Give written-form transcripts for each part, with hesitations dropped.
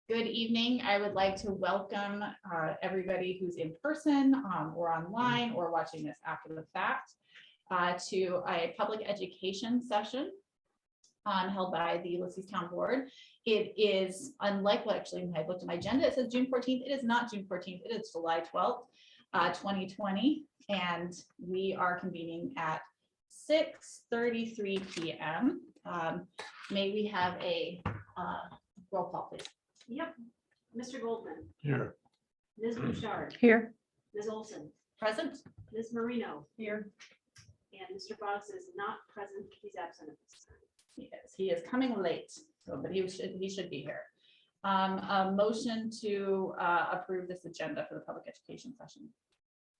Good evening. I would like to welcome everybody who's in person or online or watching this after the fact to a public education session held by the Ulysses Town Board. It is unlike, well, actually, when I looked at my agenda, it says June 14th. It is not June 14th. It is July 12th, 2020. And we are convening at 6:33 p.m. May we have a roll call, please? Yep. Mr. Goldman, Here. Ms. Bouchard, Here. Ms. Olson, Present? Ms. Marino, Here. and Mr. Boggs is not present. He's absent at this time. He is coming late, so but he should be here. A motion to approve this agenda for the public education session.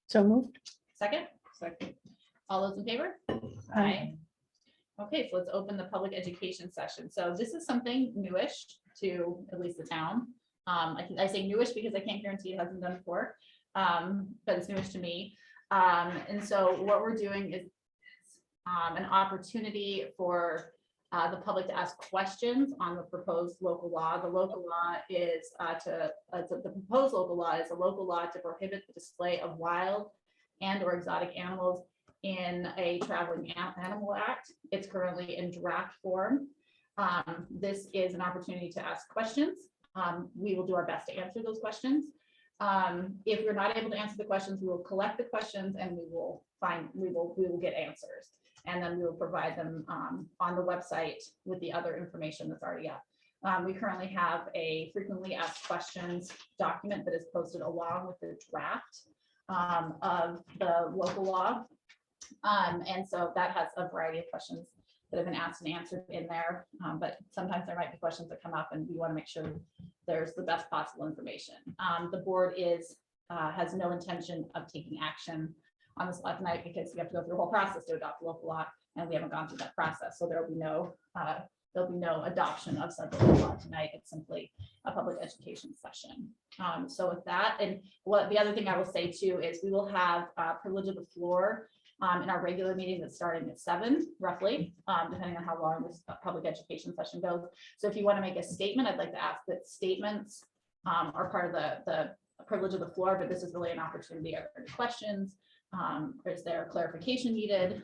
So moved. Second? Second. All those in favor? Aye. Okay, so let's open the public education session. So this is something newish to at least the town. I say newish because I can't guarantee it hasn't done before, but it's newish to me. And so what we're doing is an opportunity for the public to ask questions on the proposed local law. The local law is the proposed local law is a local law to prohibit the display of wild and or exotic animals in a traveling animal act. It's currently in draft form. This is an opportunity to ask questions. We will do our best to answer those questions. If we're not able to answer the questions, we will collect the questions and we will get answers. And then we will provide them on the website with the other information that's already up. We currently have a frequently asked questions document that is posted along with the draft of the local law. And so that has a variety of questions that have been asked and answered in there. But sometimes there might be questions that come up and we want to make sure there's the best possible information. The board has no intention of taking action on this law tonight because we have to go through the whole process to adopt the local law, and we haven't gone through that process. So there'll be no adoption of such a law tonight. It's simply a public education session. So with that, and what the other thing I will say too is we will have privilege of the floor in our regular meeting that's starting at 7 roughly, depending on how long this public education session goes. So if you want to make a statement, I'd like to ask that statements are part of the privilege of the floor, but this is really an opportunity. Are there any questions? Is there clarification needed?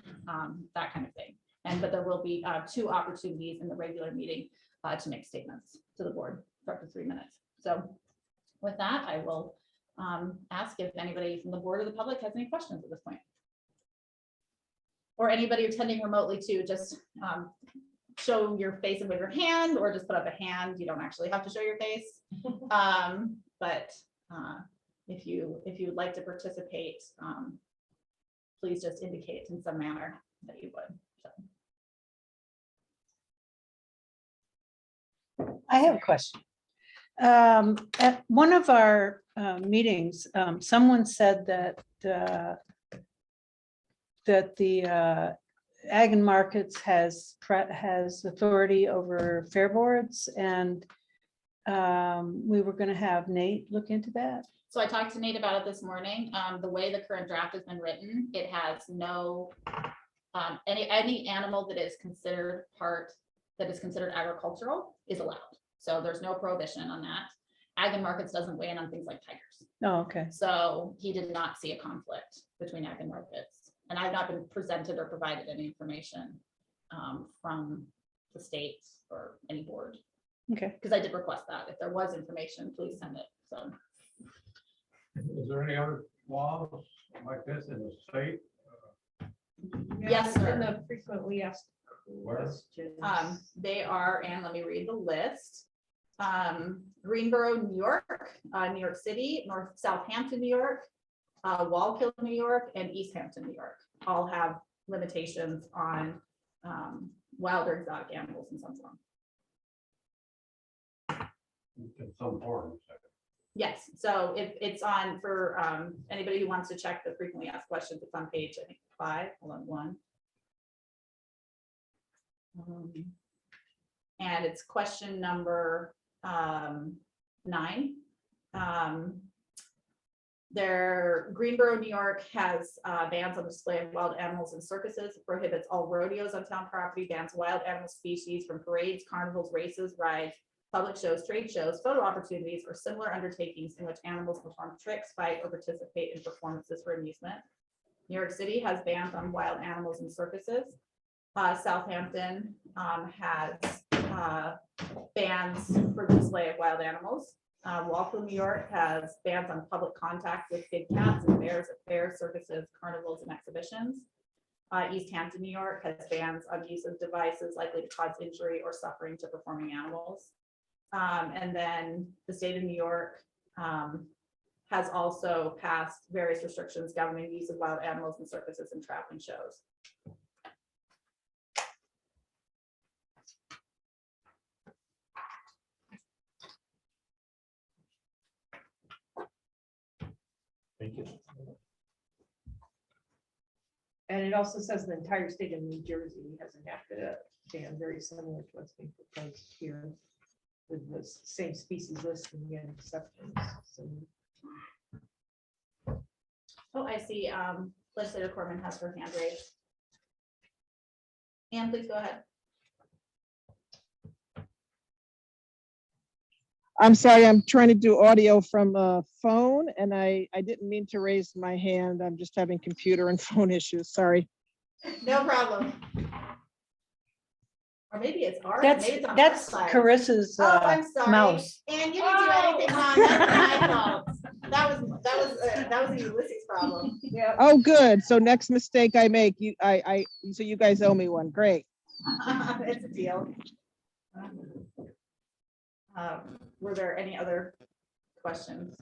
That kind of thing. But there will be 2 opportunities in the regular meeting to make statements to the board for up to 3 minutes. So with that, I will ask if anybody from the board or the public has any questions at this point. Or anybody attending remotely too, just show your face and wave your hand, or just put up a hand. You don't actually have to show your face. But if you would like to participate, please just indicate in some manner that you would. So. I have a question. At one of our meetings, someone said that the Ag and Markets has authority over fair boards, and we were going to have Nate look into that. So I talked to Nate about it this morning. The way the current draft has been written, it has no any animal that is considered agricultural is allowed. So there's no prohibition on that. Ag and Markets doesn't weigh in on things like tigers. Oh, okay. So he did not see a conflict between Ag and Markets. And I've not been presented or provided any information from the state or any board. Okay. Because I did request that. If there was information, please send it. So. Is there any other laws like this in the state? Yes, sir. In the frequently asked questions. They are, and let me read the list. Greenboro, New York, New York City, North Southampton, New York, Wallkill, New York, and East Hampton, New York, all have limitations on wild or exotic animals in some form. In some form. Yes, so if it's on for anybody who wants to check the frequently asked questions, it's on page, I think, 5, hold on, 1. And it's question number 9. Greenboro, New York has bans on display of wild animals in circuses, prohibits all rodeos on town property, bans wild animal species from parades, carnivals, races, rides, public shows, trade shows, photo opportunities, or similar undertakings in which animals perform tricks, fight, or participate in performances for amusement. New York City has bans on wild animals and circuses. Southampton has bans for display of wild animals. Walpole, New York has bans on public contact with big cats and bears at fairs, circuses, carnivals, and exhibitions. East Hampton, New York has bans on use of devices likely to cause injury or suffering to performing animals. And then the state of New York has also passed various restrictions governing the use of wild animals in circuses and traveling shows. Thank you. And it also says the entire state of New Jersey has enacted a ban very similar to what's being proposed here with the same species listing and exceptions. So Oh, I see. Legislator Corman has her hand raised. Anne, please go ahead. I'm sorry, I'm trying to do audio from a phone and I didn't mean to raise my hand. I'm just having computer and phone issues. Sorry. No problem. Or maybe it's ours. That's, maybe it's on that's our side. Carissa's Oh, I'm sorry. mouse. And you didn't do anything wrong. That's my fault. That was a Ulysses problem. yeah, Oh, good. So next mistake I make, so you guys owe me one. Great. It's a deal. Were there any other questions?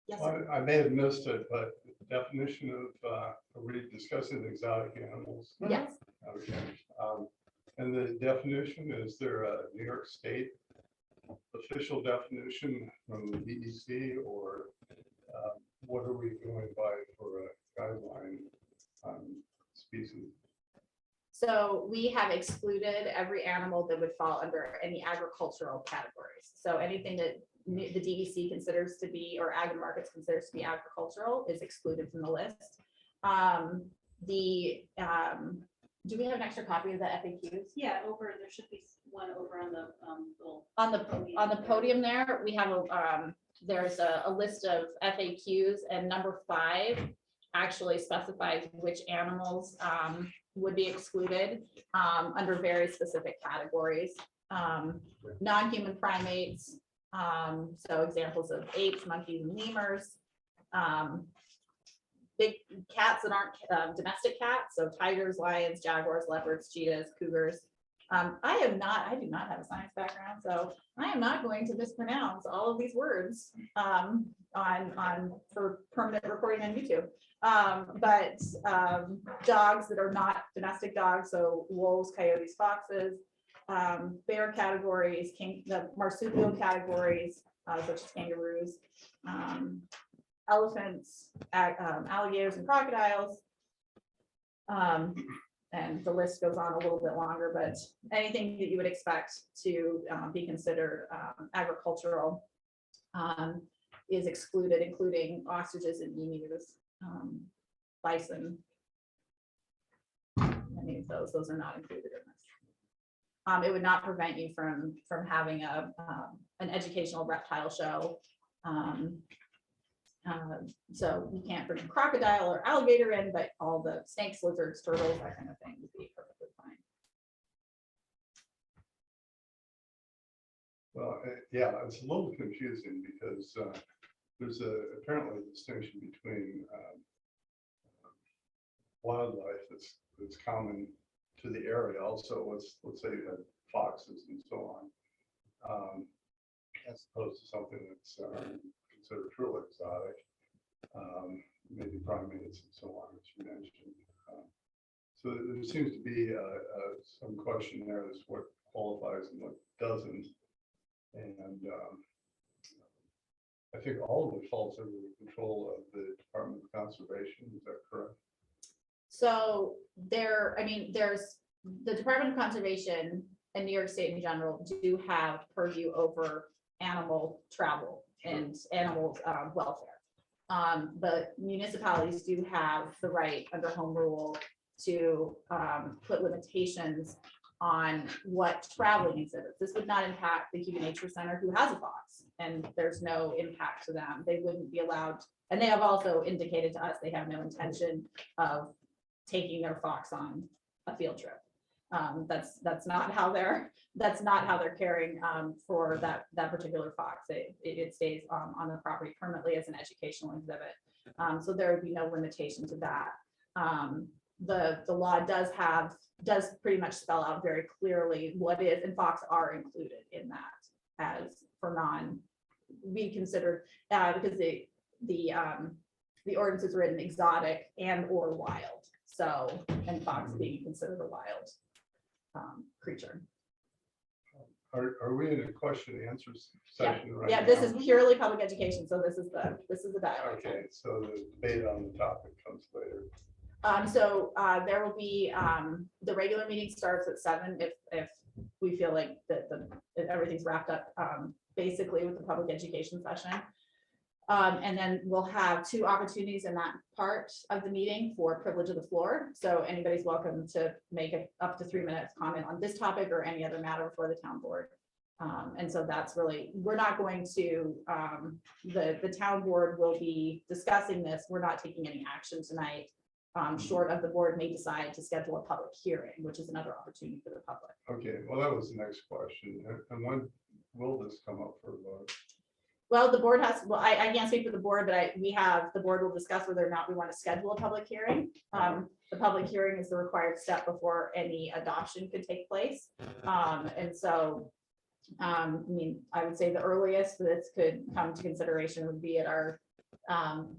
Yes, sir. I may have missed it, but definition of, are we discussing exotic animals? Yes. Okay. And the definition, is there a New York State official definition from the DEC, or what are we going by for a guideline on species? So we have excluded every animal that would fall under any agricultural categories. So anything that the DEC considers to be, or Ag and Markets considers to be agricultural, is excluded from the list. Do we have an extra copy of the FAQs? Yeah, over, there should be one over on the little. On the podium there, we have there's a list of FAQs, and number 5 actually specifies which animals would be excluded under very specific categories. Non-human primates, so examples of apes, monkeys, and lemurs. Big cats that aren't domestic cats, so tigers, lions, jaguars, leopards, cheetahs, cougars. I do not have a science background, so I am not going to mispronounce all of these words for permanent recording on YouTube. But dogs that are not domestic dogs, so wolves, coyotes, foxes, bear categories, the marsupial categories, such as kangaroos, elephants, alligators, and crocodiles. And the list goes on a little bit longer, but anything that you would expect to be considered agricultural is excluded, including ostriches and emus, bison. Any of those are not included in this. It would not prevent you from having an educational reptile show. So you can't bring a crocodile or alligator in, but all the snakes, lizards, turtles, that kind of thing would be perfectly fine. Well, yeah, it's a little confusing because there's apparently a distinction between wildlife that's common to the area. Also, let's say you have foxes and so on, as opposed to something that's considered truly exotic, maybe primates and so on, as you mentioned. So there seems to be some question there as to what qualifies and what doesn't. And I think all of it falls under the control of the Department of Conservation. Is that correct? So there's the Department of Conservation and New York State in general do have purview over animal travel and animal welfare. But municipalities do have the right under home rule to put limitations on what traveling exhibits. This would not impact the Cuba Nature Center, who has a fox, and there's no impact to them. They wouldn't be allowed, and they have also indicated to us they have no intention of taking their fox on a field trip. That's not how they're caring for that particular fox. It stays on the property permanently as an educational exhibit. So there would be no limitation to that. The law does pretty much spell out very clearly what is, and fox are included in that as for be considered, because the ordinance is written exotic and or wild. So, and fox being considered a wild creature. Are we in a question and answer Yeah, session right yeah, this now? is purely public education, so this is the dialogue. Okay, so the debate on the topic comes later. There will be, the regular meeting starts at 7 if we feel like if everything's wrapped up, basically with the public education session. And then we'll have 2 opportunities in that part of the meeting for privilege of the floor. So anybody's welcome to make it up to 3 minutes comment on this topic or any other matter for the town board. And so that's really, we're not going to, the town board will be discussing this. We're not taking any action tonight. Short of the board may decide to schedule a public hearing, which is another opportunity for the public. Okay, well, that was the next question. And when will this come up for a vote? Well, the board has, well, I can't speak for the board, but the board will discuss whether or not we want to schedule a public hearing. The public hearing is the required step before any adoption could take place. And so, I mean, I would say the earliest this could come to consideration would be at our,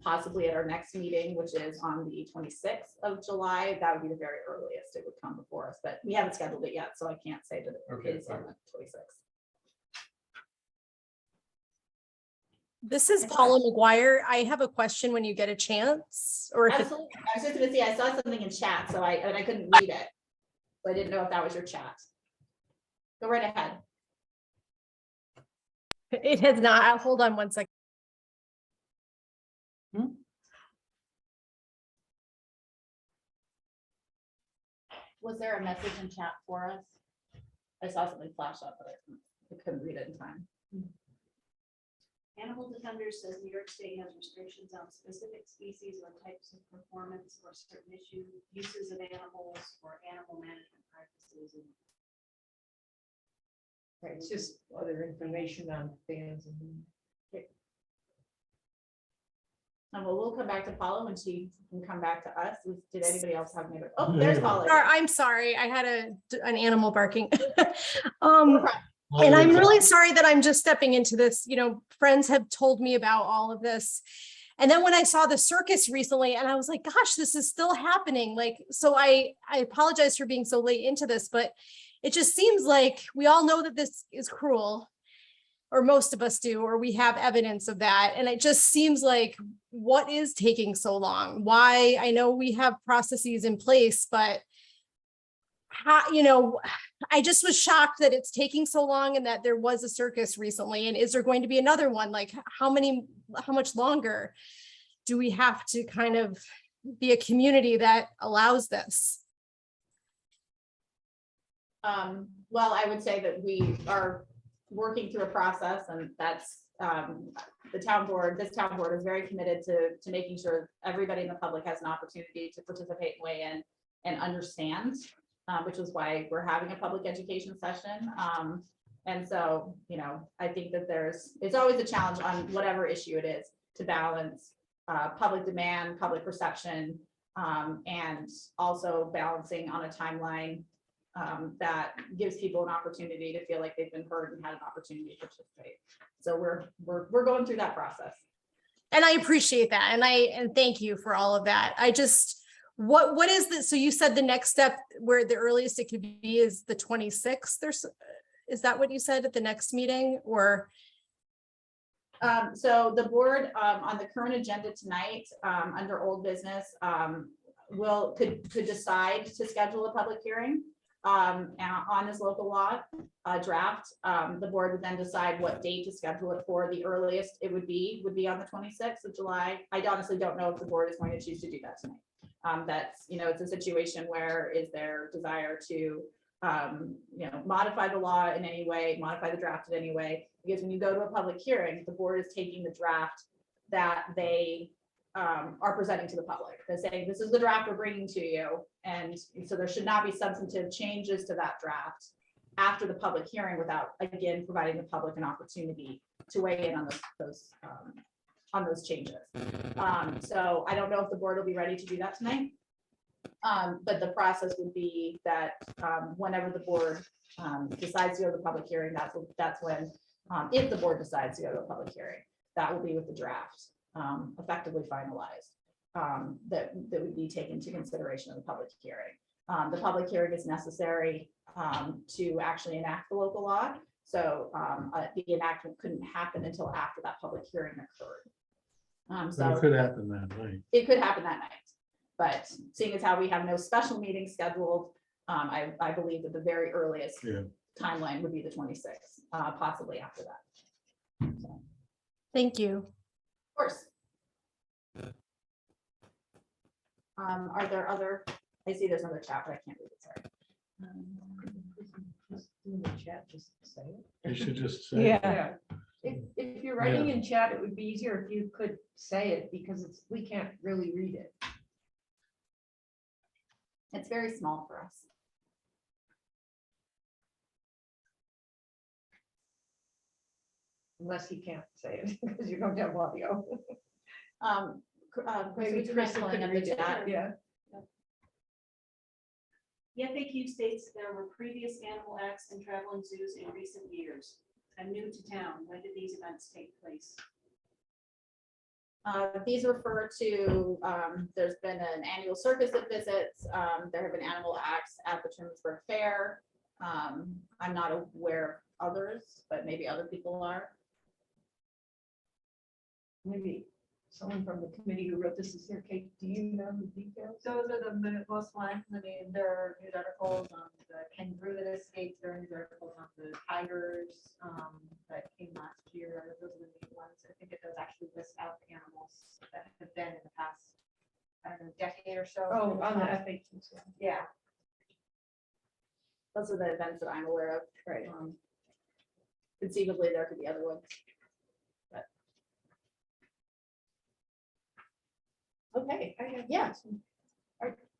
possibly at our next meeting, which is on the 26th of July. That would be the very earliest it would come before us, but we haven't scheduled it yet, so I can't say that Okay, it is on fine. the 26th. This is Paula McGuire. I have a question when you get a chance, or if it's, Absolutely. I was just gonna say, I saw something in chat, so I couldn't read it. So I didn't know if that was your chat. Go right ahead. it has not, hold on one second. Was there a message in chat for us? I saw something flash up, but I couldn't read it in time. Animal Defender says New York State has restrictions on specific species or types of performance or certain uses of animals or animal management practices. And Right, it's just other information on fans and. And we'll come back to Paula when she can come back to us. Did anybody else have any? Oh, there's Paula. I'm sorry, I had an animal barking. And I'm really sorry that I'm just stepping into this, you know, friends have told me about all of this. And then when I saw the circus recently and I was like, gosh, this is still happening. Like, so I apologize for being so late into this, but it just seems like we all know that this is cruel, or most of us do, or we have evidence of that. And it just seems like, what is taking so long? Why? I know we have processes in place, but how, you know, I just was shocked that it's taking so long and that there was a circus recently. And is there going to be another one? Like how much longer do we have to kind of be a community that allows this? Well, I would say that we are working through a process, and that's the town board. This town board is very committed to making sure everybody in the public has an opportunity to participate and weigh in and understand, which is why we're having a public education session. And so, you know, I think that it's always a challenge on whatever issue it is to balance public demand, public perception, and also balancing on a timeline that gives people an opportunity to feel like they've been heard and had an opportunity to participate. So we're going through that process. And I appreciate that. And thank you for all of that. I just, what is this? So you said the next step where the earliest it could be is the 26th. Is that what you said at the next meeting, or? So the board on the current agenda tonight, under old business, could decide to schedule a public hearing on this local law draft. The board would then decide what date to schedule it for. The earliest it would be on the 26th of July. I honestly don't know if the board is going to choose to do that tonight. That's, you know, it's a situation where is there desire to modify the law in any way, modify the draft in any way. Because when you go to a public hearing, the board is taking the draft that they are presenting to the public. They're saying, this is the draft we're bringing to you. And so there should not be substantive changes to that draft after the public hearing without, again, providing the public an opportunity to weigh in on those changes. So I don't know if the board will be ready to do that tonight. But the process would be that whenever the board decides to go to the public hearing, that's when, if the board decides to go to a public hearing, that will be with the draft effectively finalized, that would be taken into consideration in the public hearing. The public hearing is necessary to actually enact the local law. So the enactment couldn't happen until after that public hearing occurred. So it could happen that night. It could happen that night. But seeing as how we have no special meeting scheduled, I believe that the very earliest Yeah. timeline would be the 26th, possibly after that. So, of Thank you. course. Are there other, I see there's another chat, but I can't read it, sorry. Just in the chat, just say it. You should just say. Yeah, If you're writing in chat, it would be easier if you could say it because we can't really read it. It's very small for us. Unless he can't say it because you don't have audio. Chris, would you mind Kristen pulling could up the read it. chat? Yeah. The FAQ states there were previous animal acts in traveling zoos in recent years. I'm new to town. When did these events take place? These refer to, there's been an annual circus that visits, there have been animal acts at the Trimsburg Fair. I'm not aware of others, but maybe other people are. Maybe someone from the committee who wrote this is here. Kate, do you know the details? Those are the most ones. I mean, there are news articles on the kangaroo that escaped. There are news articles on the tigers that came last year. Those are the main ones. I think it does actually list out the animals that have been in the past, I don't know, decade or so. Oh, on the FAQ. Yeah. Those are the events that I'm aware of. Right. Conceivably, there could be other ones. But okay, yeah.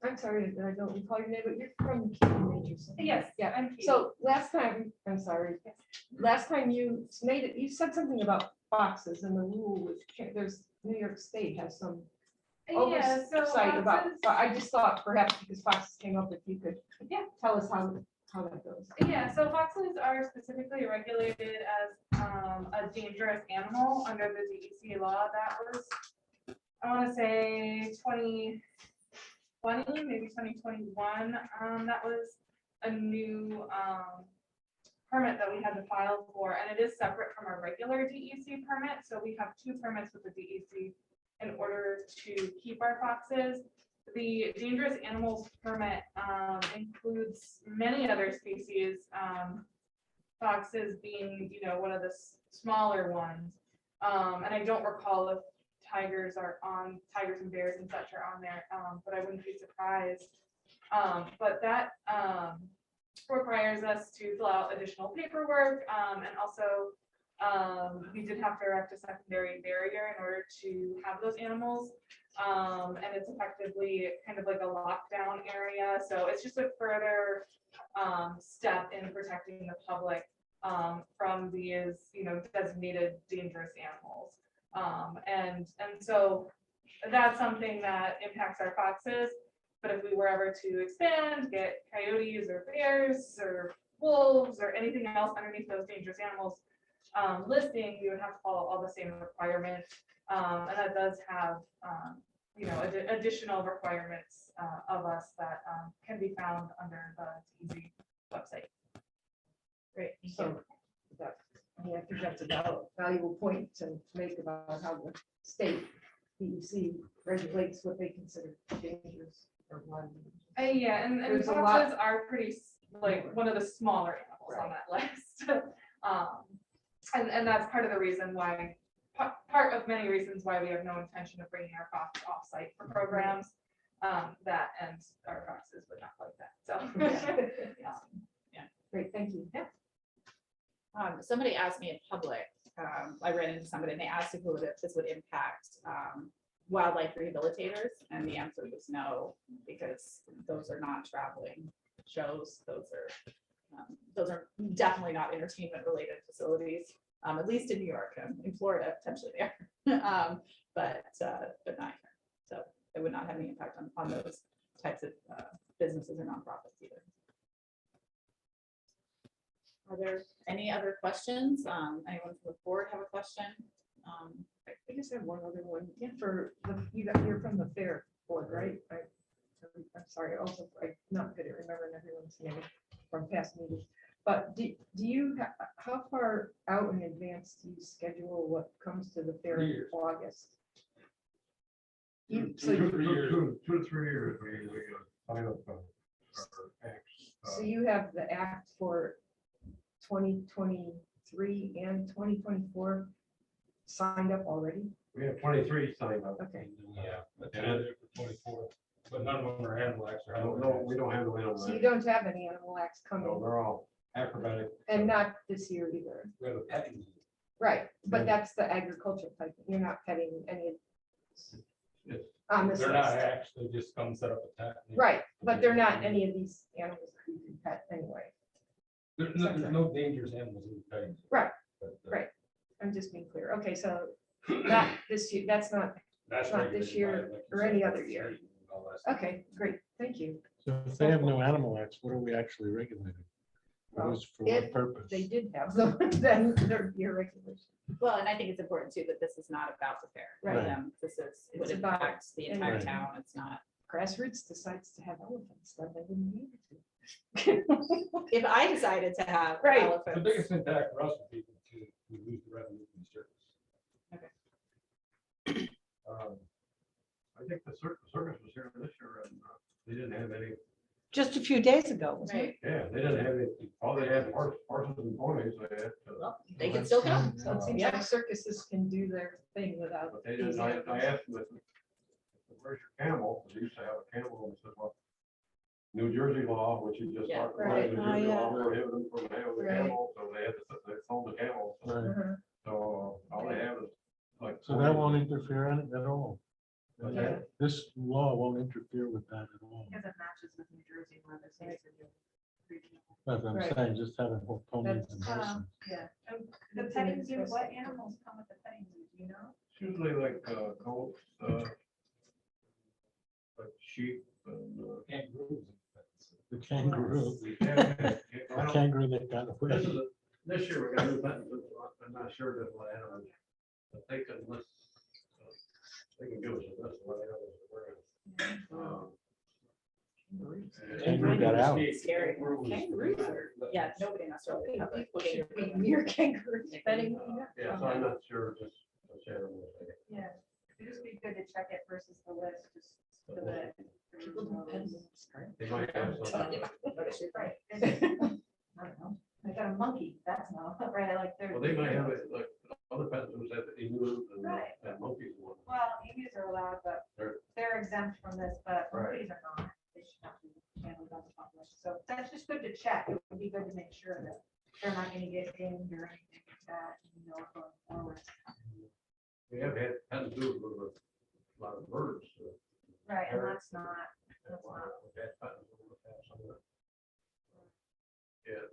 I'm sorry that I don't recall your name, but you're from Keene Nature Center. Yes, Yeah. I'm Katie. So last time, I'm sorry, last time you made it, you said something about foxes and the rule was, there's, New York State has some Yeah, so oversight about, foxes- I just thought perhaps because foxes came up, if you could Yeah. tell us how that goes. Yeah, so foxes are specifically regulated as a dangerous animal under the DEC law. That was, I want to say 2020, maybe 2021. That was a new permit that we had to file for, and it is separate from our regular DEC permit. So we have two permits with the DEC in order to keep our foxes. The dangerous animals permit includes many other species, foxes being, one of the smaller ones. And I don't recall if tigers and bears and such are on there, but I wouldn't be surprised. But that requires us to fill out additional paperwork, and also we did have to erect a secondary barrier in order to have those animals. And it's effectively kind of like a lockdown area. So it's just a further step in protecting the public from these, designated dangerous animals. And so that's something that impacts our foxes. But if we were ever to expand, get coyotes or bears or wolves or anything else underneath those dangerous animals listing, we would have to follow all the same requirements. And that does have, additional requirements of us that can be found under the DEC website. Great. So that, I think that's a valuable point to make about how the state DEC regulates what they consider dangerous or one. Yeah, and There's a foxes are pretty, one of the smaller animals on that list. And that's part of the reason why, part of many reasons why we have no intention of bringing our fox off-site for programs. That and our foxes would not like that, so. Great, thank you. Somebody asked me in public, I ran into somebody and they asked if this would impact wildlife rehabilitators, and the answer was no, because those are not traveling shows. Those are definitely not entertainment related facilities, at least in New York. In Florida, potentially there, but not here. So it would not have any impact on those types of businesses or nonprofits either. Are there any other questions? Anyone from the board have a question? I just have one other one. Yeah, you're from the fair board, right? I'm sorry, also, I'm not good at remembering everyone's name from past meetings. But do you, how far out in advance do you schedule what comes to the fair 3 in years. August? Two So you, to 3 years. 2 to 3 years, we sign up our acts. so you have the act for 2023 and 2024 signed up already? We have 23 signed up. Okay. Yeah. And it- 24, but none of them are animal acts. I don't know, we don't handle animal So you acts. don't have any animal acts No, coming, they're all acrobatic. and not this year either? We have a petting zoo. Right, but Yeah. that's the agriculture type. You're not petting any It's- on this They're not list. acts, they just come set up a tent. Right, but they're not any of these animals that you can pet anyway. There's no dangerous animals in the petting zoo. Right, But, right. I'm just being clear. Okay, so not this year, that's not, That's not this regulated year by, like you or said, any the other year. state and all that stuff. okay, great, thank you. So if they have no animal acts, what are we actually regulating? What is, for If what purpose? They did have them, then they're your regulation. Well, and I think it's important too, that this is not about the fair. for Right. them. This is, it would It's about impact the entire Right. town. It's not. Grassroots decides to have elephants, then they wouldn't need to. If I decided to have Right. The elephants, biggest impact for us would be to lose the revenue from the circus. Okay. I think the circus was here this year and they didn't have any, Just a few days ago, wasn't it? right, yeah, they didn't have any, all they had horses and ponies, they had. well, they can still come. So it seems Yeah. like circuses can do their thing without. But they didn't, these I animals. asked them, where's your camel? They used to have a camel and said, well, New Jersey law, which you just Yeah, talked about, right. New Jersey Oh, yeah. law prohibited them from having the Right. camel, so they had to, they sold the camel. Right. Uh-huh. So all they have is like. So that won't interfere in it at all. What's Yeah. that? This law won't interfere with that at all. Because it matches with New Jersey where the states are doing regional. That's what I'm Right. saying, just having ponies and That's, horses. Yeah. The The petting petting zoo, zoo, what animals come with the petting zoo, do you know? Usually like goats, like sheep and kangaroos. The kangaroo, The the kangaroo that got This away. is, this year we got new buttons, I'm not sure that what animals, but they can list, they can give us a list of what animals we're gonna. Kangaroo got out. Scary. Kangaroos are, yeah, nobody in Australia have People a should be kangaroo. near kangaroos petting. Yeah, so I'm not sure just which animals. Yeah, it'd just be good to check it versus the list, just so that. People don't pet them. They might have something. Right. I don't know. I got a monkey, that's not, right, like they're. Well, they might have it, like, other pet zoos have emus and Right. and monkeys and whatnot. Well, emus are allowed, but They're- they're exempt from this, but Right. monkeys are not. They should not be handled on the population. So that's just good to check. It would be good to make sure that they're not gonna get dinged or anything like that, you know, going forward. We have had pet zoos with a lot of birds. so. Right, and that's not, that's not, We've had pet zoos with that, some of it. Yeah,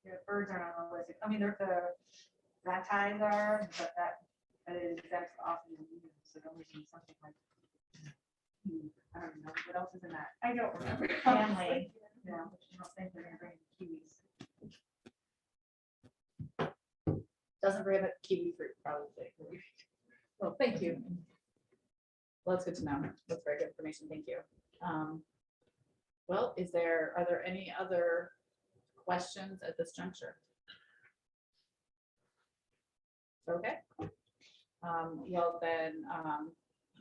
yeah, birds aren't on the list. I mean, they're the rat ties are, but that is exempt often in humans, so don't we do something like. I don't know, what else is in that? I don't remember. Family, yeah, which I don't think they're gonna bring kiwis. Doesn't prohibit kiwi fruit, probably. Well, thank you. Well, that's good to know. That's very good information. Thank you. Well, are there any other questions at this juncture? Okay. Well, then,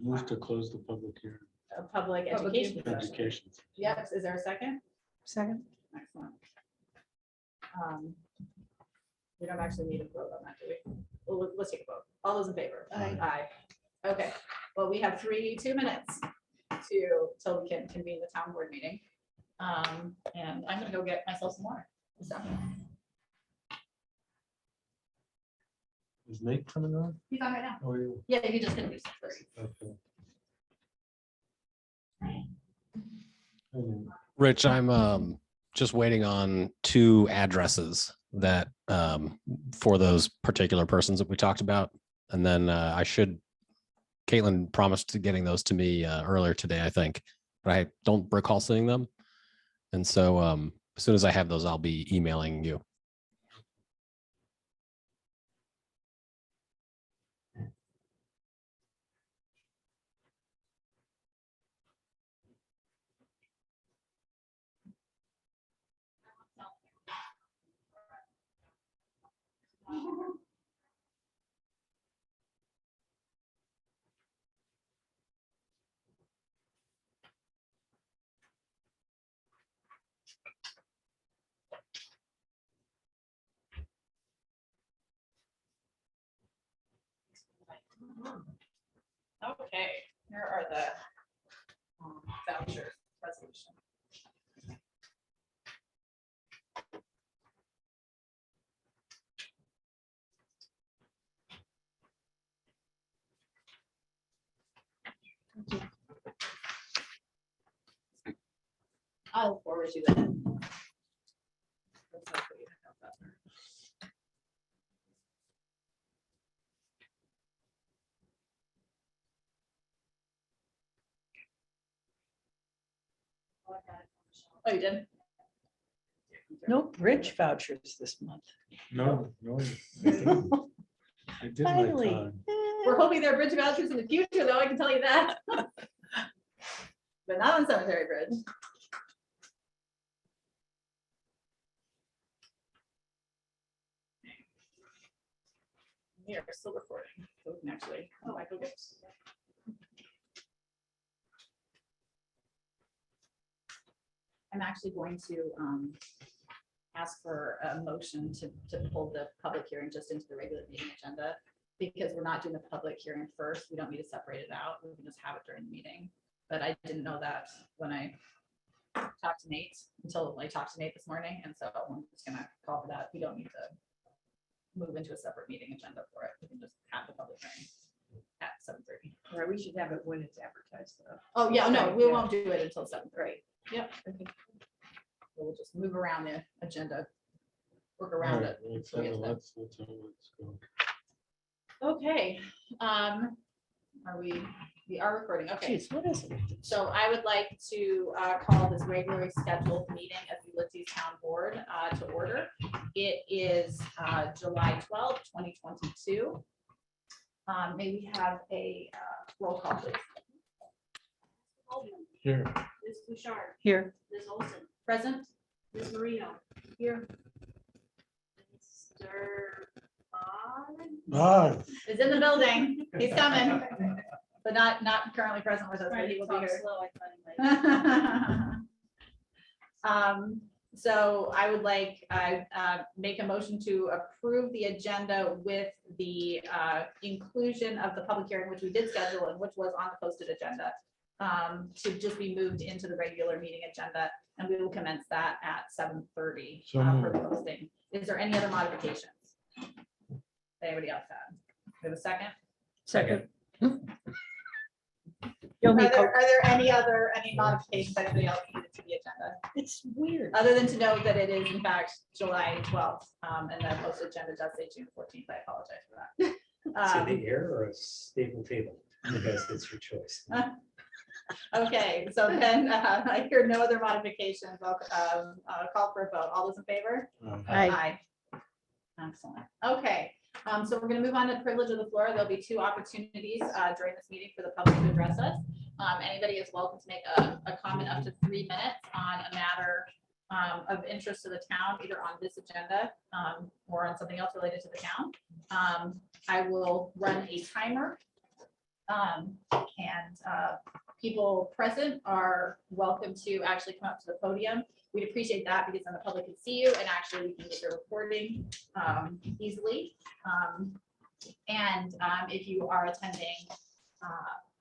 Move to close the public hearing. a public Public education session. Education. Yep, is there a second? Second? Excellent. We don't actually need a vote on that, do we? Well, let's take a vote. All those in favor? Aye. Aye. Okay, well, we have 2 minutes till we can convene the town board meeting. And I'm gonna go get myself some water. So Is Nate coming on? he's on right now. Oh, yeah. Yeah, he just gonna do 6:30. Okay. Hmm. Rich, I'm just waiting on 2 addresses that for those particular persons that we talked about. And then Caitlin promised to getting those to me earlier today, I think, but I don't recall seeing them. And so as soon as I have those, I'll be emailing you. Okay, here are the vouchers resolution. I'll forward you that. Oh, you did? No bridge vouchers this month. No, no. I didn't. I did my Finally. time. We're hoping there are bridge vouchers in the future, though, I can tell you that. But not on Cemetery Bridge. We are still recording, so we can actually. Oh, I go get. I'm actually going to ask for a motion to pull the public hearing just into the regular meeting agenda, because we're not doing the public hearing first. We don't need to separate it out. We can just have it during the meeting. But I didn't know that when I talked to Nate, until I talked to Nate this morning, and so I'm just gonna call for that. We don't need to move into a separate meeting agenda for it. We can just have the public hearing at 7:30. Right, we should have it when it's advertised. Though. Oh, yeah, no, we Yeah. won't do it until 7:30. Yep. Okay. So we'll just move around the agenda, work around All right, it. let's so we get to that. let's go. Okay, we are recording, okay. Geez, what is it? So I would like to call this regularly scheduled meeting of the Ulysses Town Board to order. It is July 12th, 2022. May we have a roll call, please? Here. Ms. Bouchard, Here, Ms. Olson, Present? Ms. Marino. Here. Mr. Bond. Is in the building. He's coming, but not currently present with us, but he will be here. So I would like, make a motion to approve the agenda with the inclusion of the public hearing, which we did schedule and which was on the posted agenda, to just be moved into the regular meeting agenda, and we will commence that at 7:30 So for the posting. Is there any other modifications? Anybody else have? We have a second? second. Are there any modifications anybody else needed to the agenda? It's weird. Other than to note that it is in fact July 12th, and the posted agenda does say June 14th. I apologize for that. Is it the air or a stable table? Because it's your choice. Okay, so then I hear no other modifications. I'll call for a vote. All those in favor? Aye. Excellent. Okay, so we're going to move on to the privilege of the floor. There'll be 2 opportunities during this meeting for the public to address us. Anybody is welcome to make a comment up to 3 minutes on a matter of interest to the town, either on this agenda or on something else related to the town. I will run a timer. People present are welcome to actually come up to the podium. We'd appreciate that because then the public can see you and actually we can get your recording easily. If you are attending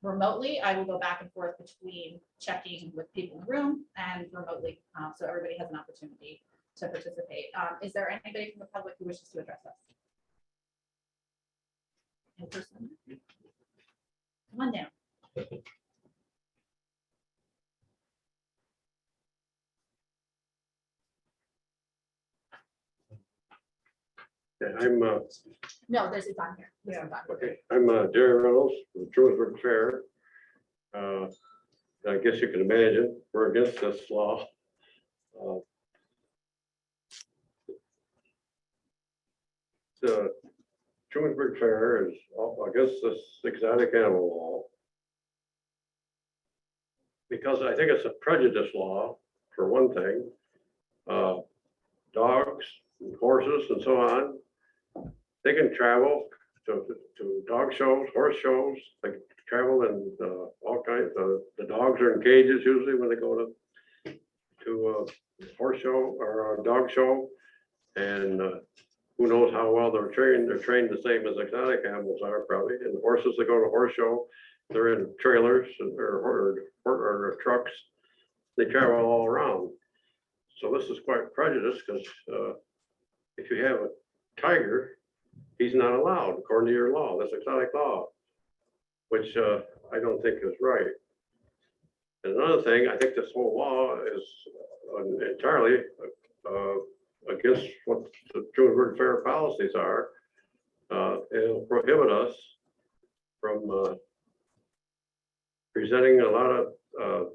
remotely, I will go back and forth between checking with people in the room and remotely. So everybody has an opportunity to participate. Is there anybody from the public who wishes to address us? In person? Come on down. I'm, No, there's, it's on here. This Yeah. one's on here. okay, I'm Jerry Reynolds from Trumansburg Fair. I guess you can imagine, we're against this law. The Trumansburg Fair is against this exotic animal law. Because I think it's a prejudice law, for one thing. Dogs, and horses and so on, they can travel to dog shows, horse shows, they can travel in all kinds of, the dogs are in cages usually when they go to a horse show or a dog show. And who knows how well they're trained the same as exotic animals are probably. And the horses that go to horse show, they're in trailers or trucks. They travel all around. So this is quite prejudiced because if you have a tiger, he's not allowed according to your law, this exotic law, which I don't think is right. And another thing, I think this whole law is entirely against what the Trumansburg Fair policies are. It'll prohibit us from presenting a lot of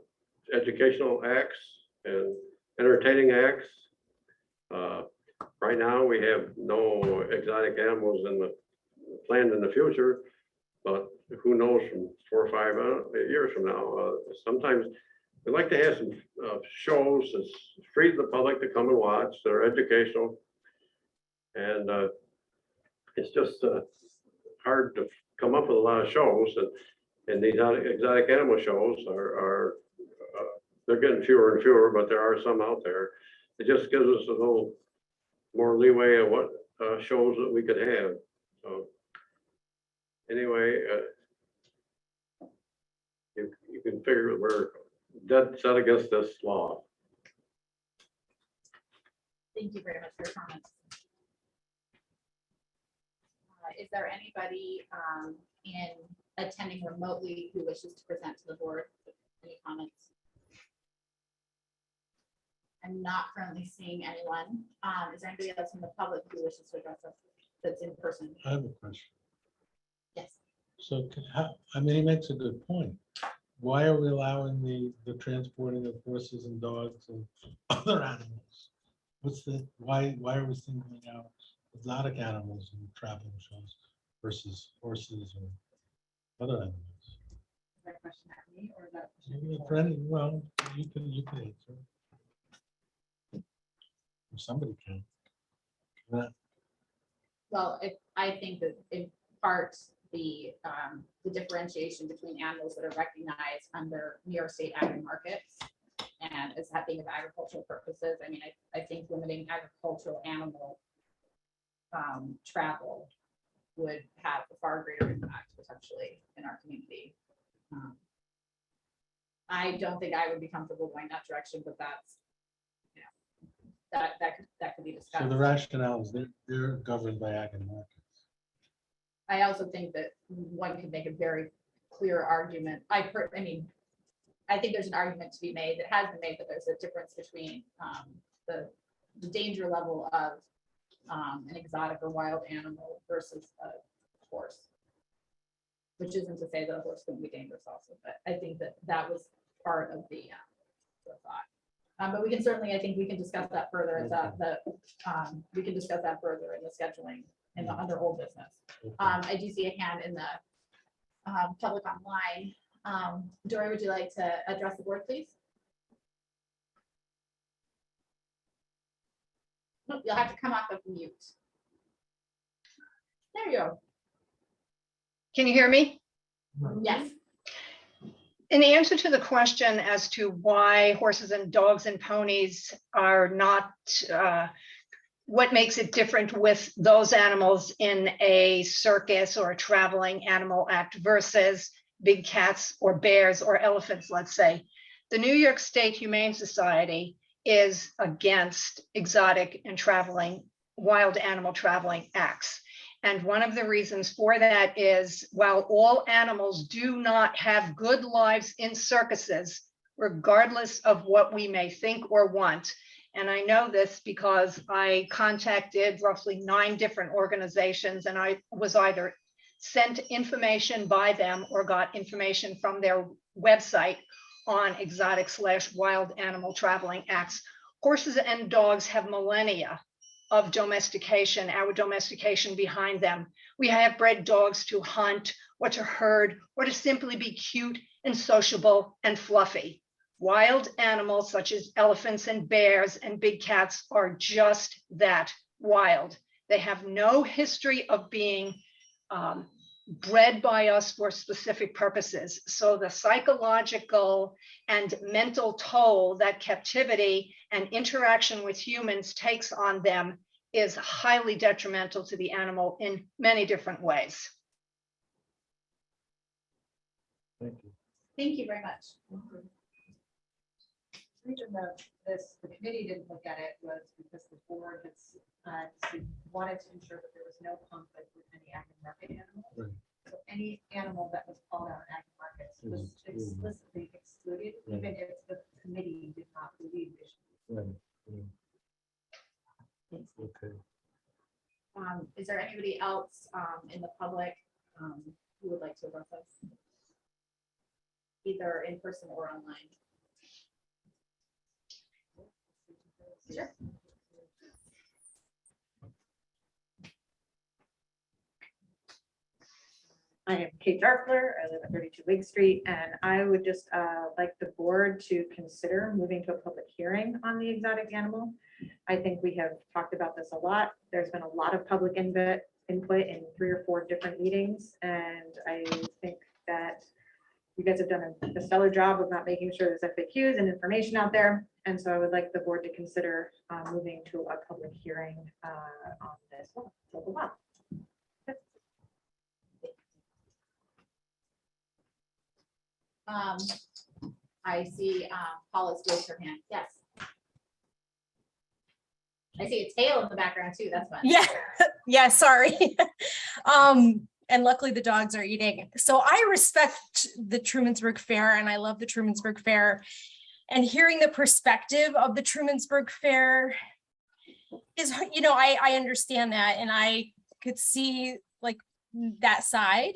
educational acts and entertaining acts. Right now, we have no exotic animals planned in the future, but who knows from 4 or 5 years from now. Sometimes we like to have some shows that's free to the public to come and watch. They're educational, and it's just hard to come up with a lot of shows. And these exotic animal shows are they're getting fewer and fewer, but there are some out there. It just gives us a little more leeway of what shows that we could have. So anyway, you can figure we're dead set against this law. Thank you very much for your comments. Is there anybody in attending remotely who wishes to present to the board? Any comments? I'm not currently seeing anyone. Is there anybody else in the public who wishes to address us that's in person? I have a question. Yes. So I mean, he makes a good point. Why are we allowing the transporting of horses and dogs and other animals? Why are we singling out exotic animals in traveling shows versus horses or other animals? Is that a question at me or is that? Well, you can answer. Or somebody can. Well, I think that in part, the differentiation between animals that are recognized under New York State agri markets and as having of agricultural purposes. I mean, I think limiting agricultural animal travel would have a far greater impact potentially in our community. I don't think I would be comfortable going that direction, but that's, you know, that could be discussed. So the rationale is they're governed by ag and markets. I also think that one could make a very clear argument. I think there's an argument to be made that has been made that there's a difference between the danger level of an exotic or wild animal versus a horse. Which isn't to say that a horse couldn't be dangerous also, but I think that was part of the thought. But we can certainly, I think we can discuss that further. We can discuss that further in the scheduling in the under old business. I do see a hand in the public online. Dory, would you like to address the board, please? Nope, you'll have to come off of mute. There you go. Can you hear me? Yes. In answer to the question as to why horses and dogs and ponies are not, what makes it different with those animals in a circus or a traveling animal act versus big cats or bears or elephants, let's say. The New York State Humane Society is against exotic and wild animal traveling acts. And one of the reasons for that is while all animals do not have good lives in circuses, regardless of what we may think or want. And I know this because I contacted roughly 9 different organizations, and I was either sent information by them or got information from their website on exotic/wild animal traveling acts. Horses and dogs have millennia of domestication, our domestication behind them. We have bred dogs to hunt or to herd or to simply be cute and sociable and fluffy. Wild animals such as elephants and bears and big cats are just that, wild. They have no history of being bred by us for specific purposes. So the psychological and mental toll that captivity and interaction with humans takes on them is highly detrimental to the animal in many different ways. Thank you. Thank you very much. Reason that the committee didn't look at it was because the board wanted to ensure that there was no conflict with any active market animal. Right. So any animal that was called out in active markets was explicitly excluded, even if the committee did not believe it should. Right. Okay. Is there anybody else in the public who would like to address us? Either in person or online? Sure. I am Kate Darfler. I live at 32 Lake Street, and I would just like the board to consider moving to a public hearing on the exotic animal. I think we have talked about this a lot. There's been a lot of public input in 3 or 4 different meetings, and I think that you guys have done a stellar job of not making sure there's FAQs and information out there. And so I would like the board to consider moving to a public hearing on this one. I see Paula's raised her hand. Yes. I see a tail in the background too. That's fun. Yeah, yeah, sorry. And luckily the dogs are eating. So I respect the Trumansburg Fair and I love the Trumansburg Fair. And hearing the perspective of the Trumansburg Fair is, you know, I understand that and I could see like that side.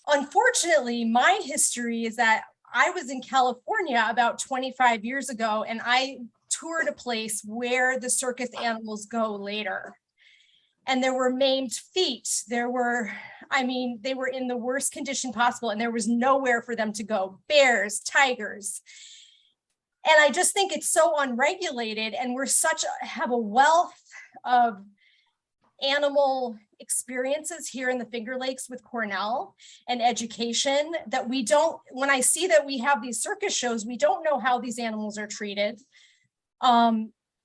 Unfortunately, my history is that I was in California about 25 years ago and I toured a place where the circus animals go later. And there were maimed feet. There were, I mean, they were in the worst condition possible and there was nowhere for them to go. Bears, tigers. And I just think it's so unregulated and we're have a wealth of animal experiences here in the Finger Lakes with Cornell and education that we don't, when I see that we have these circus shows, we don't know how these animals are treated.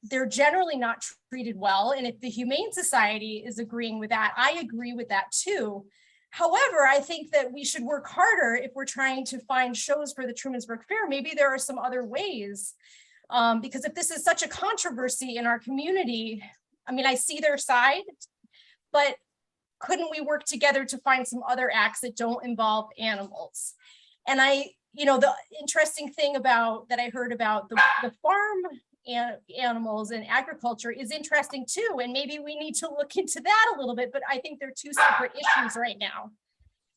They're generally not treated well. And if the Humane Society is agreeing with that, I agree with that too. However, I think that we should work harder if we're trying to find shows for the Trumansburg Fair. Maybe there are some other ways. Because if this is such a controversy in our community, I mean, I see their side, but couldn't we work together to find some other acts that don't involve animals? And you know, the interesting thing that I heard about the farm animals and agriculture is interesting too. And maybe we need to look into that a little bit, but I think they're 2 separate issues right now.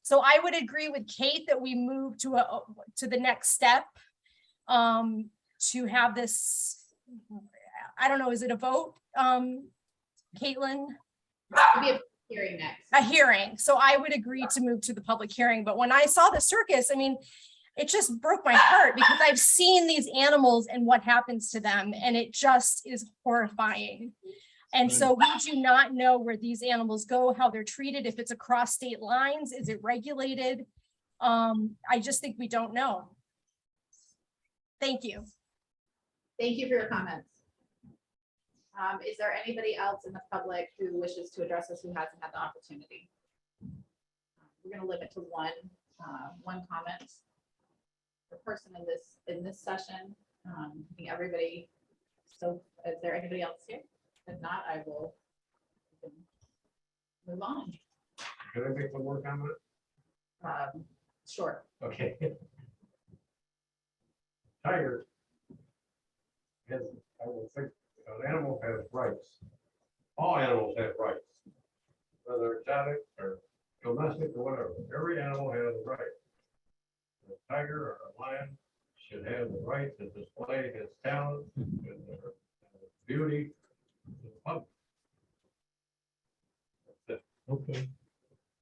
So I would agree with Kate that we move to the next step to have this, I don't know, is it a vote, Caitlin? It'll be a hearing next. A hearing. So I would agree to move to the public hearing. But when I saw the circus, I mean, it just broke my heart because I've seen these animals and what happens to them. And it just is horrifying. And so we do not know where these animals go, how they're treated, if it's across state lines, is it regulated? I just think we don't know. Thank you. Thank you for your comments. Is there anybody else in the public who wishes to address us who hasn't had the opportunity? We're going to limit to one comment per person in this session. I think everybody So is there anybody else here? If not, I will move on. Can I make one more comment? Sure. Okay. Tiger. Has, I would think, an animal has rights. All animals have rights. Whether exotic or domestic or whatever, every animal has a right. A tiger or a lion should have the right to display his talent and their beauty to the public. That's it. Okay.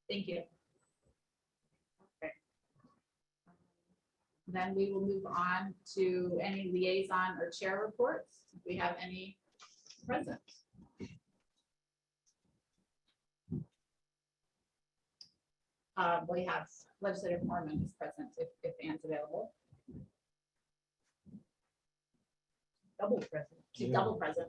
Thank you. Okay. Then we will move on to any liaison or chair reports. If we have any present. We have legislative Mormon is present if Anne's available. Double present. She's double present.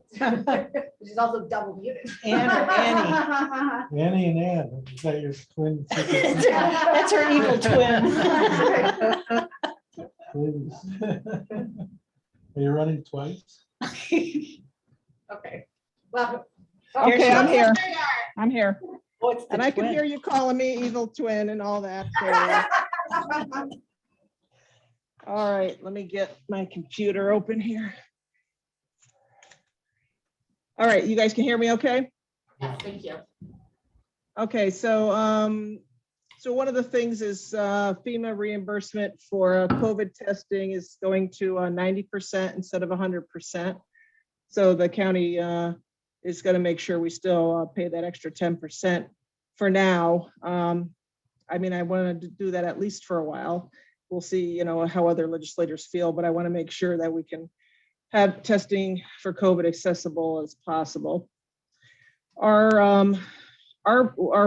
She's also double muted. Anne or Annie? Annie and Ann, is that your twin? That's her evil twin. Twins. Are you running twice? Okay, well. Okay, I'm here. There you are. I'm here. Oh, it's the And I can twin. hear you calling me evil twin and all that. so, all right, let me get my computer open here. All right, you guys can hear me okay? Yes, thank you. Okay, so so one of the things is FEMA reimbursement for COVID testing is going to 90% instead of 100%. So the county is going to make sure we still pay that extra 10% for now. I mean, I wanted to do that at least for a while. We'll see, you know, how other legislators feel, but I want to make sure that we can have testing for COVID accessible as possible. Our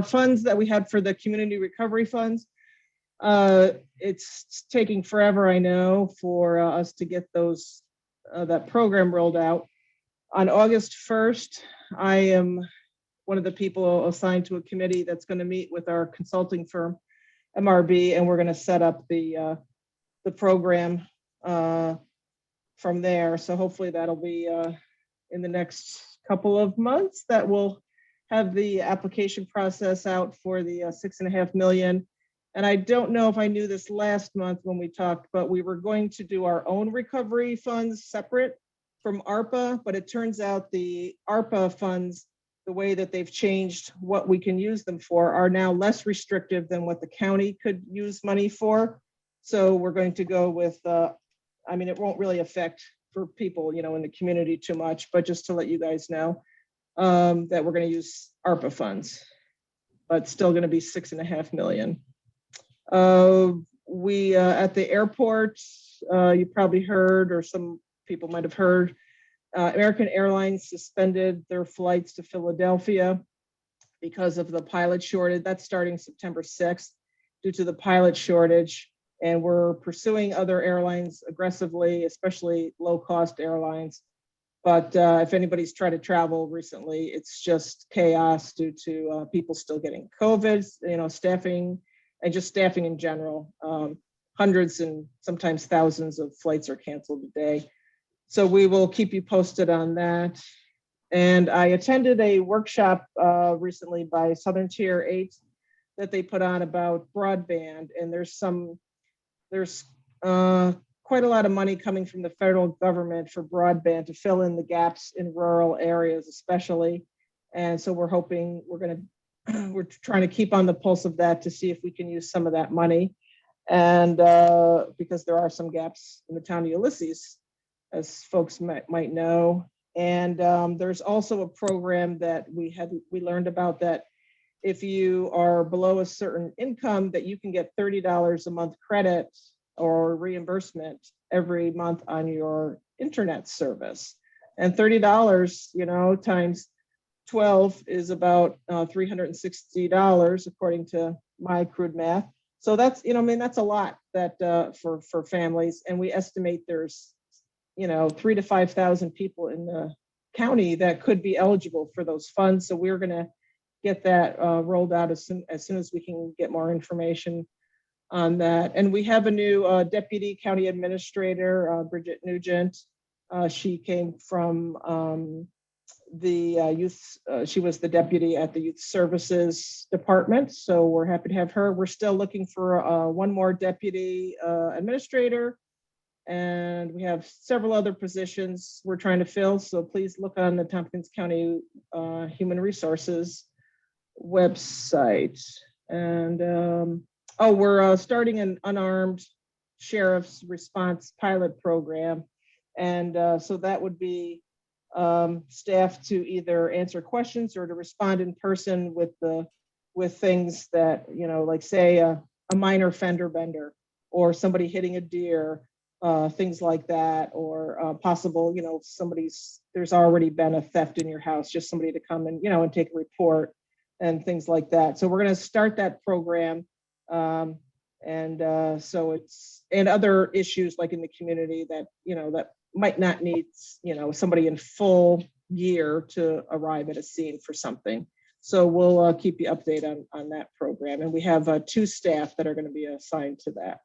funds that we had for the community recovery funds, it's taking forever, I know, for us to get those that program rolled out. On August 1st, I am one of the people assigned to a committee that's going to meet with our consulting firm, MRB, and we're going to set up the program from there. So hopefully that'll be in the next couple of months that we'll have the application process out for the 6.5 million. And I don't know if I knew this last month when we talked, but we were going to do our own recovery funds separate from ARPA, but it turns out the ARPA funds, the way that they've changed what we can use them for, are now less restrictive than what the county could use money for. So we're going to go with, I mean, it won't really affect for people, you know, in the community too much, but just to let you guys know that we're going to use ARPA funds, but still going to be 6.5 million. We at the airport, you probably heard, or some people might have heard, American Airlines suspended their flights to Philadelphia because of the pilot shortage. That's starting September 6th due to the pilot shortage. And we're pursuing other airlines aggressively, especially low-cost airlines. But if anybody's tried to travel recently, it's just chaos due to people still getting COVID, you know, staffing, and just staffing in general. Hundreds and sometimes thousands of flights are canceled a day. So we will keep you posted on that. And I attended a workshop recently by Southern Tier 8 that they put on about broadband. And there's quite a lot of money coming from the federal government for broadband to fill in the gaps in rural areas, especially. And so we're hoping we're trying to keep on the pulse of that to see if we can use some of that money. And because there are some gaps in the town of Ulysses, as folks might know. And there's also a program that we learned about, that if you are below a certain income, that you can get $30 a month credit or reimbursement every month on your internet service. And $30, you know, times 12 is about $360, according to my crude math. So that's, you know, I mean, that's a lot that for families. And we estimate there's, you know, 3,000 to 5,000 people in the county that could be eligible for those funds. So we're going to get that rolled out as soon as we can get more information on that. And we have a new deputy county administrator, Bridget Nugent. She came from the youth, she was the deputy at the Youth Services Department, so we're happy to have her. We're still looking for one more deputy administrator. And we have several other positions we're trying to fill, so please look on the Tompkins County Human Resources website. And oh, we're starting an unarmed sheriff's response pilot program. And so that would be staff to either answer questions or to respond in person with things that, you know, like say a minor fender bender or somebody hitting a deer, things like that, or possible, you know, there's already been a theft in your house, just somebody to come and, you know, and take a report and things like that. So we're going to start that program. So and other issues like in the community that, you know, that might not need, you know, somebody in full gear to arrive at a scene for something. So we'll keep you updated on that program. And we have 2 staff that are going to be assigned to that.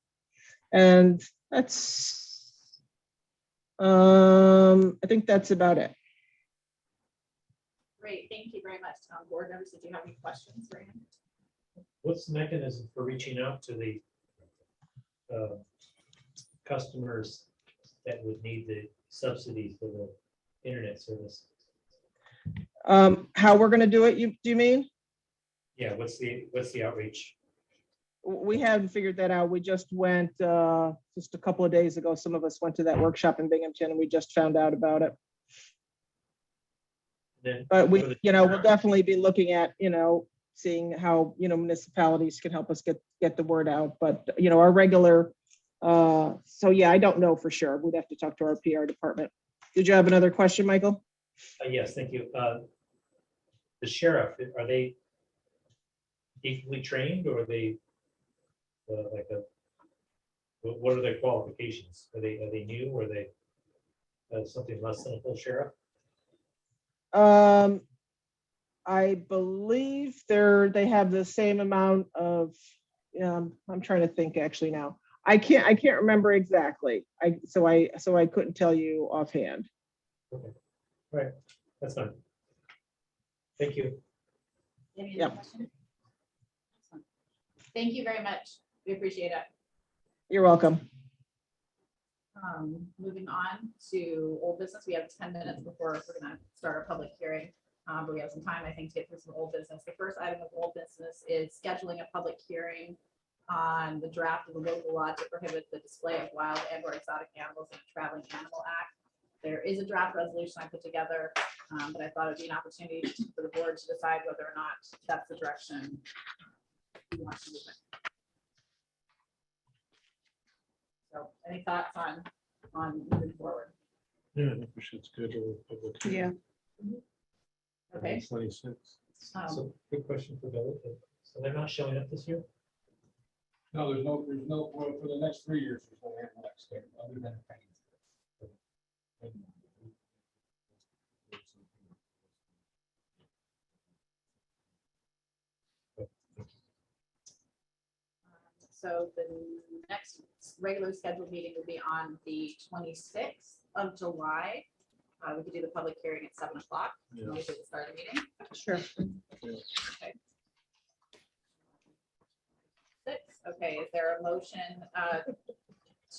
And that's, I think that's about it. Great, thank you very much. Board members, did you have any questions for him? What's the mechanism for reaching out to the customers that would need the subsidies for the internet service? How we're going to do it, do you mean? Yeah, what's the outreach? We haven't figured that out. We just went just a couple of days ago. Some of us went to that workshop in Binghamton and we just found out about it. Then But we, you know, we'll definitely be looking at, you know, seeing how, you know, municipalities can help us get the word out. But, you know, our regular, so yeah, I don't know for sure. We'd have to talk to our PR department. Did you have another question, Michael? Yes, thank you. The sheriff, are they equally trained or are they what are their qualifications? Are they new or are they something less than a full sheriff? I believe they have the same amount of, I'm trying to think actually now. I can't remember exactly. So I couldn't tell you offhand. Okay, all right, that's fine. Thank you. Any Yep. other questions? Excellent. Thank you very much. We appreciate it. You're welcome. Moving on to old business, we have 10 minutes before we're gonna start our public hearing. But we have some time, I think, to get through some old business. The first item of old business is scheduling a public hearing on the draft of the local law to prohibit the display of wild and or exotic animals in the Traveling Animal Act. There is a draft resolution I put together, but I thought it'd be an opportunity for the board to decide whether or not that's the direction you want to move in. So any thoughts on moving forward? Yeah, I think we should schedule a public hearing. Yeah. Okay. 26. So quick question for Bill. So they're not showing up this year? No, there's no, well, for the next 3 years, there's no animal extent other than a penny. So the next regular scheduled meeting will be on the 26th of July. We could do the public hearing at 7 o'clock. Yeah. We could start the meeting. Sure. Okay. Okay, is there a motion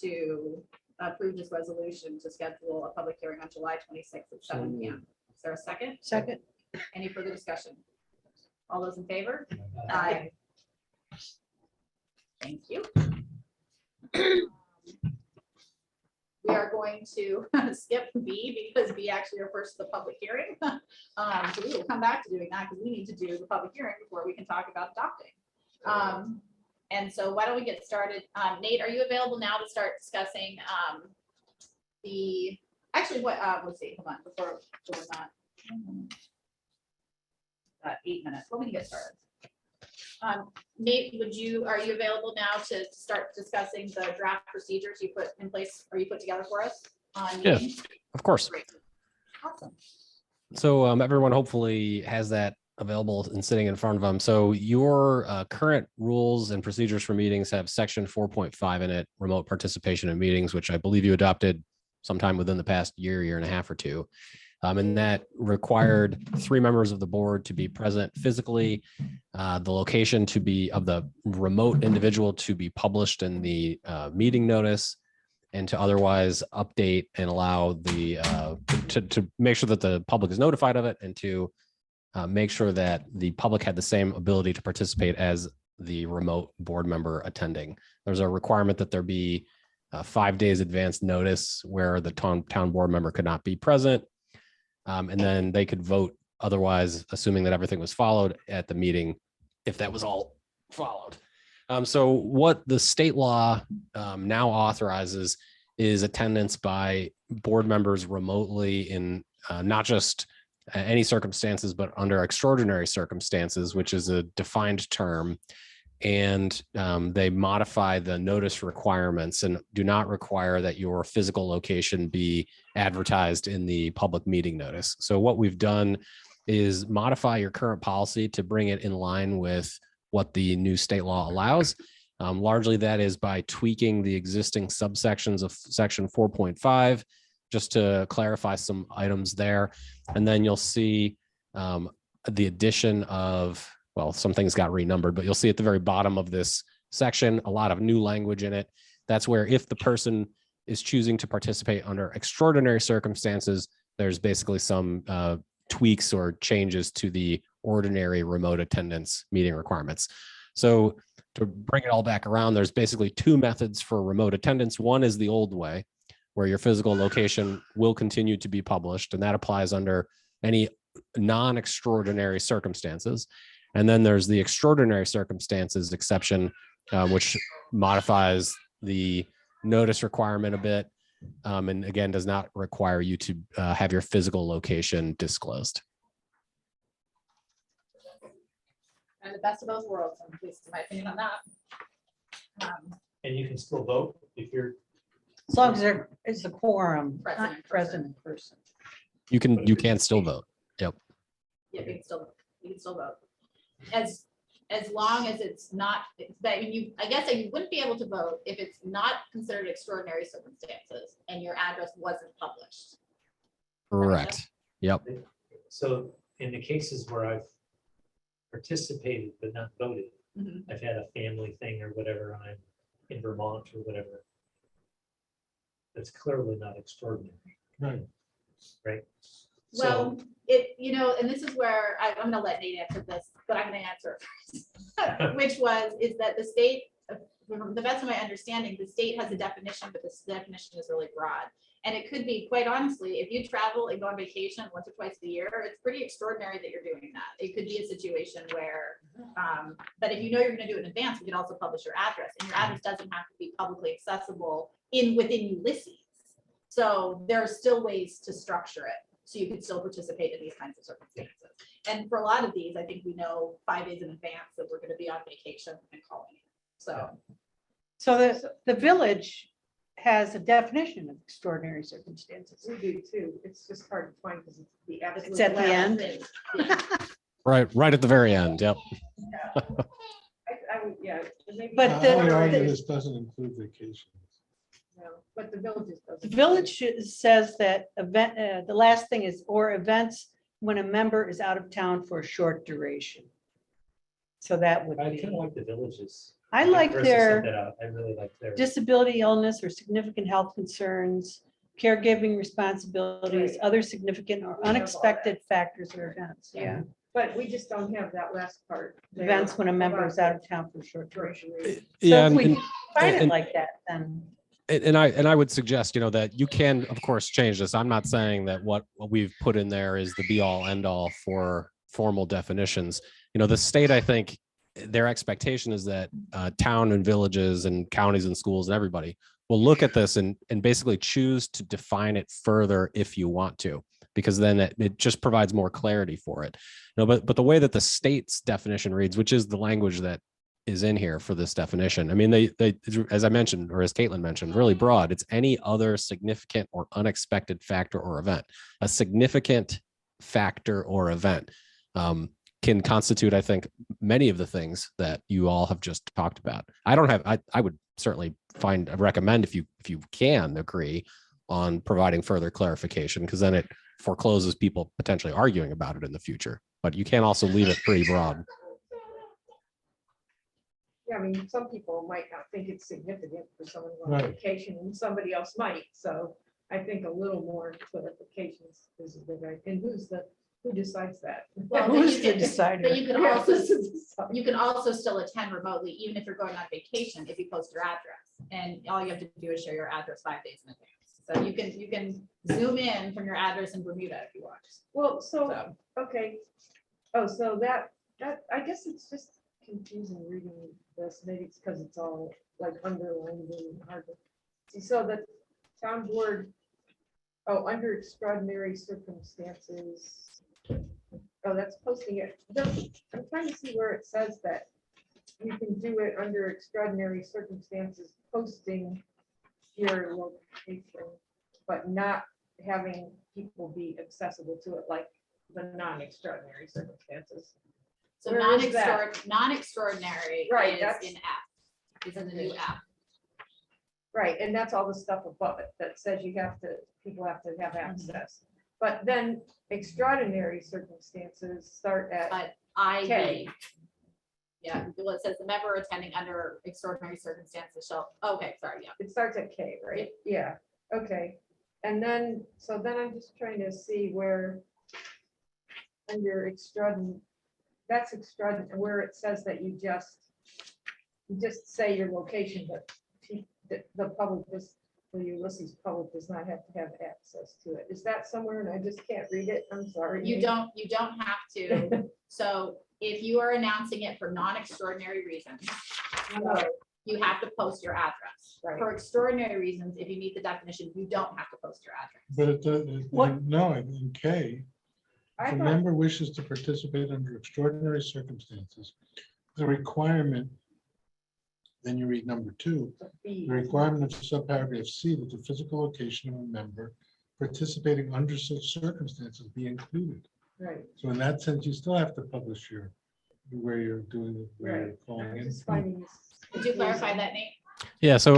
to approve this resolution to schedule a public hearing on July 26th at 7 p.m.? Is there a second? Second. Any further discussion? All those in favor? Aye. Thank you. We are going to skip B because B actually refers to the public hearing. So we will come back to doing that because we need to do the public hearing before we can talk about adopting. And so why don't we get started? Nate, are you available now to start discussing actually what, let's see, hold on, before we're not. 8 minutes, well, we can get started. Nate, are you available now to start discussing the draft procedures you put in place or you put together for us? Yeah, Meetings? of course. Great. Awesome. So everyone hopefully has that available and sitting in front of them. So your current rules and procedures for meetings have section 4.5 in it, remote participation in meetings, which I believe you adopted sometime within the past year and a half or two. And that required 3 members of the board to be present physically, the location to be of the remote individual to be published in the meeting notice, and to otherwise update and allow the to make sure that the public is notified of it, and to make sure that the public had the same ability to participate as the remote board member attending. There's a requirement that there be 5 days advance notice where the town board member could not be present. And then they could vote otherwise, assuming that everything was followed at the meeting, if that was all followed. So what the state law now authorizes is attendance by board members remotely in not just any circumstances, but under extraordinary circumstances, which is a defined term. And they modify the notice requirements and do not require that your physical location be advertised in the public meeting notice. So what we've done is modify your current policy to bring it in line with what the new state law allows. Largely that is by tweaking the existing subsections of section 4.5, just to clarify some items there. And then you'll see the addition of, well, some things got renumbered, but you'll see at the very bottom of this section, a lot of new language in it. That's where if the person is choosing to participate under extraordinary circumstances, there's basically some tweaks or changes to the ordinary remote attendance meeting requirements. So to bring it all back around, there's basically 2 methods for remote attendance. One is the old way, where your physical location will continue to be published, and that applies under any non-extraordinary circumstances. And then there's the extraordinary circumstances exception, which modifies the notice requirement a bit. And again, does not require you to have your physical location disclosed. And the best of both worlds, at least in my opinion on that. And you can still vote if you're, As long as there is a quorum, Present in not present in person. You can still vote. Yep. Yeah, you can still vote. As long as it's not, that you, I guess that you wouldn't be able to vote if it's not considered extraordinary circumstances and your address wasn't published. Correct. Yep. so in the cases where I've participated but not voted, Mhm. I've had a family thing or whatever, and I'm in Vermont or whatever. That's clearly not extraordinary, Right. right? Well, it, and this is where I'm gonna let Nate answer this, but I'm gonna answer it first. Which is that the state, from the best of my understanding, the state has a definition, but this definition is really broad. And it could be, quite honestly, if you travel and go on vacation once or twice a year, it's pretty extraordinary that you're doing that. It could be a situation where, but if you're gonna do it in advance, you can also publish your address, and your address doesn't have to be publicly accessible within Ulysses. So there are still ways to structure it, so you could still participate in these kinds of circumstances. And for a lot of these, I think we know 5 days in advance that we're gonna be on vacation and calling it. So, The village has a definition of extraordinary circumstances. We do too. It's just hard to find because it's the absolute. It's at the last end. thing. yeah. Right at the very end. Yep. I would, yeah. maybe- But I would argue the this doesn't include vacations. No, But the villages does. village says that the last thing is, or events when a member is out of town for a short duration. So that would I be, kind of like the villages. I like Marissa sent their that out. I really like their. disability, illness, or significant health concerns, caregiving responsibilities, Right. other significant or We have all unexpected factors or events. Yeah. But we just don't have that last part. there Events when a member about is out of town for a short the duration. duration. Yeah. So if And, we and, find it and- like that, then I would suggest, that you can, of course, change this. I'm not saying that what we've put in there is the be all end all for formal definitions. The state, I think, their expectation is that town and villages and counties and schools and everybody will look at this and basically choose to define it further if you want to, because then it just provides more clarity for it. But the way that the state's definition reads, which is the language that is in here for this definition, I mean, they as I mentioned, or as Caitlin mentioned, really broad. It's any other significant or unexpected factor or event. A significant factor or event can constitute, I think, many of the things that you all have just talked about. I would certainly recommend if you can agree on providing further clarification, because then it forecloses people potentially arguing about it in the future. But you can also leave it pretty broad. Yeah, I mean, some people might not think it's significant for someone on Right. vacation and somebody else might. So I think a little more clarification is a good idea. And who decides that? Well, Who's you the can- decider? But you can Yeah, also, who's the decider? you can also still attend remotely, even if you're going on vacation, if you post your address. And all you have to do is share your address 5 days in advance. So you can zoom in from your address in Bermuda if you want. Well, so, So, okay. Oh, so that, I guess it's just confusing reading this. Maybe it's because it's all like underlined and hard to see. So the town board, under extraordinary circumstances. Oh, that's posting it. I'm trying to see where it says that you can do it under extraordinary circumstances, posting your location, but not having people be accessible to it like the non-extraordinary circumstances. so Where is that? non-extraordinary Right, is that's- in F, is in the new app. Right, and that's all the stuff above it that says people have to have access. But then extraordinary circumstances start at, But I, Okay. yeah, well, it says the member attending under extraordinary circumstances shall, okay, sorry, yeah. it starts at K, right? Yeah, okay. And then, so then I'm just trying to see where under extraordinary, that's extraordinary, where it says that you just say your location, but the public, the Ulysses public does not have to have access to it. Is that somewhere and I just can't read it? I'm sorry. You don't have to. So if you are announcing it for non-extraordinary reasons, No. you have to post your address. Right. For extraordinary reasons, if you meet the definition, you don't have to post your address. But it does, What? no, in K, I if a thought, member wishes to participate under extraordinary circumstances, the requirement, then you read number 2, the requirement of subparagraph C that the physical location of a member participating under such circumstances be included. right, So in that sense, you still have to publish where you're doing it, where you're right. calling I'm in. just finding this Could you clarify confusing. that, Nate? Yeah, so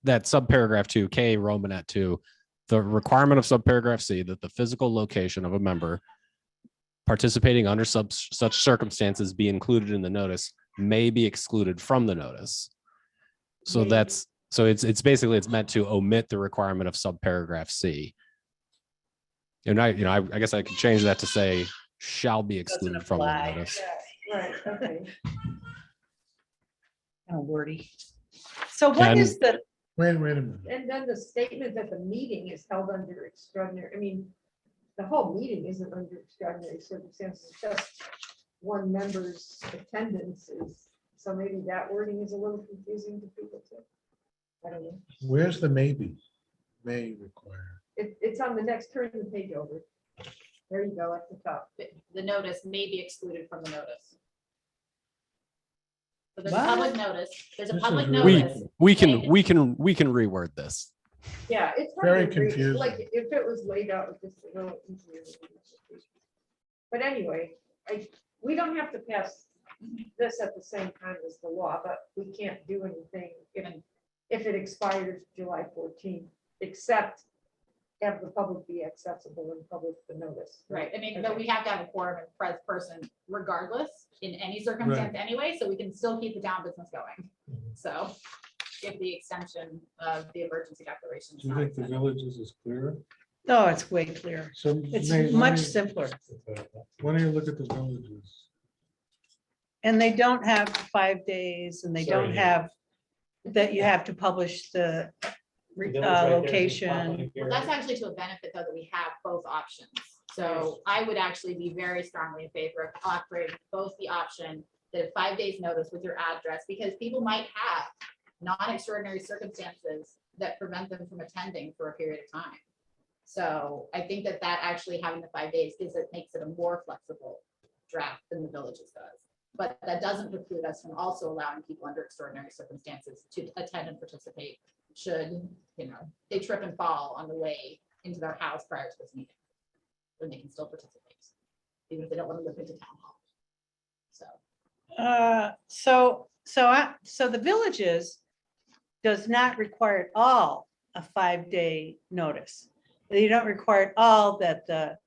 that subparagraph 2, K Romanet 2, the requirement of subparagraph C that the physical location of a member participating under such circumstances be included in the notice may be excluded from the notice. So May. it's basically, it's meant to omit the requirement of subparagraph C. And I guess I could change that to say shall be excluded from the apply. notice. Right, okay. Kind of wordy. So what And- is the, Wait a minute. And then the statement that the meeting is held under extraordinary, I mean, the whole meeting isn't under extraordinary circumstances, it's just one member's attendance is, so maybe that wording is a little confusing to people too. I don't know. Where's the maybe? May require. It's on the next, turn the page over. There you go, at the top. The notice may be excluded from the notice. So there's a What? public notice, there's a This public is really- notice. We can reword this. Yeah, it's Very hard to read. confusing. Like, if it was laid out with just a little easier. But anyway, we don't have to pass this at the same time as the law, but we can't do anything if it expires July 14th, except have the public be accessible and publish the notice. Right, I mean, but we have to have a quorum and press person regardless in any circumstance anyway, so we can still keep the town business going. So if the extension of the emergency declaration. is Do you not think the extended. villages is clearer? oh, it's way clearer. So It's Nate, much simpler. why don't you look at the villages? And they don't have 5 days and they Sorry, don't Nate. have that you have to publish the The village right there is location. popping here. Well, that's actually to a benefit though, that we have both options. So I would actually be very strongly in favor of offering both the option that 5 days notice with your address, because people might have non-extraordinary circumstances that prevent them from attending for a period of time. So I think that actually having the 5 days makes it a more flexible draft than the villages does. But that doesn't preclude us from also allowing people under extraordinary circumstances to attend and participate should, they trip and fall on the way into their house prior to this meeting. Then they can still participate, even if they don't want to look into town hall. So, So the villages does not require at all a 5-day notice. You don't require at all that the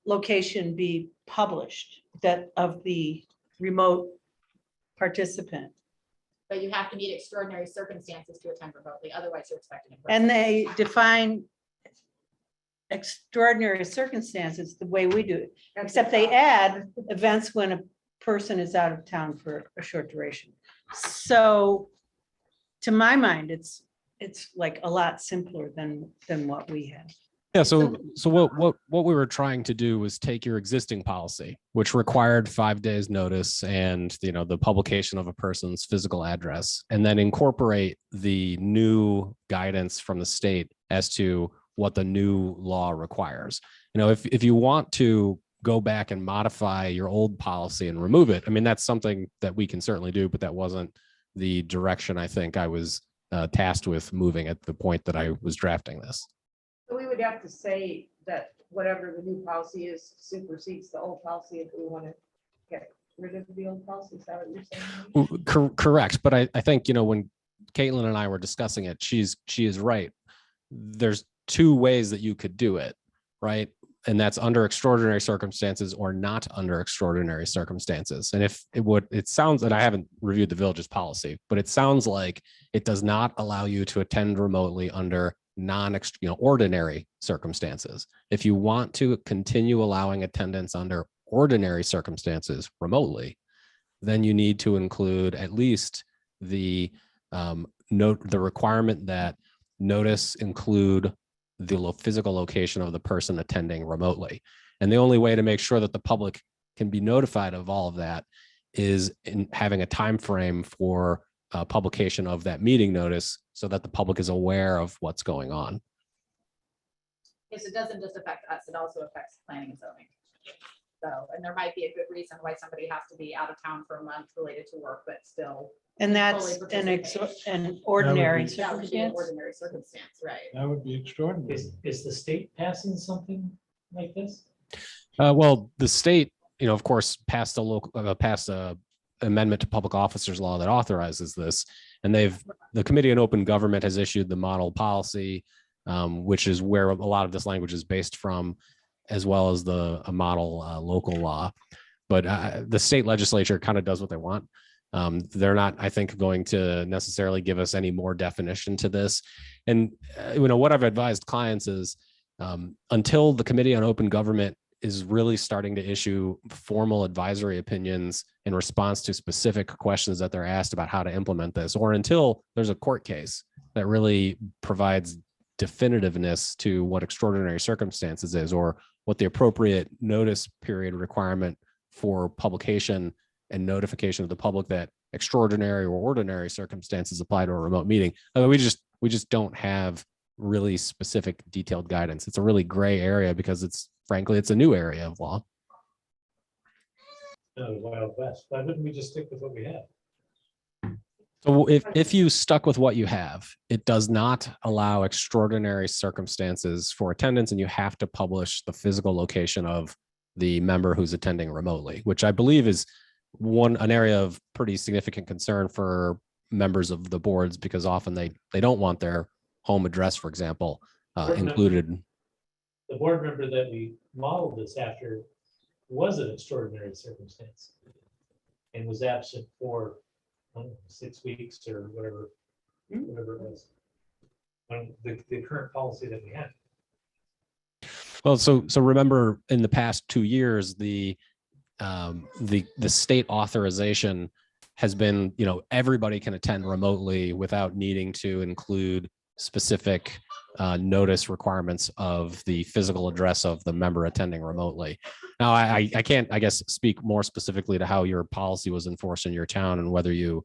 location be published, that of the remote participant. But you have to meet extraordinary circumstances to attend remotely, otherwise you're expecting. in person. And they define extraordinary circumstances the way we do it, except they add events when a person is out of town for a short duration. So to my mind, it's like a lot simpler than what we have. Yeah, so what we were trying to do was take your existing policy, which required 5 days notice and, you know, the publication of a person's physical address, and then incorporate the new guidance from the state as to what the new law requires. You know, if you want to go back and modify your old policy and remove it, I mean, that's something that we can certainly do, but that wasn't the direction I think I was tasked with moving at the point that I was drafting this. So we would have to say that whatever the new policy is supersedes the old policy if we want to get rid of the old policy. Is that what you're saying? Correct. But I think, you know, when Caitlin and I were discussing it, she is right. There's two ways that you could do it, right? And that's under extraordinary circumstances or not under extraordinary circumstances. And if it sounds, and I haven't reviewed the village's policy, but it sounds like it does not allow you to attend remotely under ordinary circumstances. If you want to continue allowing attendance under ordinary circumstances remotely, then you need to include at least the requirement that notice include the physical location of the person attending remotely. And the only way to make sure that the public can be notified of all of that is in having a time frame for publication of that meeting notice so that the public is aware of what's going on. Yes, it doesn't just affect us, it also affects planning and zoning. So, and there might be a good reason why somebody has to be out of town for a month related to work, but still. And that's fully an participate. ordinary That would be an circumstance. ordinary circumstance, right? That would be extraordinary. Is the state passing something like this? Well, the state, you know, of course, passed a amendment to public officers law that authorizes this. And the Committee on Open Government has issued the model policy, which is where a lot of this language is based from, as well as a model local law. But the state legislature kind of does what they want. They're not, I think, going to necessarily give us any more definition to this. And, you know, what I've advised clients is until the Committee on Open Government is really starting to issue formal advisory opinions in response to specific questions that they're asked about how to implement this, or until there's a court case that really provides definitiveness to what extraordinary circumstances is, or what the appropriate notice period requirement for publication and notification of the public that extraordinary or ordinary circumstances apply to a remote meeting. We just don't have really specific detailed guidance. It's a really gray area because frankly, it's a new area of law. No, the Wild West. Why wouldn't we just stick with what we have? So if you stuck with what you have, it does not allow extraordinary circumstances for attendance, and you have to publish the physical location of the member who's attending remotely, which I believe is an area of pretty significant concern for members of the boards, because often they don't want their home address, for example, included. The board member that we modeled this after was an extraordinary circumstance and was absent for 6 weeks or whatever it was. The current policy that we have. Well, so remember, in the past 2 years, the state authorization has been, you know, everybody can attend remotely without needing to include specific notice requirements of the physical address of the member attending remotely. Now, I can't, I guess, speak more specifically to how your policy was enforced in your town and whether you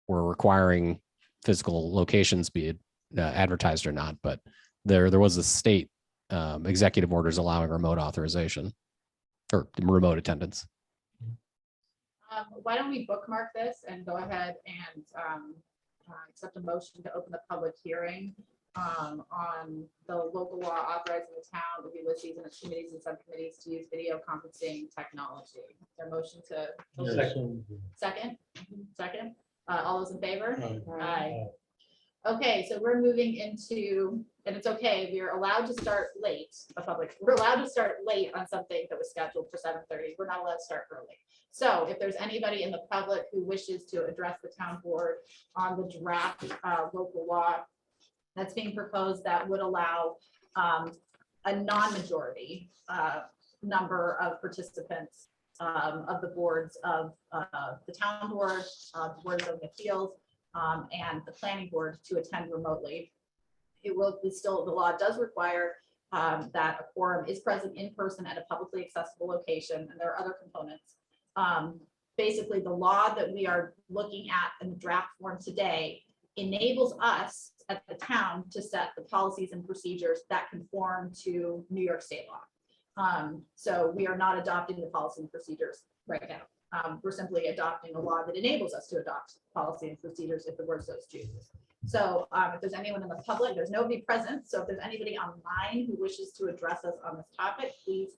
were requiring physical locations be advertised or not, but there was a state executive orders allowing remote authorization or remote attendance. Why don't we bookmark this and go ahead and accept a motion to open the public hearing on the local law authorizing the town of Ulysses and its committees and subcommittees to use video conferencing technology. Is there a motion to? Yes. Second? All those in favor? Aye. Aye. Okay, so we're moving into, and it's okay, we're allowed to start late, we're allowed to start late on something that was scheduled for 7:30. We're not allowed to start early. So if there's anybody in the public who wishes to address the town board on the draft local law that's being proposed, that would allow a non-majority number of participants of the boards of the town board, the board of zoning appeals, and the planning board to attend remotely. It will be still, the law does require that a quorum is present in person at a publicly accessible location, and there are other components. Basically, the law that we are looking at in the draft form today enables us at the town to set the policies and procedures that conform to New York State law. So we are not adopting the policy and procedures right now. We're simply adopting a law that enables us to adopt policy and procedures if the board so chooses. So if there's anyone in the public, there's nobody present. So if there's anybody online who wishes to address us on this topic, please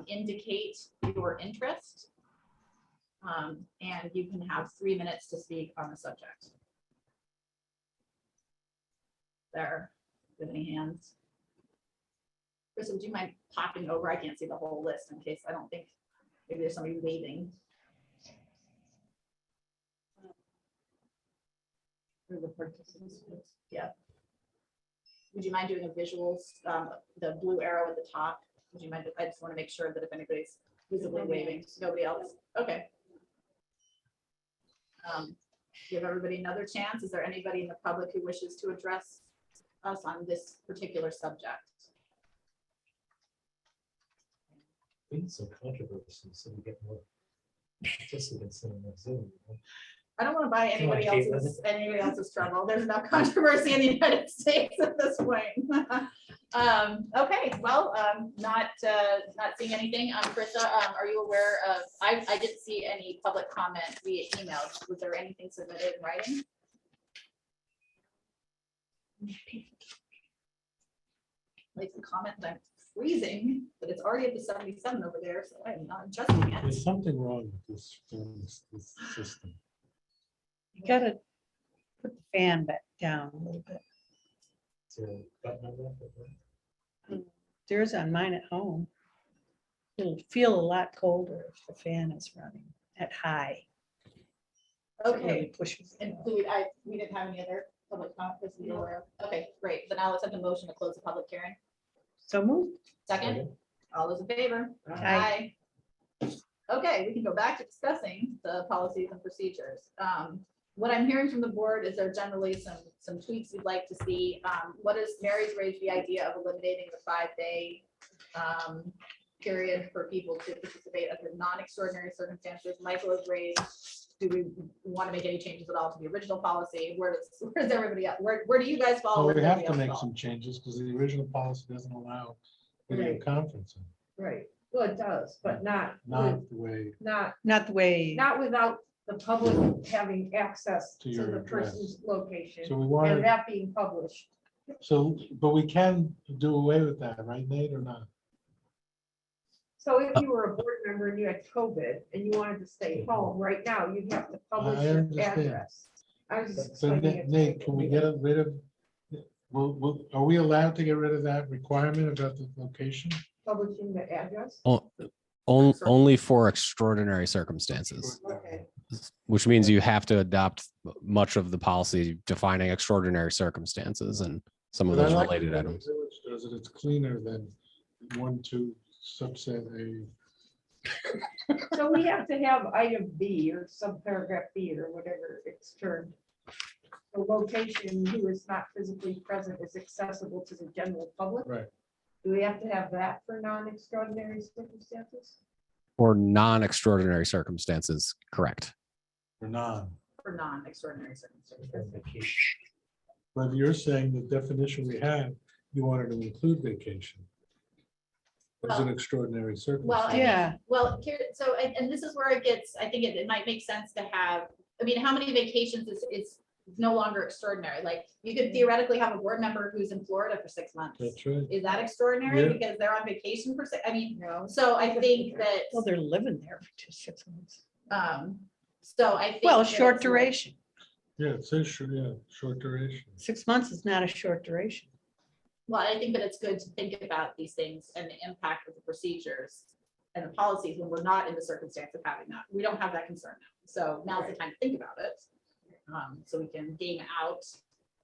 indicate your interest. And you can have 3 minutes to speak on the subject. There, do you have any hands? Chris, would you mind popping over? I can't see the whole list in case I don't think maybe there's somebody waving. For the participants. Yeah. Would you mind doing a visuals, the blue arrow at the top? Would you mind? I just want to make sure that if anybody's visibly waving, nobody else. Okay. Give everybody another chance. Is there anybody in the public who wishes to address us on this particular subject? Been some controversy, so we get more participants in the Zoom. I don't want to buy Come on, anybody else's trouble. There's enough controversy in the United States at this point. Okay, well, not seeing anything. Krista, are you aware of, I didn't see any public comment via email. Was there anything submitted in writing? Like the comment that I'm freezing, but it's already up to 77 over there, so I am not adjusting it. There's something wrong with this system. You gotta put the fan back down a little bit. Is there a button on that? There's on mine at home. It'll feel a lot colder if the fan is running at high. It really Okay, pushes it up. include, we didn't have any other public comment. Krista, you're aware of? Okay, great. So now let's have the motion to close the public hearing. So moved. Second, all those in favor? Aye. Okay, we can go back to discussing the policies and procedures. What I'm hearing from the board is there generally some tweaks we'd like to see. What is, Mary's raised the idea of eliminating the 5-day period for people to participate under non-extraordinary circumstances. Michael has raised, do we want to make any changes at all to the original policy? Where's everybody at? Where do you guys fall? Well, Where we does have everybody to else make fall? some changes because the original policy doesn't allow video Right. conferencing, Right, well, it does, but not, not the way. not, Not the way, not without the public having access To to your the address. person's location So we and wanted, that being published. so, but we can do away with that, right, Nate, or not? So if you were a board member and you had COVID and you wanted to stay home right now, you'd have to publish I your understand. address. I was just So explaining it. Nate, can we get rid of, are we allowed to get rid of that requirement about the location? Publishing the address? Only for extraordinary circumstances, Okay. which means you have to adopt much of the policy defining extraordinary circumstances and some of But I those like related the way items. the village does it. It's cleaner than 1, 2 subset A. So we have to have item B or subparagraph B or whatever it's termed. The location who is not physically present is accessible to the general public. Right. Do we have to have that for non-extraordinary circumstances? For non-extraordinary circumstances, correct. Or non. For non-extraordinary circumstances. But you're saying the definition we had, you wanted to include vacation as an Well- extraordinary Well, circumstance. Yeah. Well, here, so, and this is where it gets, I think it might make sense to have, I mean, how many vacations is no longer extraordinary? Like, you could theoretically have a board member who's in Florida for 6 months. That's right. Is that extraordinary Yeah. because they're on vacation for I mean, No. so I think that, well, they're living there for just 6 months. so I think. Well, that short it's like- duration. Yeah, it says short, yeah, short duration. 6 months is not a short duration. Well, I think that it's good to think about these things and the impact of the procedures and the policies when we're not in the circumstance of having that. We don't have that concern now. So now's the time to think about it. So we can game out,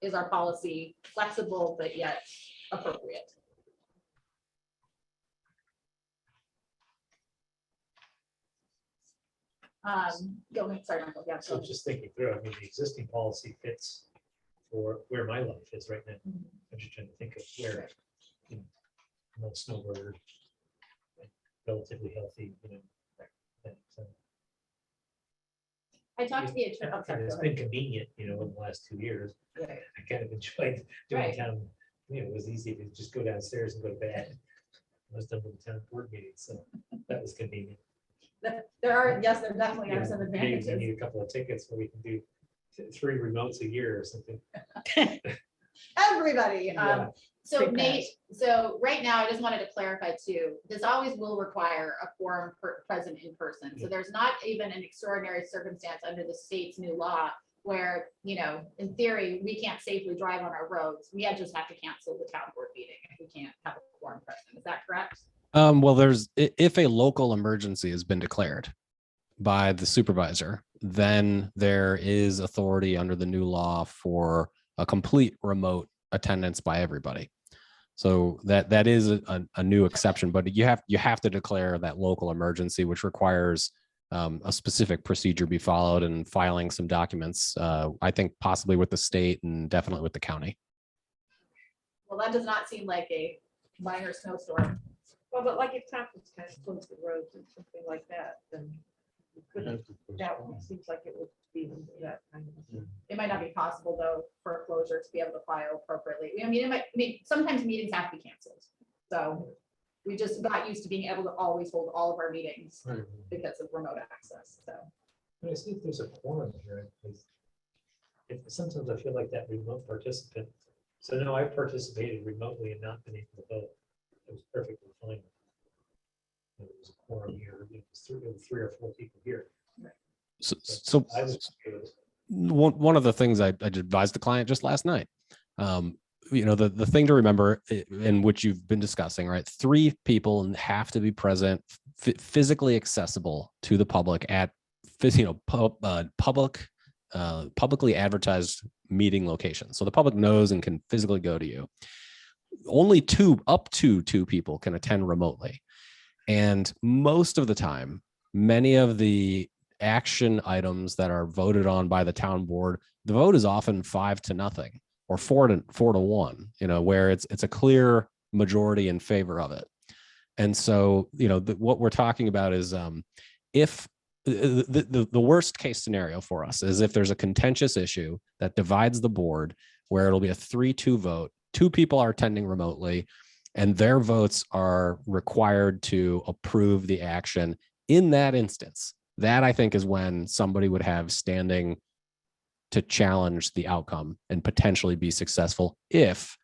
is our policy flexible but yet appropriate? Go ahead, sorry, Michael, yeah. So just thinking through, I mean, the existing policy fits for where my life is right now. I'm just trying to think of where, you know, I'm a snowbird, relatively healthy, you know. and so I talked to the attorney. oh, sorry, It's go been ahead. convenient, you know, in the last 2 years. Right. I kind of enjoyed doing Right. town, you know, it was easy to just go downstairs and go to bed. I was done with the town board meeting, so that was convenient. There are, yes, there definitely You are know, some maybe advantages. we need a couple of tickets where we can do 3 remotes a year or something. Everybody. Yeah. So Free Nate, so right now, I just wanted to clarify too, this always will require a quorum present in person. So there's not even an extraordinary circumstance under the state's new law where, you know, in theory, we can't safely drive on our roads. We just have to cancel the town board meeting if we can't have a quorum present. Is that correct? Well, if a local emergency has been declared by the supervisor, then there is authority under the new law for a complete remote attendance by everybody. So that is a new exception, but you have to declare that local emergency, which requires a specific procedure be followed and filing some documents. I think possibly with the state and definitely with the county. Well, that does not seem like a minor snowstorm. Well, but like if Tompkins kind of closed the roads and something like that, then you couldn't, that one seems like it would be under that kind of. It might not be possible though for a closure to be able to file appropriately. I mean, sometimes meetings have to be canceled. So we just got used to being able to always hold all of our meetings because of remote access. So But I see if there's a quorum here, because sometimes I feel like that remote participant. So no, I participated remotely and not been able to vote. It was perfectly fine. There was a quorum here, it was 3 or 4 people here. So I was okay with it. one of the things I advised the client just last night, you know, the thing to remember in which you've been discussing, right? 3 people have to be present, physically accessible to the public at, you know, publicly advertised meeting locations. So the public knows and can physically go to you. Only up to 2 people can attend remotely. And most of the time, many of the action items that are voted on by the town board, the vote is often 5-0 or 4-1, you know, where it's a clear majority in favor of it. And so, you know, what we're talking about is if the worst case scenario for us is if there's a contentious issue that divides the board, where it'll be a 3-2 vote, 2 people are attending remotely, and their votes are required to approve the action. In that instance, that I think is when somebody would have standing to challenge the outcome and potentially be successful if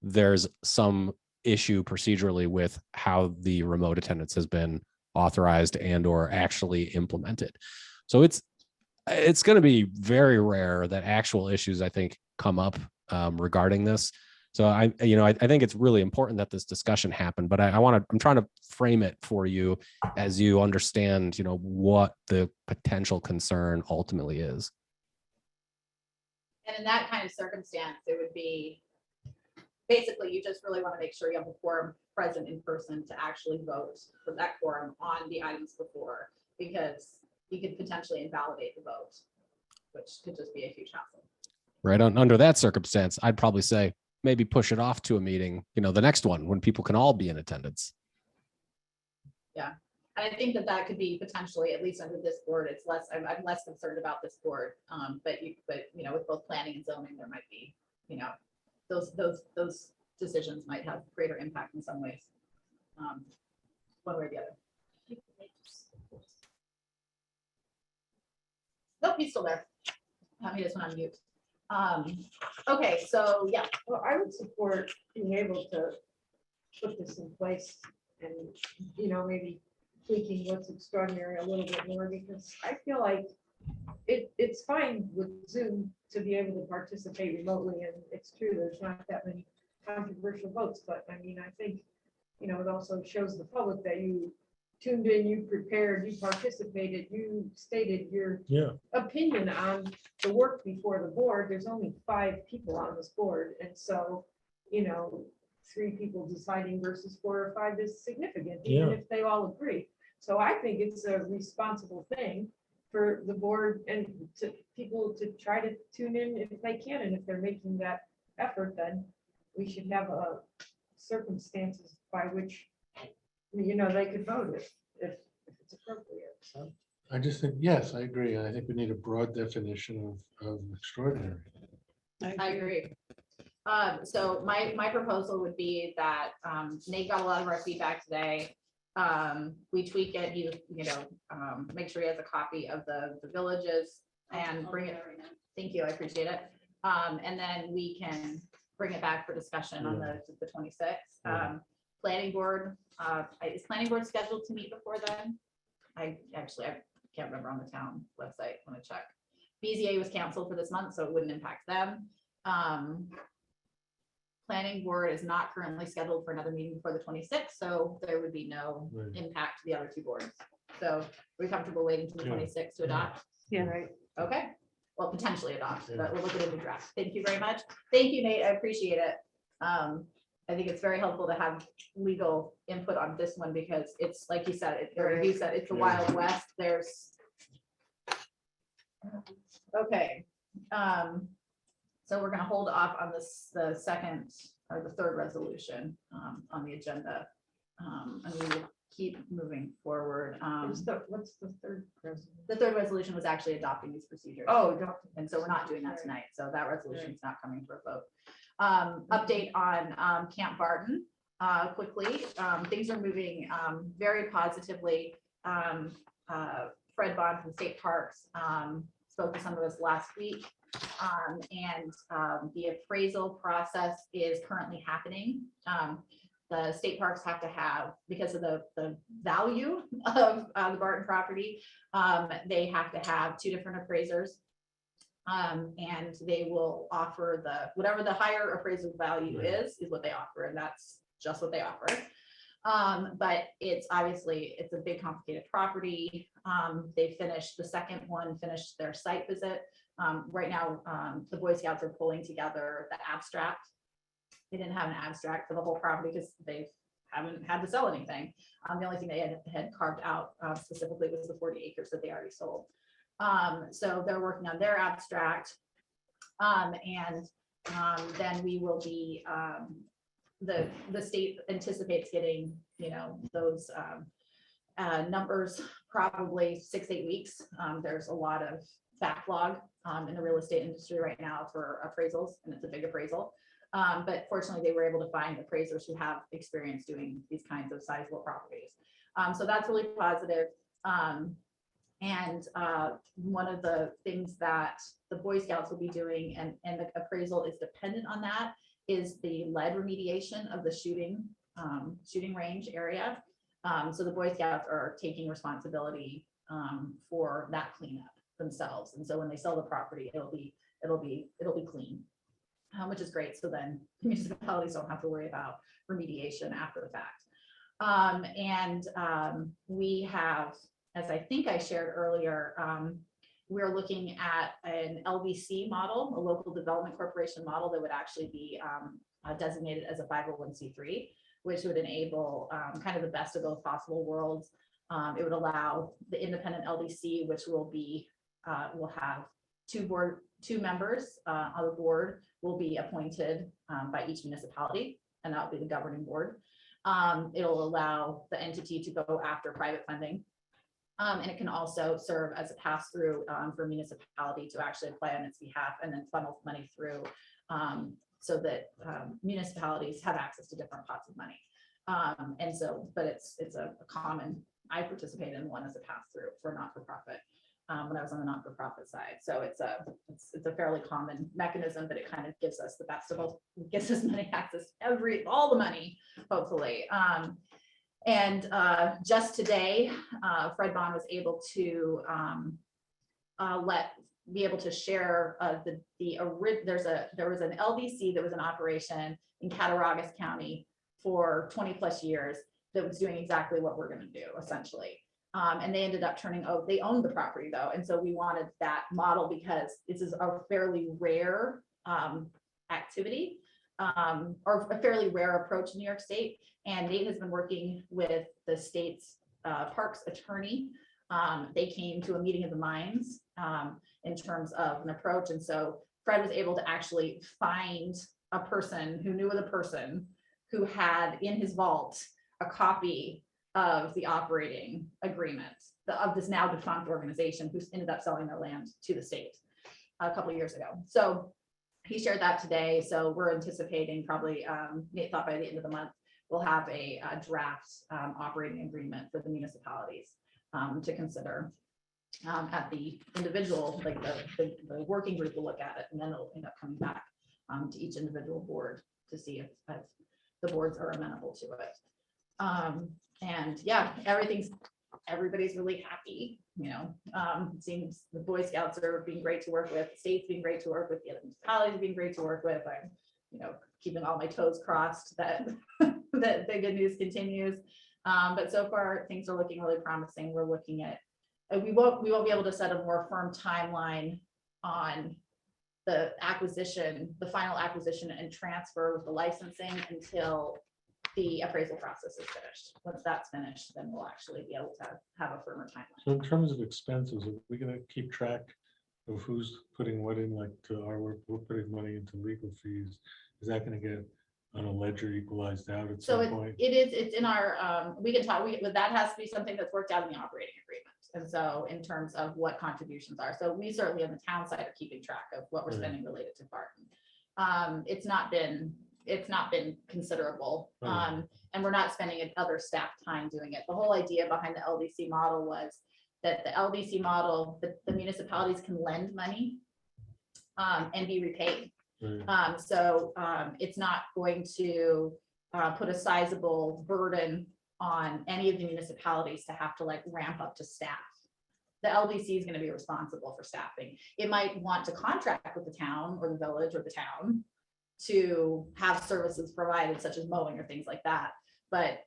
there's some issue procedurally with how the remote attendance has been authorized and or actually implemented. So it's going to be very rare that actual issues, I think, come up regarding this. So I think it's really important that this discussion happened, but I'm trying to frame it for you as you understand, you know, what the potential concern ultimately is. and in that kind of circumstance, it would be basically you just really want to make sure you have a quorum present in person to actually vote for that quorum on the items before, because you could potentially invalidate the vote, which could just be a huge hassle. Right. Under that circumstance, I'd probably say maybe push it off to a meeting, you know, the next one when people can all be in attendance. Yeah. And I think that could be potentially, at least under this board, it's less, I'm less concerned about this board. But you know, with both planning and zoning, there might be, you know, those decisions might have greater impact in some ways. One way or the other. Nope, he's still there. He just went on mute. Okay, so yeah, Well, I would support being able to put this in place and, you know, maybe tweaking what's extraordinary a little bit more, because I feel like it's fine with Zoom to be able to participate remotely, and it's true, there's not that many controversial votes, but I mean, I think, you know, it also shows the public that you tuned in, you prepared, you participated, you stated your Yeah, opinion on the work before the board. There's only 5 people on this board, and so, you know, 3 people deciding versus 4 or 5 is significant, even Yeah. if they all agree. So I think it's a responsible thing for the board and to people to try to tune in if they can, and if they're making that effort, then we should have circumstances by which, you know, they could vote if it's appropriate, so. I just think, yes, I agree. I think we need a broad definition of extraordinary. I agree. So my proposal would be that, Nate got a lot of our feedback today. We tweak it, you know, make sure he has a copy of the villages and bring it. Thank you, I appreciate it. And then we can bring it back for discussion on the 26th. Planning board, is planning board scheduled to meet before then? I can't remember on the town website, when I check. BZA was canceled for this month, so it wouldn't impact them. Planning board is not currently scheduled for another meeting before the 26th, so there would be no Right. impact to the other 2 boards. So are we comfortable waiting till the Yeah. 26th to adopt? Yeah. Right. Okay, well, potentially adopt, Yeah. but we'll look at a new draft. Thank you very much. Thank you, Nate, I appreciate it. I think it's very helpful to have legal input on this one because it's, like you said, or you said, it's the Wild West, there's. Okay, so we're gonna hold off on this, the second or the third resolution, on the agenda. And we will keep moving forward. What's the third president? The third resolution was actually adopting these procedures. Oh, adopted. And so we're not doing that Right. tonight, so that resolution is not coming for a vote. Update on Camp Barton, quickly, things are moving very positively. Fred Bond from State Parks spoke to some of us last week. And the appraisal process is currently happening. The state parks have to have, because of the value of the Barton property, they have to have 2 different appraisers. And they will offer whatever the higher appraisal value is what they offer, and that's just what they offer. But it's obviously, it's a big complicated property. They finished, the second one finished their site visit. Right now, the Boy Scouts are pulling together the abstract. They didn't have an abstract for the whole property because they haven't had to sell anything. The only thing they had carved out specifically was the 40 acres that they already sold. So they're working on their abstract. And then we will be, the state anticipates getting, you know, those numbers probably 6-8 weeks. There's a lot of backlog in the real estate industry right now for appraisals, and it's a big appraisal. But fortunately, they were able to find appraisers who have experience doing these kinds of sizable properties. So that's really positive. And one of the things that the Boy Scouts will be doing, and the appraisal is dependent on that, is the lead remediation of the shooting range area. So the Boy Scouts are taking responsibility for that cleanup themselves. And so when they sell the property, it'll be clean, which is great. So then municipalities don't have to worry about remediation after the fact. We have, as I think I shared earlier, we're looking at an LVC model, a local development corporation model that would actually be designated as a 501c3, which would enable kind of the best of both possible worlds. It would allow the independent LDC, which will have two members on the board will be appointed by each municipality, and that will be the governing board. It'll allow the entity to go after private funding. And it can also serve as a pass-through for municipality to actually apply on its behalf and then funnel money through so that municipalities have access to different pots of money. And so, but it's a common, I participated in one as a pass-through for not-for-profit when I was on the not-for-profit side. So it's a fairly common mechanism, but it kind of gives us the best of both, gives us money access, all the money, hopefully. And just today, Fred Bond was able to be able to share there was an LDC that was in operation in Cattaraugus County for 20+ years that was doing exactly what we're gonna do essentially. And they ended up they owned the property though. And so we wanted that model because this is a fairly rare activity or a fairly rare approach in New York State. And Nate has been working with the state's parks attorney. They came to a meeting of the minds in terms of an approach. And so Fred was able to actually find a person who knew of the person who had in his vault a copy of the operating agreement of this now defunct organization who ended up selling their land to the state a couple of years ago. So he shared that today. So we're anticipating probably, Nate thought by the end of the month, we'll have a draft operating agreement for the municipalities to consider at the individual, like the working group will look at it, and then it'll end up coming back to each individual board to see if the boards are amenable to it. And yeah, everybody's really happy, you know. It seems the Boy Scouts are being great to work with, the state's being great to work with, the other municipalities are being great to work with. I'm, you know, keeping all my toes crossed that that the good news continues. But so far things are looking really promising. We're looking at, we won't be able to set a more firm timeline on the acquisition, the final acquisition and transfer with the licensing until the appraisal process is finished. Once that's finished, then we'll actually be able to have a firmer timeline. So in terms of expenses, are we gonna keep track of who's putting what in, like to our work, we're putting money into legal fees? Is that gonna get on a ledger equalized out at So some point? it's in our, we can talk, but that has to be something that's worked out in the operating agreement. And so in terms of what contributions are, so we certainly on the town side are keeping track of what we're spending related to Barton. It's not been considerable. And we're not spending other staff time doing it. The whole idea behind the LDC model was that the LDC model, the municipalities can lend money and be repaid. So it's not going to put a sizable burden on any of the municipalities to have to like ramp up to staff. The LDC is going to be responsible for staffing. It might want to contract with the town or the village or the town to have services provided such as mowing or things like that. But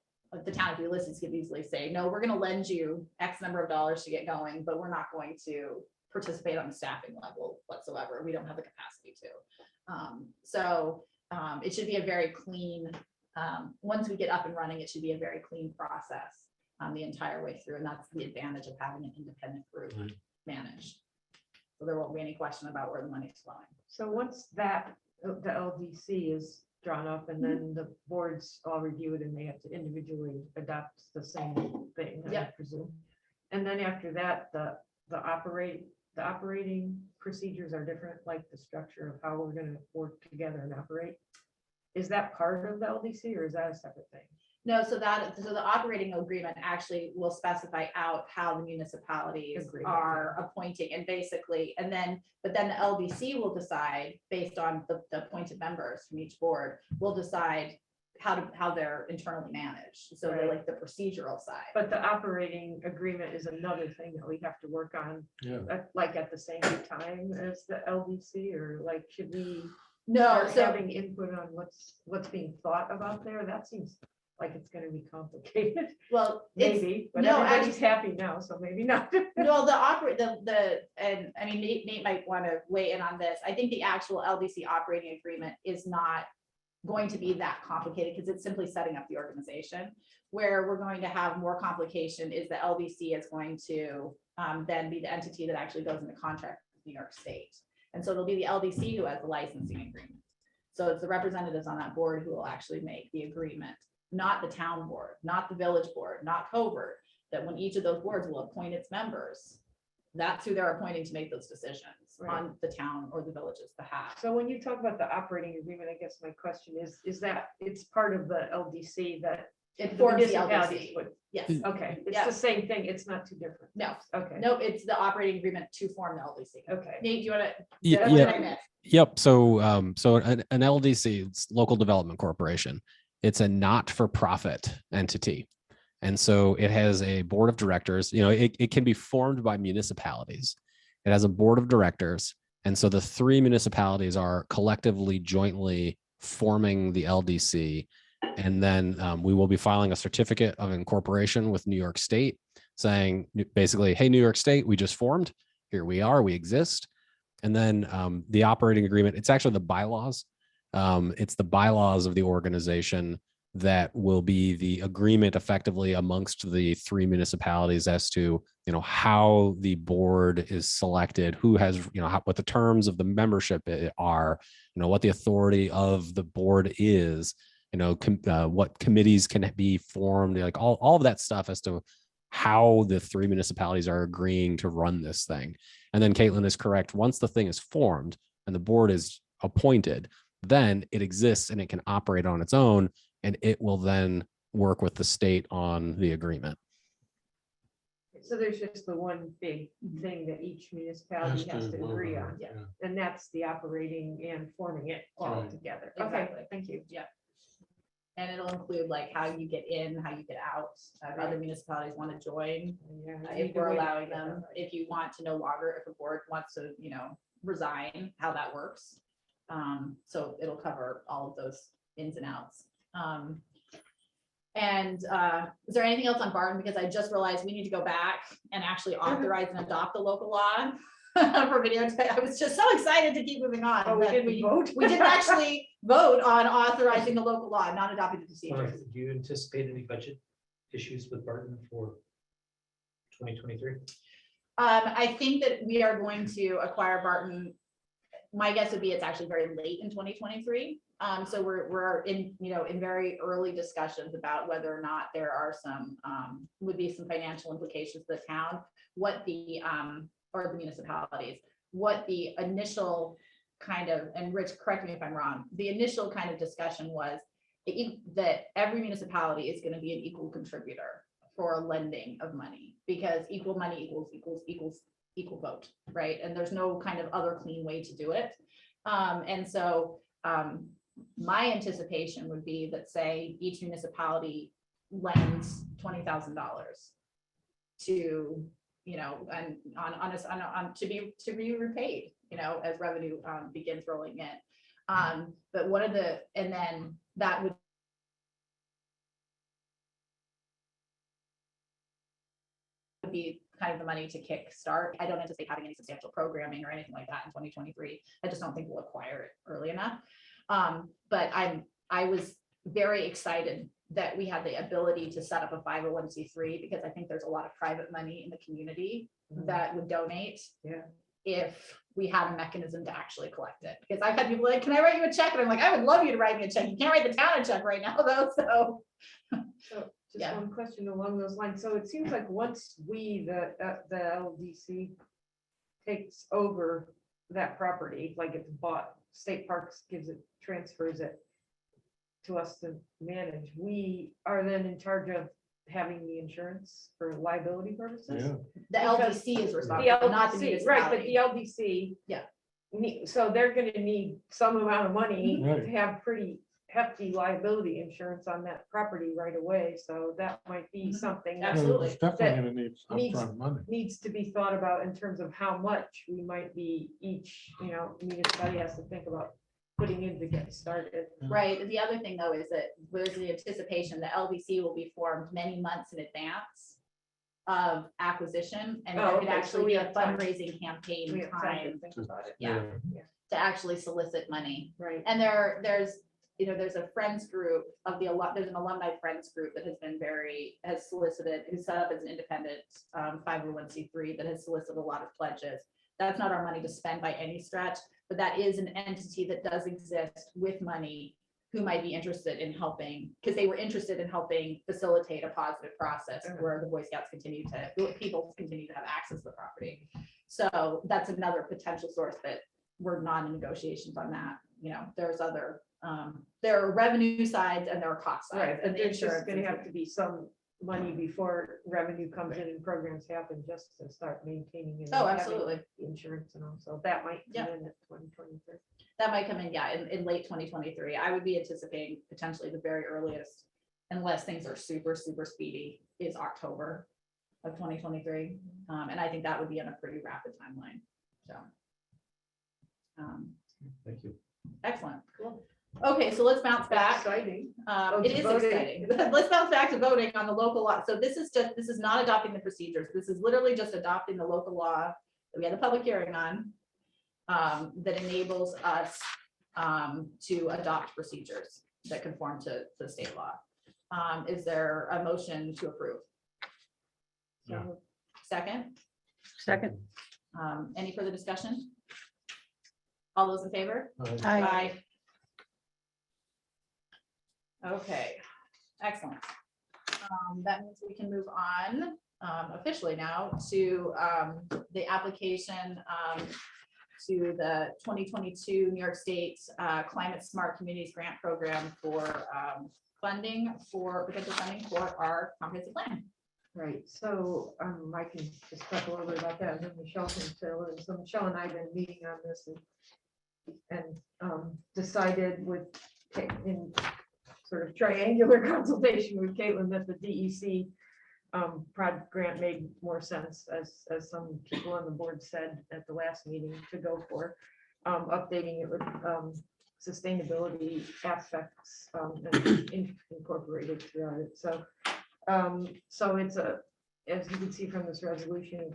the town, if you listen, could easily say, no, we're going to lend you X number of dollars to get going, but we're not going to participate on the staffing level whatsoever. We don't have the capacity to. It should be a very clean, once we get up and running, it should be a very clean process the entire way through. And that's the advantage of having an independent group manage. So there won't be any question about where the money's flowing. So once that, the LDC is drawn up and then the boards all review it and they have to individually adopt the same thing, I Yep. presume. And then after that, the operating procedures are different, like the structure of how we're gonna work together and operate. Is that part of the LDC or is that a separate thing? No, so the operating agreement actually will specify out how the municipalities Agreed. are appointing and basically, but then the LDC will decide based on the appointed members from each board, will decide how they're internally managed. So they're like the procedural side. But the operating agreement is another thing that we have to work on, like at the same time as the LDC, or like, should we No, start so having input on what's being thought about there? That seems like it's gonna be complicated, well, it's, maybe, but no, everybody's happy now, so maybe not. no, and I mean, Nate might want to weigh in on this. I think the actual LDC operating agreement is not going to be that complicated because it's simply setting up the organization. Where we're going to have more complication is the LDC is going to then be the entity that actually goes into contract with New York State. And so it'll be the LDC who has the licensing agreement. So it's the representatives on that board who will actually make the agreement, not the town board, not the village board, not Covert, that when each of those boards will appoint its members, that's who they're appointing to make those decisions on the town or the village's behalf. So when you talk about the operating agreement, I guess my question is that it's part of the LDC that It the forms the municipalities LDC. would, Yes. okay, it's Yeah. the same thing, it's not too different. No, Okay. no, it's the operating agreement to form the LDC. Okay. Nate, do you want to? Yeah, What did yeah. I miss? Yep. So an LDC, it's Local Development Corporation. It's a not-for-profit entity. And so it has a board of directors. You know, it can be formed by municipalities. It has a board of directors. And so the three municipalities are collectively, jointly forming the LDC. And then we will be filing a certificate of incorporation with New York State saying basically, hey, New York State, we just formed. Here we are, we exist. And then the operating agreement, it's actually the bylaws. It's the bylaws of the organization that will be the agreement effectively amongst the three municipalities as to, how the board is selected, who has, what the terms of the membership are, what the authority of the board is, what committees can be formed, like all of that stuff as to how the three municipalities are agreeing to run this thing. And then Caitlin is correct. Once the thing is formed and the board is appointed, then it exists and it can operate on its own, and it will then work with the state on the agreement. So there's just the one big thing that each municipality has to vote agree it, on, yeah. and that's the operating and forming it all Right. together. Okay, Exactly. thank you. Yeah. And it'll include like how you get in, how you get out, if other municipalities want to join, Yeah, if we're allowing them, if you want to no longer, if a board wants to, resign, how that works. So it'll cover all of those ins and outs. And is there anything else on Barton? Because I just realized we need to go back and actually authorize and adopt the local law for videotape. I was just so excited to keep moving on. Oh, but did we vote? We didn't actually vote on authorizing the local law, not adopting the procedures. Do you anticipate any budget issues with Barton for 2023? I think that we are going to acquire Barton. My guess would be it's actually very late in 2023. So we're in, in very early discussions about whether or not there are some, would be some financial implications to the town, what the, or the municipalities, what the initial kind of, and Rich, correct me if I'm wrong, the initial kind of discussion was that every municipality is going to be an equal contributor for lending of money, because equal money equal vote, right? And there's no kind of other clean way to do it. And so my anticipation would be that, say, each municipality lends $20,000 to, and on to be repaid, as revenue begins rolling in. But one of the, and then that would be kind of the money to kickstart. I don't anticipate having any substantial programming or anything like that in 2023. I just don't think we'll acquire it early enough. But I was very excited that we had the ability to set up a 501c3, because I think there's a lot of private money in the community that would donate. Yeah. If we had a mechanism to actually collect it. Because I've had people like, can I write you a check? And I'm like, I would love you to write me a check. You can't write the town a check right now though, so. So just Yeah. one question along those lines. So it seems like once we, the LDC takes over that property, like it's bought, State Parks transfers it to us to manage, we are then in charge of having the insurance for liability purposes. Yeah. The Because LDC is The responsible, not the LDC, right, but municipality. the LDC. Yeah. So they're gonna need some amount of money Right. to have pretty hefty liability insurance on that property right away, so that might be Mhm. something that Absolutely. It's definitely gonna need needs- upfront money. needs to be thought about in terms of how much we might be each, municipality has to think about putting in to get started. Right, the other thing though is that there's the anticipation the LDC will be formed many months in advance of acquisition, and Oh, there could okay, so actually we be a have time. fundraising We campaign have time to time think about it. Yeah. to actually solicit money. Right. And there's a friends group of there's an alumni friends group that has solicited, who's set up as an independent 501c3 that has solicited a lot of pledges. That's not our money to spend by any stretch, but that is an entity that does exist with money who might be interested in helping, because they were interested in helping facilitate a positive process where the Boy Scouts people continue to have access to the property. So that's another potential source that we're not in negotiations on that. There's other, there are revenue sides and there are cost Right, sides. and And the there's just insurance. gonna is- have to be some money before revenue comes in and programs happen, just to start maintaining. and Oh, having absolutely. the Insurance and all, so that might Yeah. come in at 2023. That might come in, yeah, in late 2023. I would be anticipating potentially the very earliest, unless things are super, super speedy, is October. of 2023. And I think that would be on a pretty rapid timeline, so. Thank you. Excellent. Okay, so let's bounce back. Exciting. It is voting. exciting. Let's bounce back to voting on the local law. So this is not adopting the procedures. This is literally just adopting the local law that we had a public hearing on, that enables us to adopt procedures that conform to state law. Is there a motion to approve? Yeah. Second, Second. any further discussion? All those in favor? Aye. Okay, excellent. That means we can move on officially now to the application to the 2022 New York State Climate Smart Communities Grant Program for potential funding for our comprehensive plan. Right, so I can just talk a little bit about that, and then Michelle can fill in. So Michelle and I have been meeting on this and decided in sort of triangular consultation with Caitlin that the DEC project grant made more sense, as some people on the board said at the last meeting, to go for updating it with sustainability aspects and incorporated throughout it. So it's as you can see from this resolution,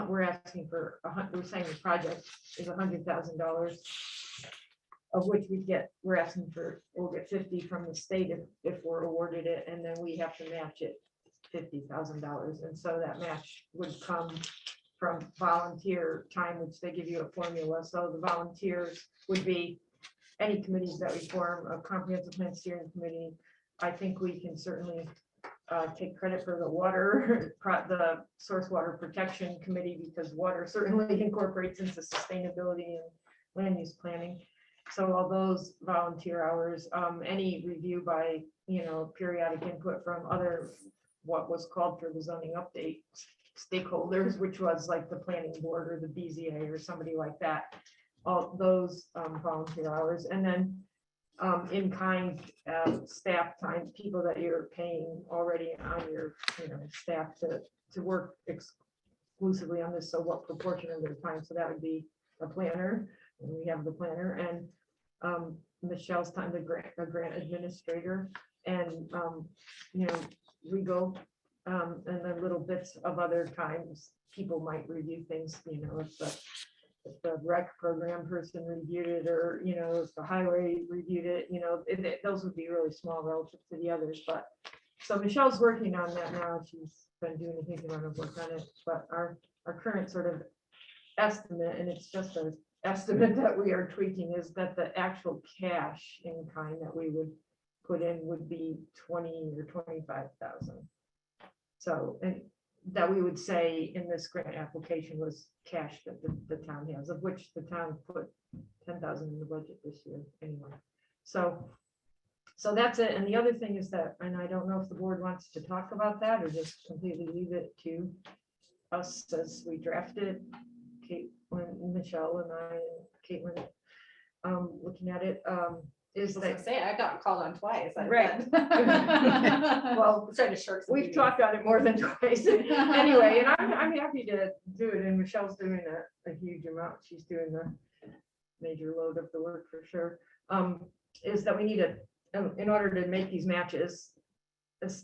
we're asking for we're saying the project is $100,000, of which we're asking for, we'll get 50 from the state if we're awarded it, and then we have to match it $50,000. And so that match would come from volunteer time, which they give you a formula. So the volunteers would be any committees that we form, a comprehensive plan steering committee. I think we can certainly take credit for the water, the source water protection committee, because water certainly incorporates into sustainability and land use planning. So all those volunteer hours, any review by, periodic input from other, what was called for the zoning update stakeholders, which was like the planning board or the BZA or somebody like that, all those volunteer hours. And then in kind staff time, people that you're paying already on your staff to work exclusively on this. So what proportion of their time? So that would be a planner, and we have the planner, and Michelle's time, the grant administrator, and legal, and then little bits of other times people might review things, if the rec program person reviewed it, or, if the highway reviewed it, those would be really small relative to the others. But so Michelle's working on that now. She's been doing a huge amount of work on it, but our current sort of estimate, and it's just an estimate that we are tweaking, is that the actual cash in kind that we would put in would be 20 or 25,000. So, and that we would say in this grant application was cash that the town has, of which the town put 10,000 in the budget this year anyway. So that's it. And the other thing is that, and I don't know if the board wants to talk about that or just completely leave it to us as we draft it. Michelle and I and Caitlin looking at it, is that I got called on twice. Right. Well, trying to shirk some we've duties. talked on it more than twice anyway, and I'm happy to do it, and Michelle's doing a huge amount. She's doing the major load of the work for sure. Is that we need in order to make these matches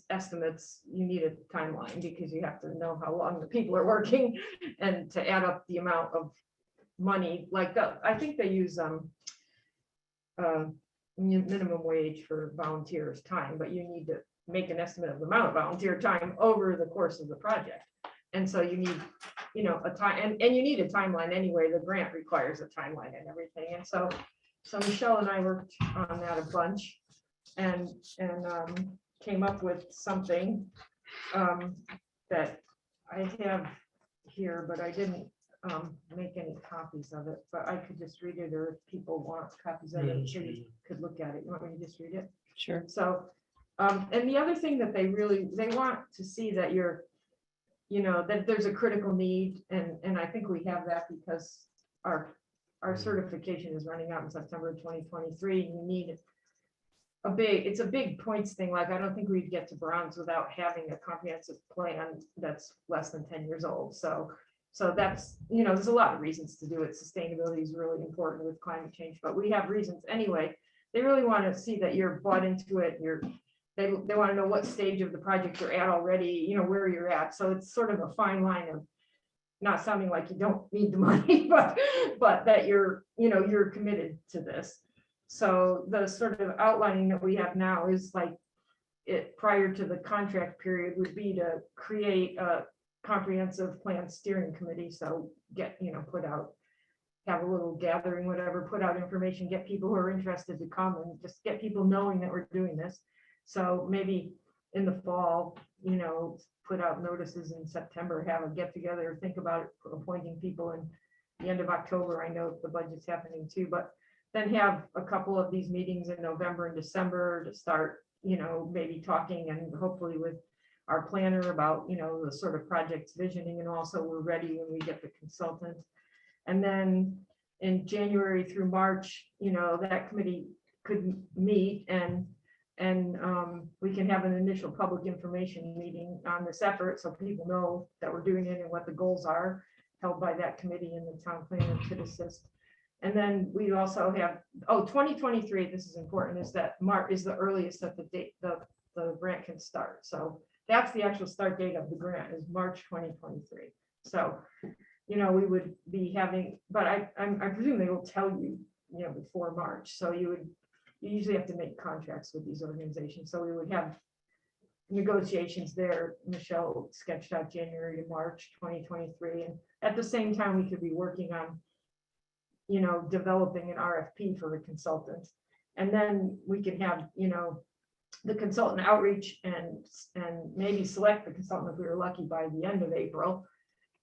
estimates, you need a timeline, because you have to know how long the people are working and to add up the amount of money. Like I think they use minimum wage for volunteers time, but you need to make an estimate of the amount of volunteer time over the course of the project. And so you need, a time, and you need a timeline anyway. The grant requires a timeline and everything. And so Michelle and I worked on that a bunch and came up with something that I have here, but I didn't make any copies of it, but I could just read it, or if people want copies of it, they could look at it. You want me to just read it? Sure. So, and the other thing that they want to see that that there's a critical need, and I think we have that because our certification is running out in September 2023. You need it's a big points thing. Like, I don't think we'd get to bronze without having a comprehensive plan that's less than 10 years old. So that's, there's a lot of reasons to do it. Sustainability is really important with climate change, but we have reasons anyway. They really want to see that you're bought into it. They want to know what stage of the project you're at already, where you're at. So it's sort of a fine line of not sounding like you don't need the money, but that you're committed to this. So the sort of outlining that we have now is like it prior to the contract period would be to create a comprehensive plan steering committee. So put out, have a little gathering, whatever, put out information, get people who are interested to come and just get people knowing that we're doing this. So maybe in the fall, put out notices in September, have a get together, think about appointing people in the end of October. I know the budget's happening too, but then have a couple of these meetings in November and December to start, maybe talking and hopefully with our planner about, the sort of project's visioning, and also we're ready when we get the consultant. And then in January through March, that committee could meet and we can have an initial public information meeting on this effort so people know that we're doing it and what the goals are held by that committee and the town planner could assist. And then we also have, 2023, this is important, is that March is the earliest that the grant can start. So that's the actual start date of the grant is March 2023. So, we would be having, but I presume they will tell you, before March. So you usually have to make contracts with these organizations. So we would have negotiations there. Michelle sketched out January to March 2023. And at the same time, we could be working on, developing an RFP for a consultant. And then we can have, the consultant outreach and maybe select the consultant if we were lucky by the end of April.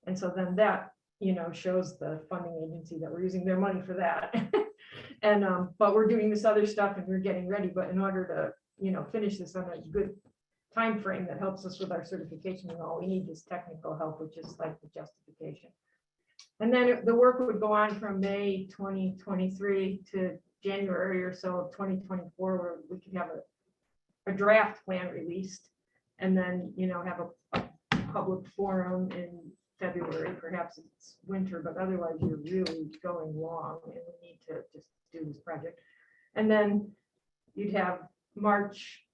And so then that, shows the funding agency that we're using their money for that. And, but we're doing this other stuff and we're getting ready, but in order to, finish this on a good time frame that helps us with our certification and all, we need this technical help, which is like the justification. And then the work would go on from May 2023 to January or so of 2024, where we could have a draft plan released and then, have a public forum in February. Perhaps it's winter, but otherwise you're really going long and we need to just do this project. And then you'd have March,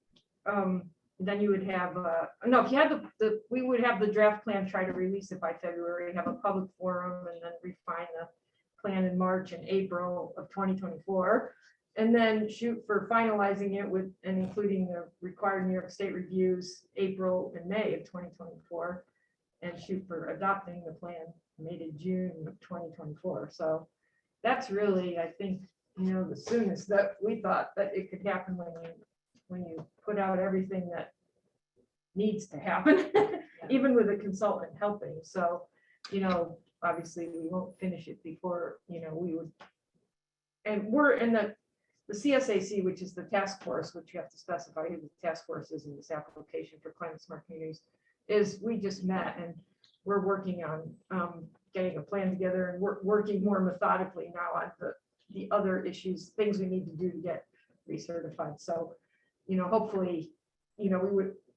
then you would have, if you had we would have the draft plan, try to release it by February, have a public forum and then refine the plan in March and April of 2024. And then shoot for finalizing it with and including the required New York State reviews, April and May of 2024. And shoot for adopting the plan May to June of 2024. So that's really, I think, the soonest that we thought that it could happen when you put out everything that needs to happen, even with a consultant helping. So, obviously we won't finish it before, we would. And we're in the CSAC, which is the task force, which you have to specify who the task force is in this application for climate smart communities, is we just met and we're working on getting a plan together and we're working more methodically now on the other issues, things we need to do to get recertified. So, hopefully,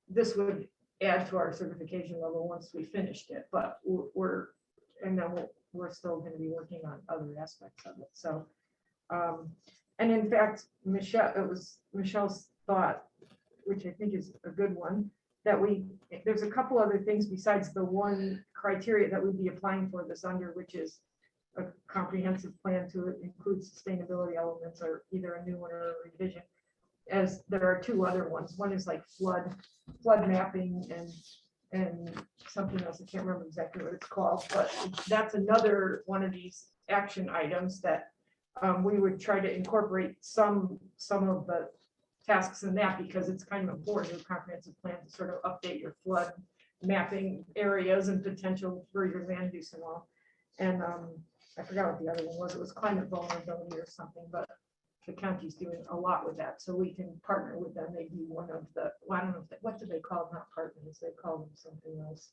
this would add to our certification level once we finished it, but we're still going to be working on other aspects of it. So, and in fact, it was Michelle's thought, which I think is a good one, that there's a couple other things besides the one criteria that we'd be applying for this under, which is a comprehensive plan to include sustainability elements or either a new one or a revision. As there are two other ones. One is like flood mapping and something else. I can't remember exactly what it's called, but that's another one of these action items that we would try to incorporate some of the tasks in that, because it's kind of important in a comprehensive plan to sort of update your flood mapping areas and potential for your land use and all. And I forgot what the other one was. It was climate vulnerability or something, but the county's doing a lot with that. So we can partner with them. Maybe one of the, well, I don't know, what do they call them? Not partners, they call them something else.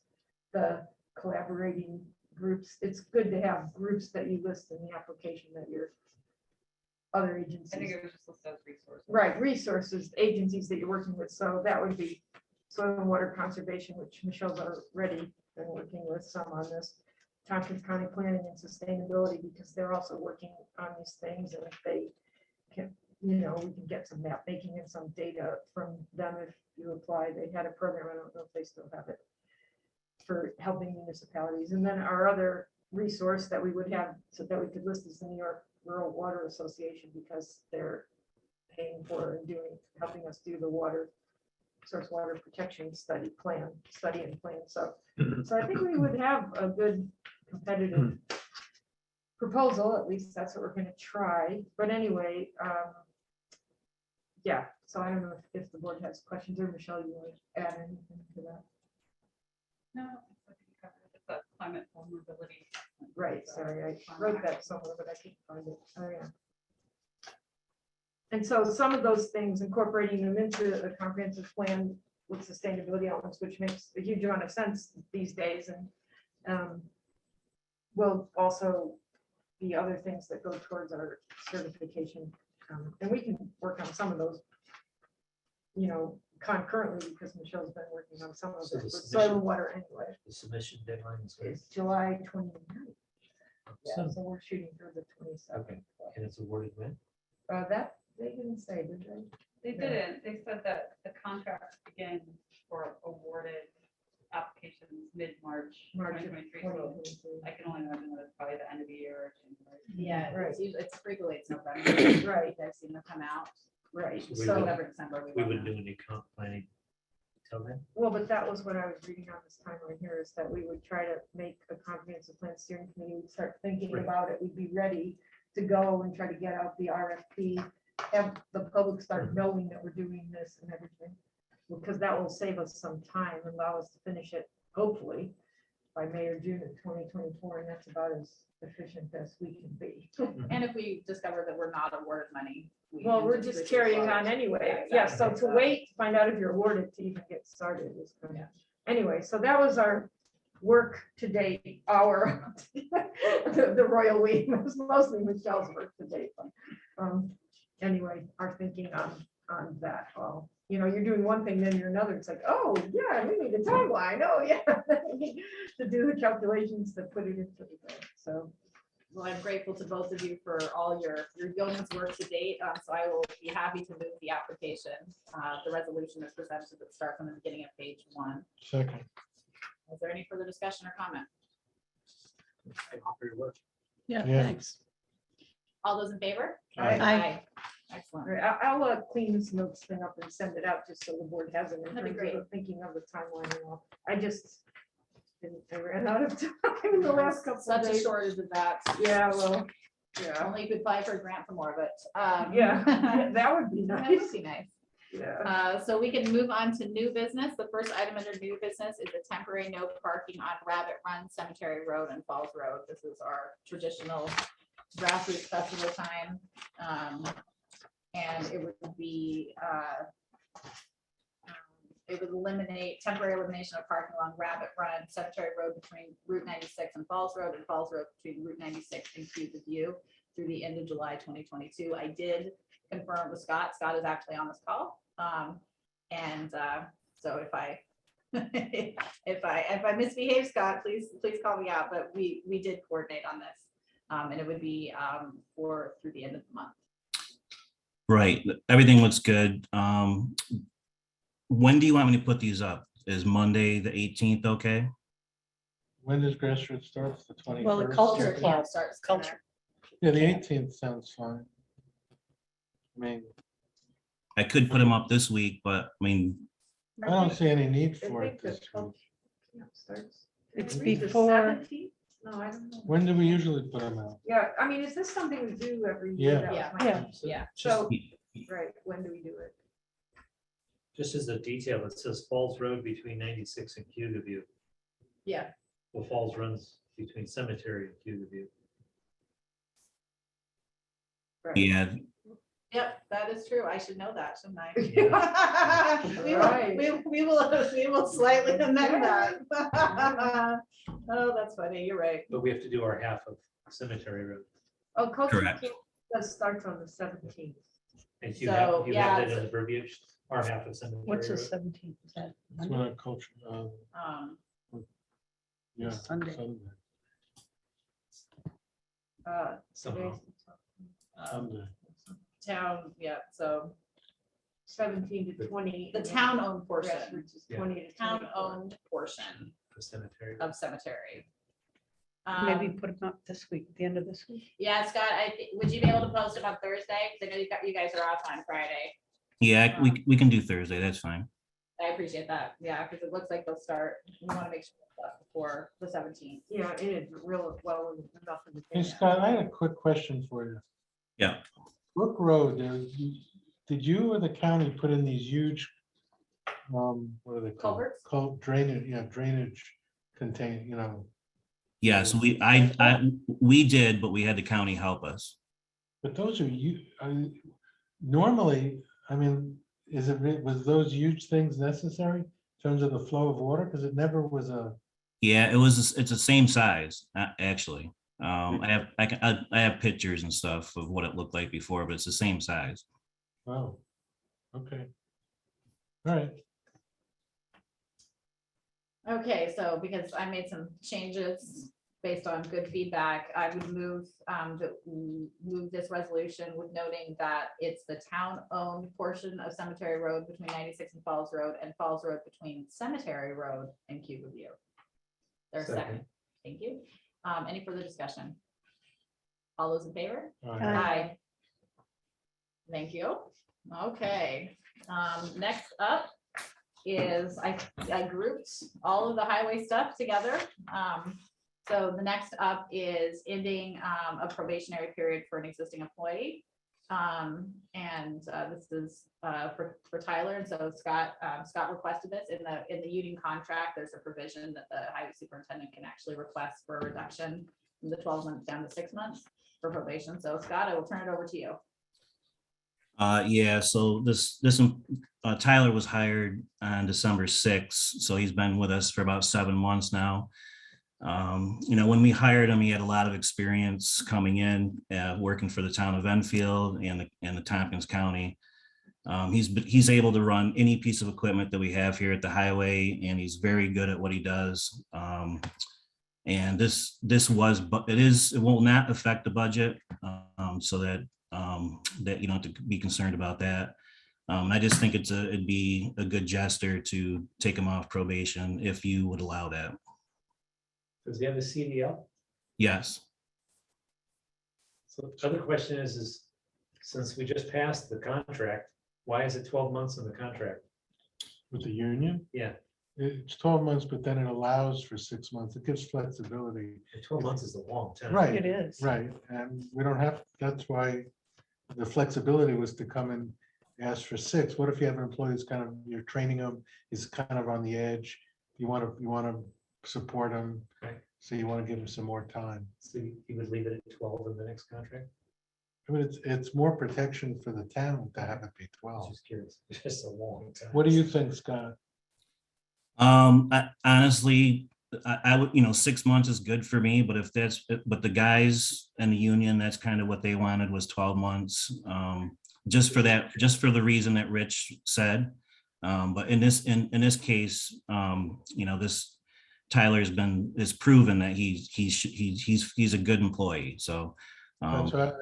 The collaborating groups. It's good to have groups that you list in the application that you're other I think agencies. it was just listed as resources. Right, resources, agencies that you're working with, so that would be soil and water conservation, which Michelle's already been working with some on this. Tompkins County Planning and Sustainability, because they're also working on these things, and if they can, we can get some map making and some data from them if you apply. They had a program, I don't know if they still have it, for helping municipalities. And then our other resource that we would have, so that we could list is the New York Rural Water Association, because they're paying for and helping us do the source water protection study and plan. So I think we would have a good competitive proposal, at least that's what we're gonna try. But anyway, yeah, so I don't know if the board has questions, or Michelle, you want to add anything to that? No, I think you covered it. It's a climate vulnerability. assessment. Right, sorry, I wrote that somewhere, but I couldn't find it. Oh, yeah. And so some of those things, incorporating them into a comprehensive plan with sustainability elements, which makes a huge amount of sense these days, and will also be other things that go towards our certification. And we can work on some of those, concurrently, because Michelle's been working on some of So it, the but soil submission- and water anyway. The submission deadline is when? It's July 29th. Yeah, So- so we're shooting for the 27th. Okay, and it's awarded when? That, they didn't say, did they? They didn't. They said that the contract begins for awarded applications mid-March, March of 2023. So 2023. I can only imagine that it's probably the end of the year or January. Yeah, Right. it's usually, it's frequently, it's November. Right. I've seen them come out. Right, So we so, would- November, December. We don't would know. do any comp planning till then? well, but that was what I was reading on this timeline here, is that we would try to make a comprehensive plan steering committee, we'd start thinking Right. about it, we'd be ready to go and try to get out the RFP, have the public start knowing that we're doing this and everything. Because that will save us some time, and allow us to finish it, hopefully, by May or June of 2024, and that's about as efficient as we can be. And if we discover that we're not awarded money. we Well, can we're just proceed carrying forward. on anyway. Yeah, Yeah, so exactly. to wait, to find out if you're awarded to even get started is kind of, Yeah. anyway, so that was our work to date, the royal we, it was mostly Michelle's work to date. But anyway, our thinking on that, all, you're doing one thing, then you're another, it's like, oh, yeah, we need a timeline, oh, yeah. To do the calculations to put it into the thing, so. Well, I'm grateful to both of you for all your yeoman's work to date. So I will be happy to move the application. The resolution is presented that starts on the beginning of page 1. Second. Is there any further discussion or comment? Yeah, Yeah. thanks. All those in favor? Aye. Excellent. All right, I'll clean this notes thing up and send it out just so the board has it in That'd be terms great. of thinking of the timeline and all. I ran out of time in the last couple of Such a days. shortage of that. Yeah, well, yeah, Only you could apply for a grant for more, but. yeah, that would be That would nice. be nice. Yeah. So we can move on to new business. The first item under new business is a temporary no parking on Rabbit Run, Cemetery Road and Falls Road. This is our traditional grassroots festival time. And it would be, it would eliminate, temporary elimination of parking along Rabbit Run, Cemetery Road between Route 96 and Falls Road, and Falls Road between Route 96 and Cube View through the end of July 2022. I did confirm with Scott. Scott is actually on this call. So if I if I misbehave, Scott, please call me out. But we did coordinate on this, and it would be through the end of the month. Right, everything looks good. When do you want me to put these up? Is Monday, the 18th, okay? When does grassroots start? The 21st? Well, the culture Camp club, starts culture. Yeah, the 18th sounds fine. I mean, I could put them up this week, but I mean, I don't see any need I for think it the this week. culture camp starts- It's Maybe the before- 17th? No, I don't know. When do we usually put them out? Yeah, I mean, is this something we do every year? Yeah. That was Yeah. my Yeah. question. Yeah. So, right, when do we do it? Just as a detail, it says Falls Road between 96 and Cuba View. Yeah. Well, Falls runs between Cemetery and Cuba View. Right. yeah, Yep, that is true. I should know that, shouldn't I? Right. We will slightly amend that. Oh, that's funny. You're right. But we have to do our half of Cemetery Road. Oh, culture Correct. camp, That starts on the 17th. And you have, So, you yeah, have that in the verbiage, our half of cemetery. What's the Road. 17th? Is that That's Monday? when I coach, yeah. Sunday. Somehow. Sunday. Town, yeah, so 17 to 20. the and then town-owned portion, grassroots is Yeah. 20 to 24. town-owned portion The cemetery. of cemetery. Maybe Um, put them up this week, at the end of this week. Yeah, Scott, would you be able to post it on Thursday? Because I know you guys are off on Friday. Yeah, we can do Thursday. That's fine. I appreciate that, yeah, because it looks like they'll start, we want to make sure it's up before the 17th. Yeah, it is real well enough in the. Hey, Scott, I had a quick question for you. Yeah. Brook Road, did you or the county put in these huge, what are they called? Culverts? Drainage contain, Yeah, so we did, but we had the county help us. but those are normally, I mean, was those huge things necessary in terms of the flow of water? Because it never was Yeah, it's the same size, actually. I have pictures and stuff of what it looked like before, but it's the same size. oh, okay. All right. Okay, so because I made some changes based on good feedback, I would move this resolution with noting that it's the town-owned portion of Cemetery Road between 96 and Falls Road, and Falls Road between Cemetery Road and Cuba View. There's a second. Second. Thank you. Any further discussion? All those in favor? All right. Aye. Thank you. Okay, next up is I grouped all of the highway stuff together. So the next up is ending a probationary period for an existing employee. This is for Tyler, and so Scott requested this in the union contract. There's a provision that the highway superintendent can actually request for a reduction from the 12 months down to 6 months for probation. So Scott, I will turn it over to you. Yeah, so Tyler was hired on December 6th, so he's been with us for about 7 months now. When we hired him, he had a lot of experience coming in, working for the town of Enfield and the Tompkins County. He's able to run any piece of equipment that we have here at the highway, and he's very good at what he does. And it will not affect the budget, so that you don't have to be concerned about that. I just think it'd be a good gesture to take him off probation if you would allow that. Does he have a CDL? Yes. So the other question is since we just passed the contract, why is it 12 months in the contract? With the union? Yeah, It's 12 months, but then it allows for 6 months. It gives flexibility. and 12 months is a long time. Right. It is. Right, and we don't have, that's why the flexibility was to come and ask for 6. What if you have an employee who's kind of, you're training him, he's kind of on the edge, you want to support him, Right. so you want to give him some more time. So you would leave it at 12 in the next contract? I mean, it's more protection for the town to have it be I 12. was just curious. It's just a long time. What do you think, Scott? Honestly, I would, 6 months is good for me, but but the guys and the union, that's kind of what they wanted was 12 months. Just for the reason that Rich said. But in this case, this Tyler's is proven that he's a good employee. So. That's why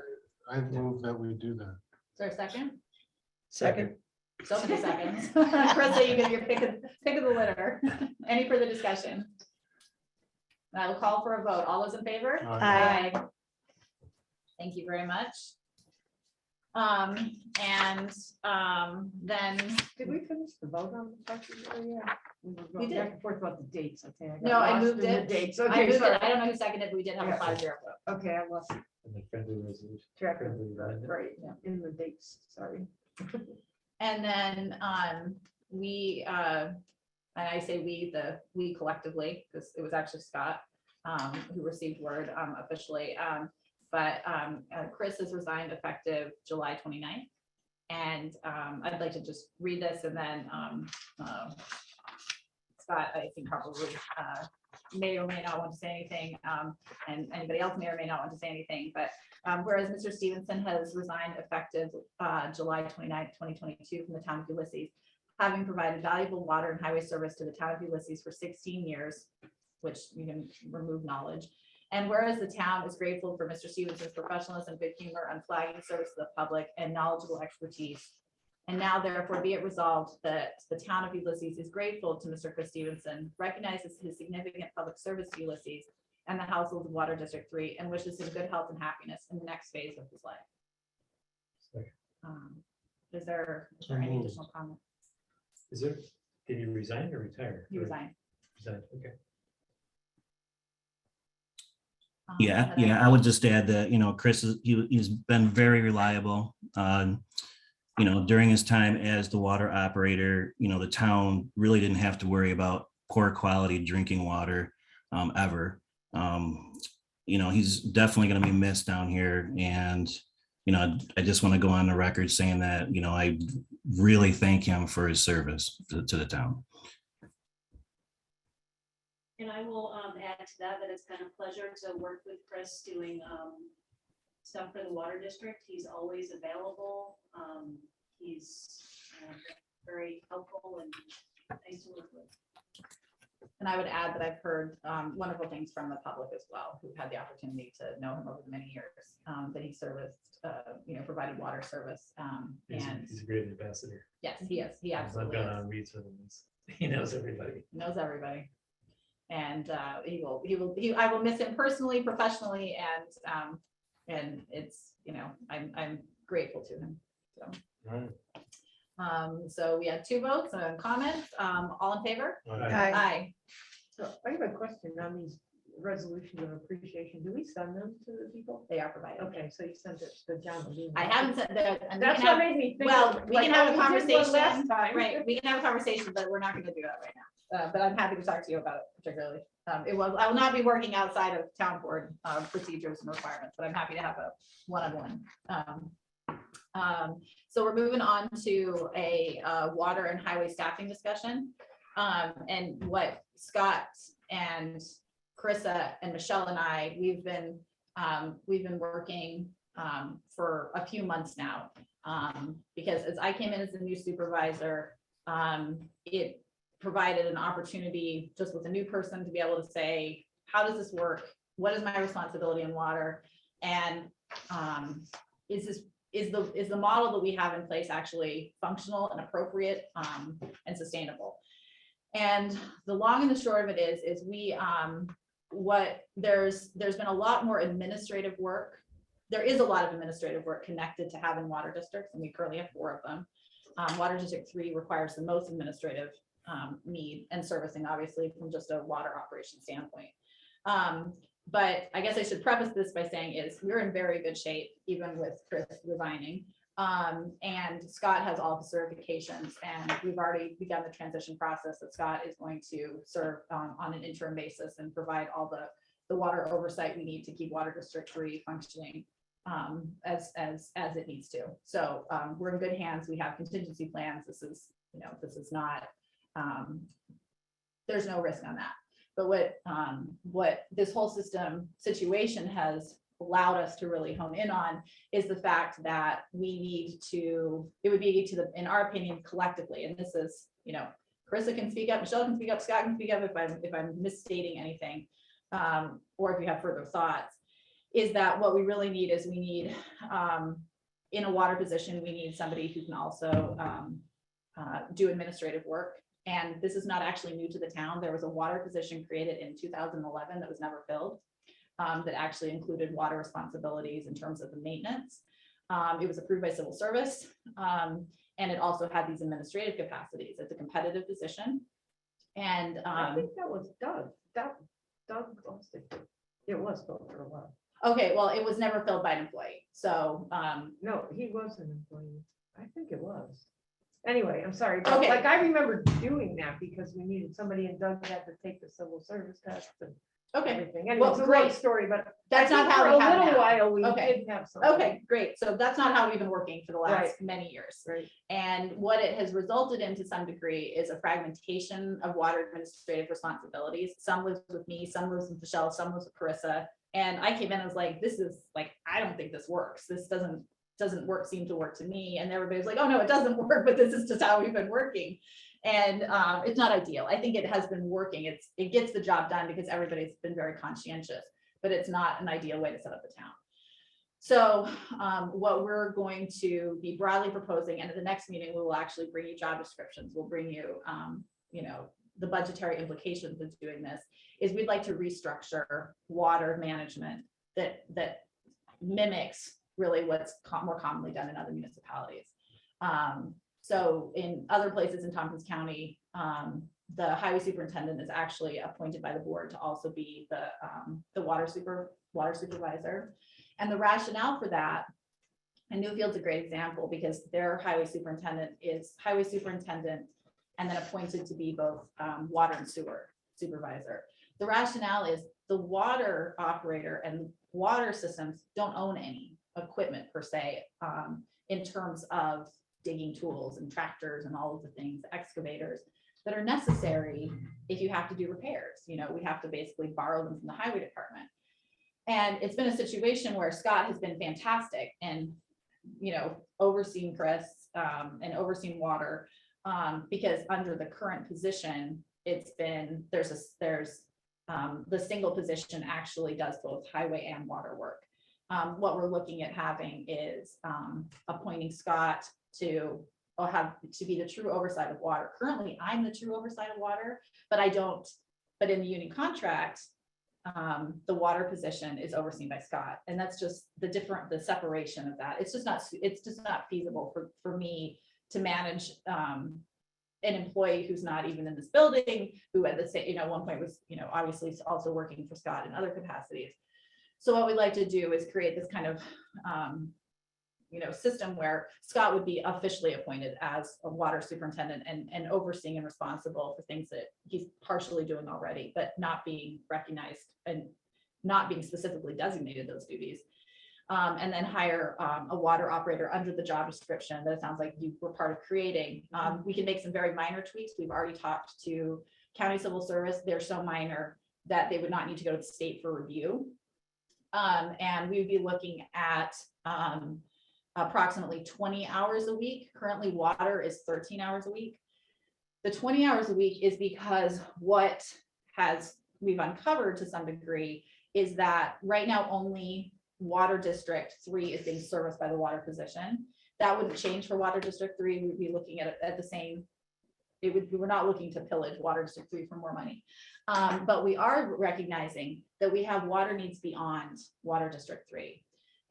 I move that we do that. Is there a second? Second. So many seconds. Krista, you get your pick of the litter. Any further discussion? I will call for a vote. All those in favor? Aye. Thank you very much. Then, Did we finish the vote on the budget? Oh, yeah. We were going did. back and forth about the dates. Okay. got no, I lost moved in the it. Dates. I Okay, moved sorry. it. I don't know who seconded, but we did have a Yeah. 5-0 vote. Okay, I lost And the friendly resolution. track of Friendly amendment. right in the dates. Sorry. And then we, and I say we collectively, because it was actually Scott who received word officially. But Chris has resigned effective July 29th. And I'd like to just read this, and then Scott, I think probably may or may not want to say anything, and anybody else may or may not want to say anything, but whereas Mr. Stevenson has resigned effective July 29th, 2022 from the town of Ulysses, having provided valuable water and highway service to the town of Ulysses for 16 years, which you can remove knowledge. And whereas the town is grateful for Mr. Stevenson's professionalism, good humor, unflagging service to the public, and knowledgeable expertise. And now therefore be it resolved that the town of Ulysses is grateful to Mr. Chris Stevenson, recognizes his significant public service to Ulysses and the household of Water District 3, and wishes him good health and happiness in the next phase of his life. Is there any additional comment? Is there, did he resign or retire? He resigned. Resigned, okay. Yeah, and then I would just add that, Chris is, he's been very reliable. During his time as the water operator, the town really didn't have to worry about poor quality drinking water ever. He's definitely going to be missed down here. And, I just want to go on the record saying that, I really thank him for his service to the town. And I will add to that, that it's been a pleasure to work with Chris doing stuff for the water district. He's always available. He's very helpful and nice to work with. And I would add that I've heard wonderful things from the public as well, who've had the opportunity to know him over the many years that he serviced, provided water service. He's a great ambassador. Yes, he is. He absolutely I've gone is. on reads with him. He knows everybody. Knows everybody. And I will miss him personally, professionally, and it's, I'm grateful to him. So. Right. So we had 2 votes and comments. All in favor? Aye. Aye. So I have a question on these resolutions of appreciation. Do we send them to the people? They are provided. Okay, so you sent it to John. I haven't said that. and we That's can what have- made me think. Well, of, we like, can have a oh, we did one conversation, last time. right? We can have a conversation, but we're not going to do that right now. But I'm happy to talk to you about it particularly. I will not be working outside of town board procedures and requirements, but I'm happy to have a one-on-one. So we're moving on to a water and highway staffing discussion. And what Scott and Carissa and Michelle and I, we've been working for a few months now. Because as I came in as a new supervisor, it provided an opportunity just with a new person to be able to say, how does this work? What is my responsibility in water? And is the model that we have in place actually functional and appropriate and sustainable? And the long and the short of it is we there's been a lot more administrative work. There is a lot of administrative work connected to having water districts, and we currently have 4 of them. Water District 3 requires the most administrative need and servicing, obviously, from just a water operation standpoint. But I guess I should preface this by saying we're in very good shape, even with Chris resigning. And Scott has all the certifications, and we've already begun the transition process that Scott is going to serve on an interim basis and provide all the water oversight we need to keep Water District 3 functioning as it needs to. So we're in good hands. We have contingency plans. This is not, there's no risk on that. But what this whole situation has allowed us to really hone in on is the fact that it would be in our opinion, collectively, and this is, Carissa can speak up, Michelle can speak up, Scott can speak up if I'm misstating anything, or if you have further thoughts, is that what we really need is in a water position, we need somebody who can also do administrative work. And this is not actually new to the town. There was a water position created in 2011 that was never filled, that actually included water responsibilities in terms of the maintenance. It was approved by civil service, and it also had these administrative capacities. It's a competitive position. And I think that was Doug. Doug lost it. It was filled for a while. Okay, well, it was never filled by an employee. So no, he was an employee. I think it was. Anyway, I'm sorry. But Okay. I remember doing that because we needed somebody, and Doug had to take the civil service test. Okay, everything. Anyway, well, it's a long great. story, but That's I not think how for we a have it little now. while, we Okay. did have something. Okay, great. So that's not how we've been working for the last Right. many years. Right. And what it has resulted in to some degree is a fragmentation of water administrative responsibilities. Some lives with me, some lives with Michelle, some lives with Carissa. And I came in, I was like, this is like, I don't think this works. This doesn't work, seem to work to me. And everybody's like, oh no, it doesn't work, but this is just how we've been working. And it's not ideal. I think it has been working. It gets the job done because everybody's been very conscientious, but it's not an ideal way to set up the town. So what we're going to be broadly proposing, and at the next meeting, we will actually bring you job descriptions. We'll bring you, the budgetary implications of doing this, is we'd like to restructure water management that mimics really what's more commonly done in other municipalities. So in other places in Tompkins County, the highway superintendent is actually appointed by the board to also be the water supervisor. And the rationale for that, and Newfield's a great example because their highway superintendent is highway superintendent and then appointed to be both water and sewer supervisor. The rationale is the water operator and water systems don't own any equipment per se, in terms of digging tools and tractors and all of the things, excavators that are necessary if you have to do repairs. We have to basically borrow them from the highway department. And it's been a situation where Scott has been fantastic and, overseeing Chris and overseeing water, because under the current position, there's the single position actually does both highway and water work. What we're looking at having is appointing Scott to be the true oversight of water. Currently, I'm the true oversight of water, but in the union contract, the water position is overseen by Scott. And that's just the separation of that. It's just not feasible for me to manage an employee who's not even in this building, who at the same, one point was, obviously also working for Scott in other capacities. So what we'd like to do is create this kind of, system where Scott would be officially appointed as a water superintendent and overseeing and responsible for things that he's partially doing already, but not being recognized and not being specifically designated those duties. And then hire a water operator under the job description that it sounds like you were part of creating. We can make some very minor tweaks. We've already talked to County Civil Service. They're so minor that they would not need to go to the state for review. And we would be looking at approximately 20 hours a week. Currently, water is 13 hours a week. The 20 hours a week is because we've uncovered to some degree is that right now only Water District 3 is being serviced by the water position. That wouldn't change for Water District 3. We'd be looking at it at the same. We're not looking to pillage Water District 3 for more money. But we are recognizing that we have water needs beyond Water District 3.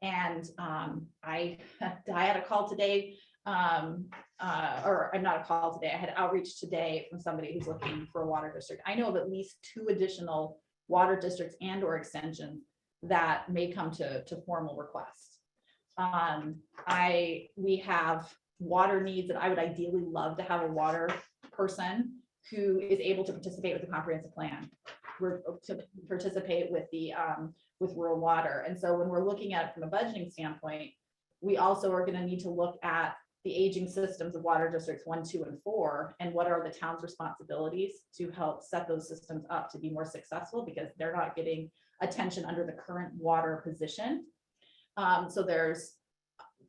And I had a call today, or I'm not a call today, I had outreach today from somebody who's looking for a water district. I know of at least 2 additional water districts and or extensions that may come to formal requests. We have water needs that I would ideally love to have a water person who is able to participate with the comprehensive plan, to participate with the with rural water. And so when we're looking at it from a budgeting standpoint, we also are going to need to look at the aging systems of water districts 1, 2, and 4, and what are the town's responsibilities to help set those systems up to be more successful, because they're not getting attention under the current water position. So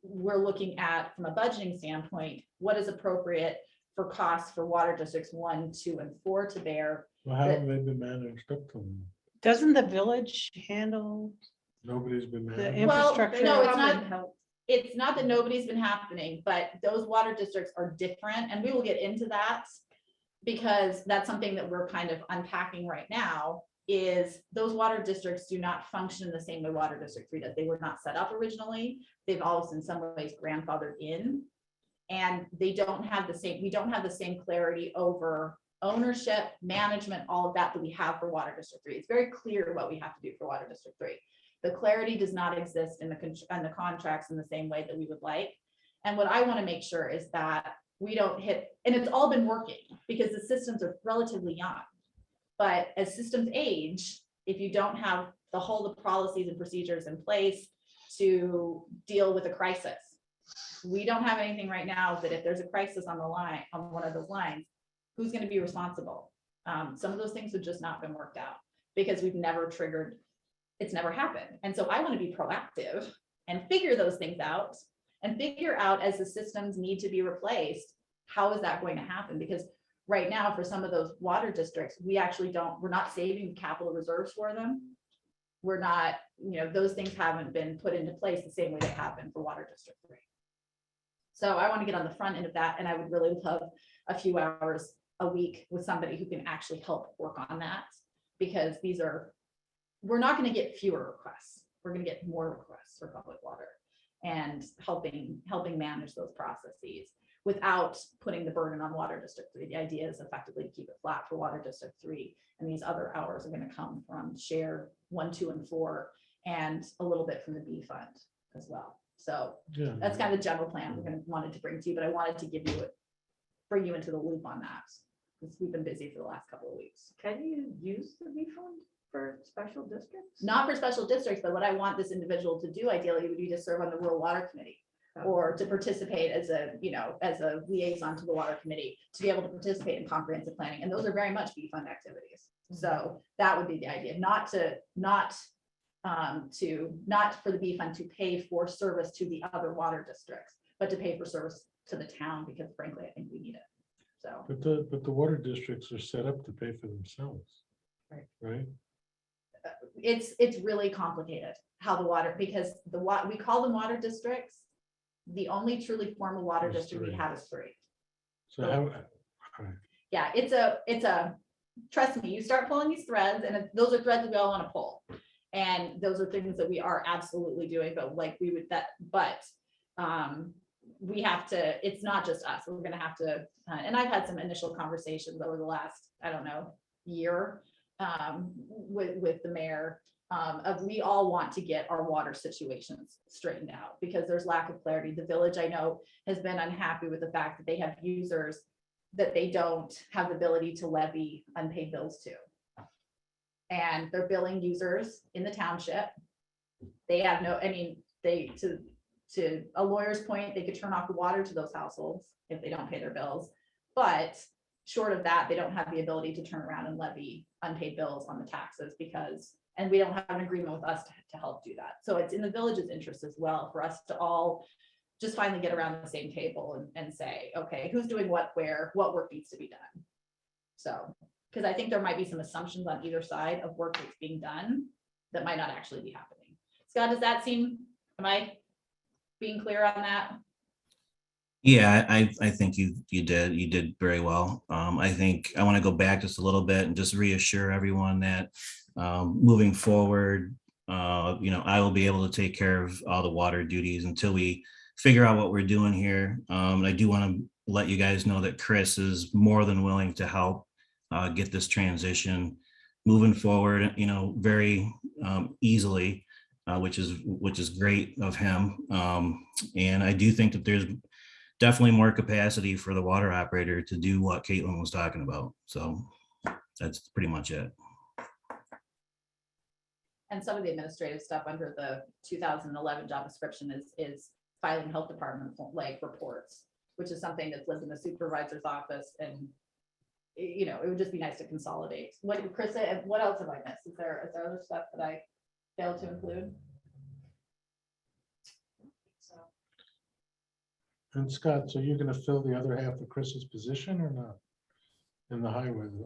we're looking at, from a budgeting standpoint, what is appropriate for costs for water districts 1, 2, and 4 to bear. Well, how have they been managed up to them? Doesn't the village handle Nobody's been the managed. infrastructure? No, it's not that nobody's been happening, but those water districts are different, and we will get into that because that's something that we're kind of unpacking right now. Is those water districts do not function the same way Water District 3 does. They were not set up originally. They've always in some ways grandfathered in, and we don't have the same clarity over ownership, management, all of that we have for Water District 3. It's very clear what we have to do for Water District 3. The clarity does not exist in the contracts in the same way that we would like. And what I want to make sure is that we don't hit, and it's all been working because the systems are relatively young. But as systems age, if you don't have the whole the policies and procedures in place to deal with a crisis. We don't have anything right now that if there's a crisis on the line, on one of those lines, who's going to be responsible? Some of those things have just not been worked out because we've never triggered, it's never happened. And so I want to be proactive and figure those things out and figure out as the systems need to be replaced, how is that going to happen? Because right now, for some of those water districts, we actually we're not saving capital reserves for them. We're not, those things haven't been put into place the same way they have been for Water District 3. So I want to get on the front end of that, and I would really love a few hours a week with somebody who can actually help work on that, because we're not going to get fewer requests. We're going to get more requests for public water, and helping manage those processes without putting the burden on Water District 3. The idea is effectively to keep it flat for Water District 3, and these other hours are going to come from share 1, 2, and 4, and a little bit from the B fund as well. So Yeah. that's kind of the general plan we're wanted to bring to you, but I wanted to bring you into the loop on that, because we've been busy for the last couple of weeks. Can you use the B fund for special districts? Not for special districts, but what I want this individual to do ideally would be to serve on the Rural Water Committee, or to participate as a liaison to the Water Committee, to be able to participate in comprehensive planning. And those are very much B fund activities. So that would be the idea, not for the B fund to pay for service to the other water districts, but to pay for service to the town, because frankly, I think we need it. So. But the water districts are set up to pay for themselves. Right? It's really complicated how the water, because we call them water districts. The only truly formal water There's district we 3. have is 3. So how, all right. Yeah, it's a, trust me, you start pulling these threads, and those are threads that we all want to pull. And those are things that we are absolutely doing, but we have to, it's not just us. We're going to have to, and I've had some initial conversations over the last, year with the mayor, we all want to get our water situations straightened out, because there's lack of clarity. The village, I know, has been unhappy with the fact that they have users that they don't have the ability to levy unpaid bills to. And they're billing users in the township. They have to a lawyer's point, they could turn off the water to those households if they don't pay their bills. But short of that, they don't have the ability to turn around and levy unpaid bills on the taxes, and we don't have an agreement with us to help do that. So it's in the village's interest as well for us to all just finally get around the same table and say, okay, who's doing what, where, what work needs to be done. So, because I think there might be some assumptions on either side of work that's being done that might not actually be happening. Scott, am I being clear on that? Yeah, I think you did very well. I think I want to go back just a little bit and just reassure everyone that moving forward, I will be able to take care of all the water duties until we figure out what we're doing here. I do want to let you guys know that Chris is more than willing to help get this transition moving forward, very easily, which is great of him. And I do think that there's definitely more capacity for the water operator to do what Caitlin was talking about. So that's pretty much it. And some of the administrative stuff under the 2011 job description is filing health department reports, which is something that's lived in the supervisor's office, and it would just be nice to consolidate. Chris, what else have I missed? Is there other stuff that I failed to include? And Scott, so you're gonna fill the other half of Chris's position or not? In the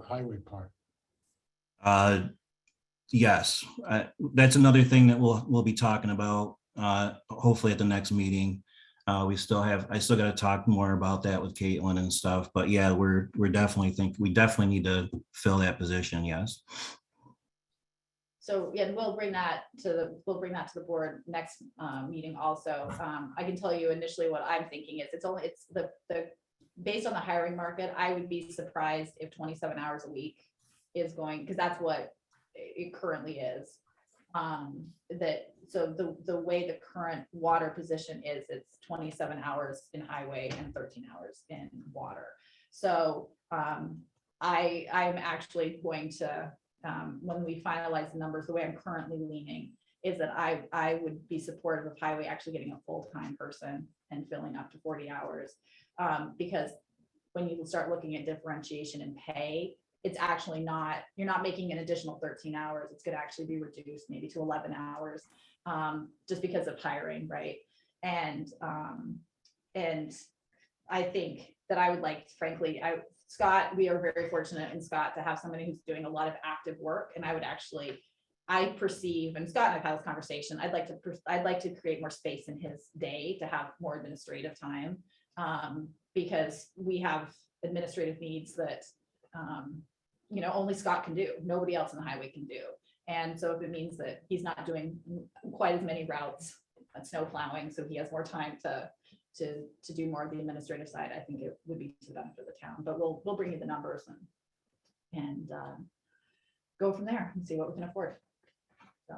highway part? Yes, that's another thing that we'll be talking about, hopefully at the next meeting. I still got to talk more about that with Caitlin and stuff, but yeah, we definitely need to fill that position. Yes. So yeah, we'll bring that to the board next meeting also. I can tell you initially what I'm thinking is it's based on the hiring market, I would be surprised if 27 hours a week is going, because that's what it currently is. So the way the current water position is, it's 27 hours in highway and 13 hours in water. So I'm actually going to when we finalize the numbers, the way I'm currently leaning is that I would be supportive of highway actually getting a full-time person and filling up to 40 hours. Because when you start looking at differentiation in pay, it's actually not, you're not making an additional 13 hours. It's gonna actually be reduced maybe to 11 hours, just because of hiring, right? And I think that I would like, frankly, Scott, we are very fortunate in Scott to have somebody who's doing a lot of active work, and I would actually, I perceive, and Scott and I've had this conversation, I'd like to create more space in his day to have more administrative time, because we have administrative needs that, only Scott can do, nobody else in the highway can do. And so if it means that he's not doing quite as many routes, snow plowing, so he has more time to do more of the administrative side, I think it would be to the benefit of the town, but we'll bring you the numbers and go from there and see what we can afford. So.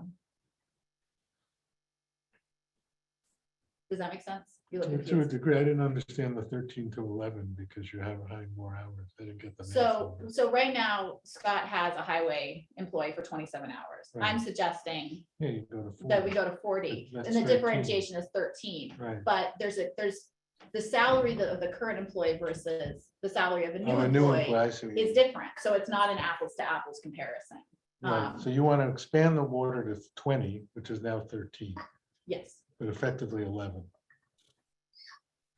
Does that make sense? You look To a confused. degree, I didn't understand the 13 to 11 because you have a high more hours. I didn't get the. math So, on that. so right now, Scott has a highway employee for 27 hours. I'm Right. suggesting Yeah, you go to 40. that we go to 40, That's and the 13. differentiation is 13. Right. But there's the salary of the current employee versus the salary of a new Oh, a new employee employee, I see what you is mean. different. So it's not an apples to apples comparison. Right, so you want to expand the water to 20, which is now 13, Yes, but effectively 11.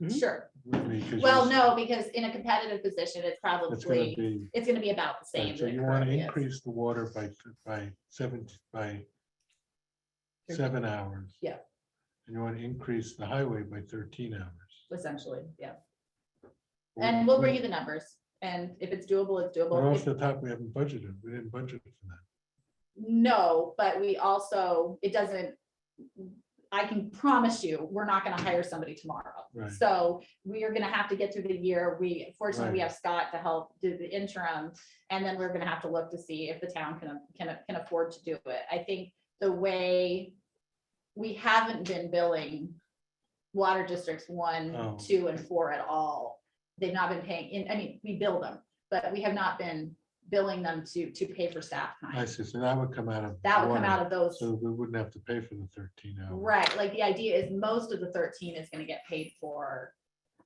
sure. because Well, you- no, because in a competitive position, it's It's gonna probably, be, it's gonna be about the same. right, so that it you want to currently is. increase the water by 7 hours. Yeah. And you want to increase the highway by 13 hours. Essentially, yeah. And we'll bring you the numbers, and if it's doable, it's But doable. off If- the top, we haven't budgeted, we didn't budget for that. No, but we also, it doesn't, I can promise you, we're not gonna hire somebody tomorrow. Right. So we are gonna have to get through the year. Fortunately, we Right. have Scott to help do the interim. And then we're gonna have to look to see if the town can afford to do it. I think the way we haven't been billing water districts 1, Oh. 2, and 4 at all. They've not been paying, we bill them, but we have not been billing them to pay for staff I time. see, so that would come out of. That would come water, out of those. So we wouldn't have to pay for the 13 hours. Right, like the idea is most of the 13 is gonna get paid for,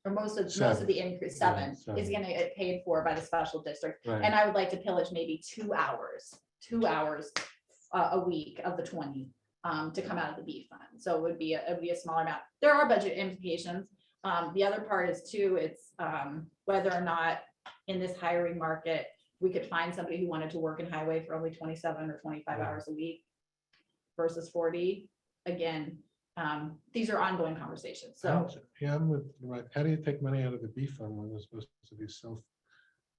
or most of the increase, Yeah, 7 is gonna get paid for by the special district. Right. And I would like to pillage maybe 2 hours a week of the 20 to come out of the B fund. So it would be a smaller amount. There are budget implications. The other part is too, it's whether or not in this hiring market, we could find somebody who wanted to work in highway for only 27 or 25 Yeah. hours a week versus 40. Again, these are ongoing conversations. So Yeah, I'm with, right, how do you take money out of the B fund when they're supposed to be self?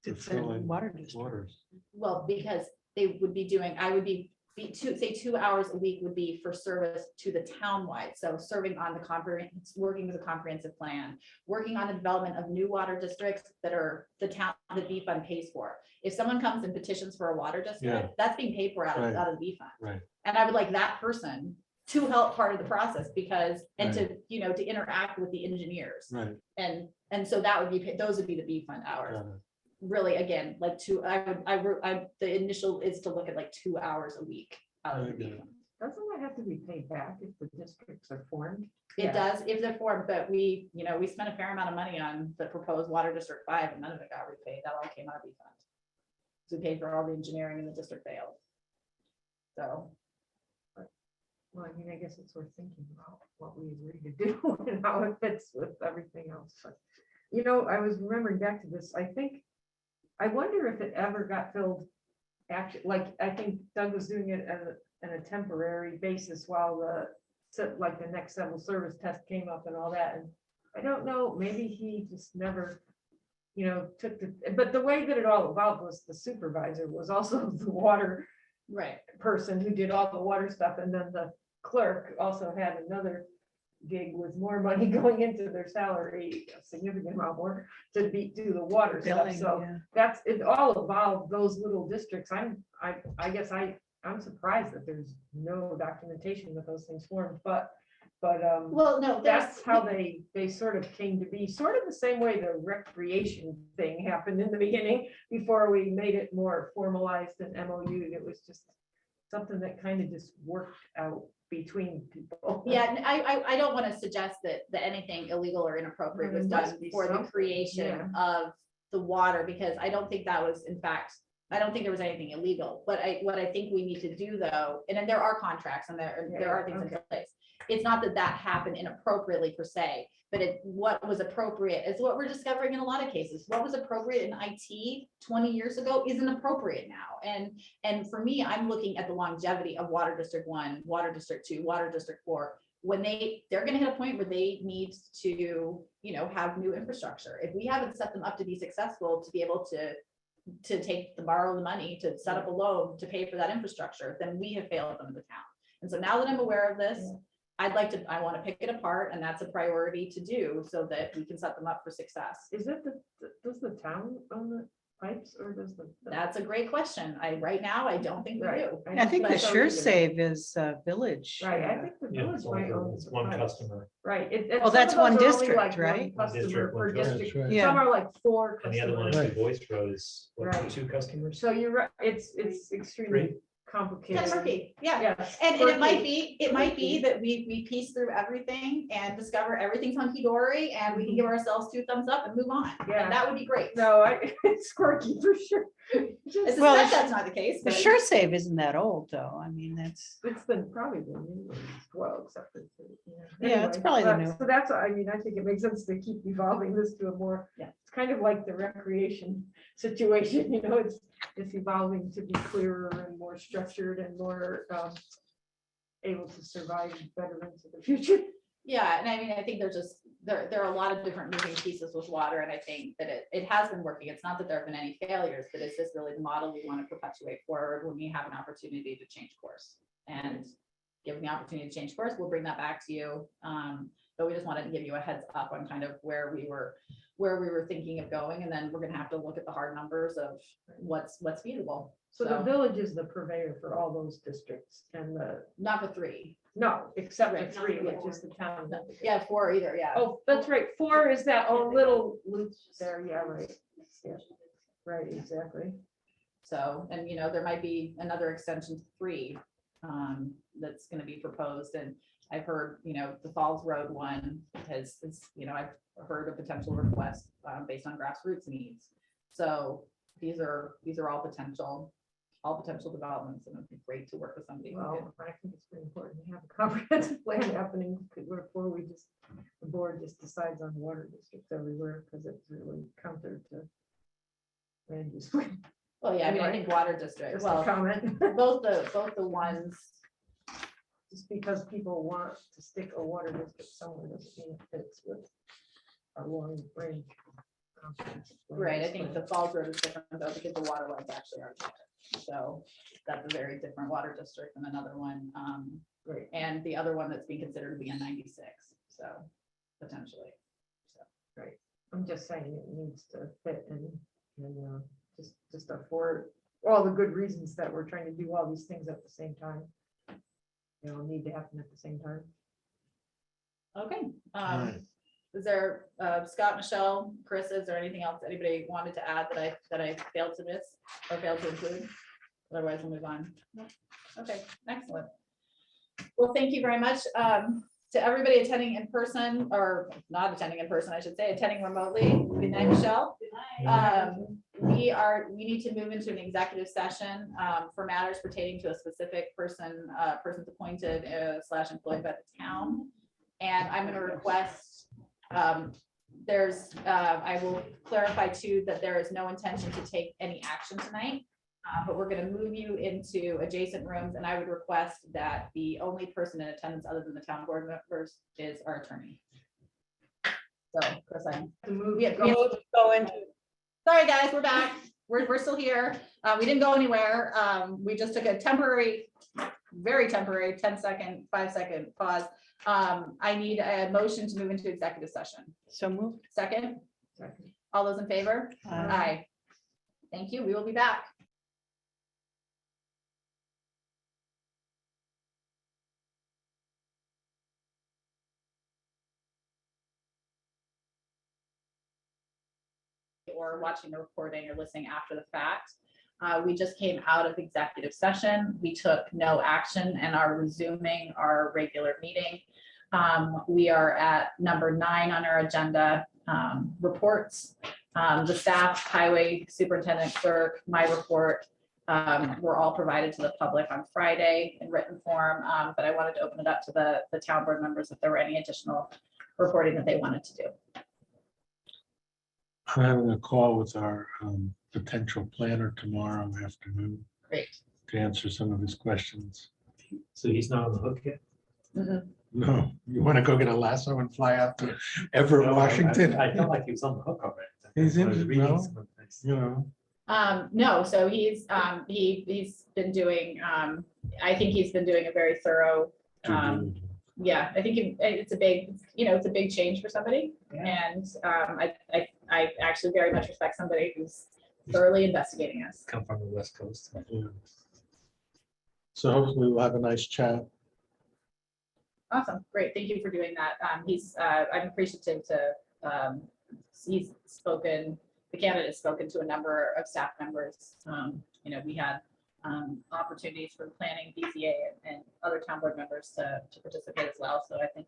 It's a fulfilling water district. waters? well, because they would be doing, I would be 2 hours a week would be for service to the townwide. So serving on the working with a comprehensive plan, working on the development of new water districts that are the town, the B fund pays for. If someone comes and petitions for a water district, Yeah. that's being paid for out Right. of the B fund. Right, And I would like that person to help part of the process because, and to interact with the engineers. right. And so that would be, those would be the B fund hours. got it. Really, again, like the initial is to look at like 2 hours a week out of the B Okay. fund. Doesn't that have to be paid back if the districts are formed? It does if they're formed, but we spent a fair amount of money on the proposed Water District 5 and none of it got repaid. That all came out of B fund. So we paid for all the engineering and the district failed. So, Well, I mean, I guess it's worth thinking about what we agreed to do and how it fits with everything else. But, I was remembering back to this, I wonder if it ever got filled. Actually, like, I think Doug was doing it on a temporary basis while the next civil service test came up and all that. And I don't know, maybe he just never, but the way that it all evolved was the supervisor was also the water right. person who did all the water stuff, and then the clerk also had another gig with more money going into their salary, a significant amount more, to do the water stuff. Billing, So yeah. it all evolved, those little districts. I guess I'm surprised that there's no documentation that those things formed, but but, Well, no, that's how they sort of came to be, sort of the same way the recreation thing happened in the beginning, before we made it more formalized and MOU. It was just something that kind of just worked out between people. Yeah, and I don't want to suggest that anything illegal or inappropriate was There must done be for the something, creation of the water, because I don't think that was, in fact, I don't think there was anything illegal. But what I think we need to do though, and then there are contracts and there are things in place. It's not that happened inappropriately per se, but what was appropriate is what we're discovering in a lot of cases. What was appropriate in IT 20 years ago isn't appropriate now. And for me, I'm looking at the longevity of Water District 1, Water District 2, Water District 4. When they're gonna hit a point where they need to, have new infrastructure. If we haven't set them up to be successful, to be able to borrow the money, to set up a loan, to pay for that infrastructure, then we have failed them as a town. And so now that I'm aware of this, I want to pick it apart, and that's a priority to do so that we can set them up for success. Is it does the town own the pipes, or does the? That's a great question. Right now, I don't think we do. I think the But- Sure Save is Village. Right, I think the Yeah, village might own. it's the one pipes. customer. Right. Well, that's one district, One right? One customer district, per one district. That's right. Yeah. Some are like 4 And the other one customers. on Voice Road is what, Right. 2 customers? So you're right, it's extremely Three. complicated. That's murky, yeah. Yes. And it might quirky. be that we piece through everything and discover everything's hunky-dory, and we can give ourselves 2 thumbs up and move on. Yeah. And that would be great. No, it's quirky for sure. I Just- Well, suspect that's not the case. The but- Sure Save isn't that old, though. I mean, that's, It's been probably the new ones, well, except for. Yeah, it's probably the new- So that's, I mean, I think it makes sense to keep evolving this to a more, Yeah. it's kind of like the recreation situation, it's evolving to be clearer and more structured and more able to survive better into the future. Yeah, and I mean, I think there are a lot of different moving pieces with water, and I think that it has been working. It's not that there have been any failures, but it's just really the model we want to perpetuate forward when we have an opportunity to change course. And given the opportunity to change course, we'll bring that back to you. But we just wanted to give you a heads up on kind of where we were thinking of going, and then we're gonna have to look at the hard numbers of what's feasible. So the village is the purveyor for all those districts and Not for 3. no, except Right. for 3, which is the town. Yeah, 4 either, yeah. Oh, that's right, 4 is that old little loop there, yeah, right. Yeah. Right, exactly. So, and there might be another extension to 3 that's gonna be proposed, and I've heard, the Falls Road one I've heard a potential request based on grassroots needs. So these are all potential developments, and it'd be great to work with somebody. who could- Well, I think it's very important to have a comprehensive plan happening before the board just decides on water districts everywhere, because it's really counter to land use. plan. Well, yeah, I mean, I Anyway, think water district, Just a well, comment. both the ones, Just because people want to stick a water district somewhere doesn't mean it fits with our long range. comprehensive land right, I use think plan. the Falls Road is different though, because the water lines actually are there. So that's a very different water district than another one. Right. And the other one that's being considered to be a 96, so potentially. I'm just saying it needs to fit and just for all the good reasons that we're trying to do all these things at the same time. Need to happen at the same time. Okay, Alright. is there, Scott, Michelle, Chris, is there anything else anybody wanted to add that I failed to miss or failed to include? Otherwise, we'll move on. No? Okay, excellent. Well, thank you very much, to everybody attending in person, or not attending in person, I should say, attending remotely. Good night, Michelle. We need to move into an executive session, for matters pertaining to a specific persons appointed / employed by the town. And I'm gonna request, I will clarify too, that there is no intention to take any action tonight. But we're gonna move you into adjacent rooms, and I would request that the only person in attendance other than the town board members is our attorney. So, Chris, go into. sorry, guys, we're back. We're still here. We didn't go anywhere. We just took a temporary, very temporary 10-second, 5-second pause. I need a motion to move into executive session. So moved. Second, all those in favor? Aye. Thank you. We will be back. or watching the recording or listening after the fact. We just came out of executive session. We took no action and are resuming our regular meeting. We are at number 9 on our agenda, reports. The staff, highway superintendent clerk, my report, were all provided to the public on Friday in written form, but I wanted to open it up to the town board members if there were any additional reporting that they wanted to do. I'm having a call with our potential planner tomorrow afternoon Great. to answer some of his questions. So he's not on the hook yet? No, you want to go get a lasso and fly out to Everett, No, Washington? I felt like he was on the hook already. He's I in, was reading no, some of this. you know, No, so he's been doing, I think he's been doing a very thorough, yeah, I think it's a big, it's a big change for somebody. And I actually very much respect somebody who's thoroughly investigating us. Come from the West Coast. yeah. So hopefully we'll have a nice chat. Awesome, great, thank you for doing that. I'm appreciative to, he's spoken, the candidate has spoken to a number of staff members. We had opportunities for planning, BZA, and other town board members to participate as well. So I think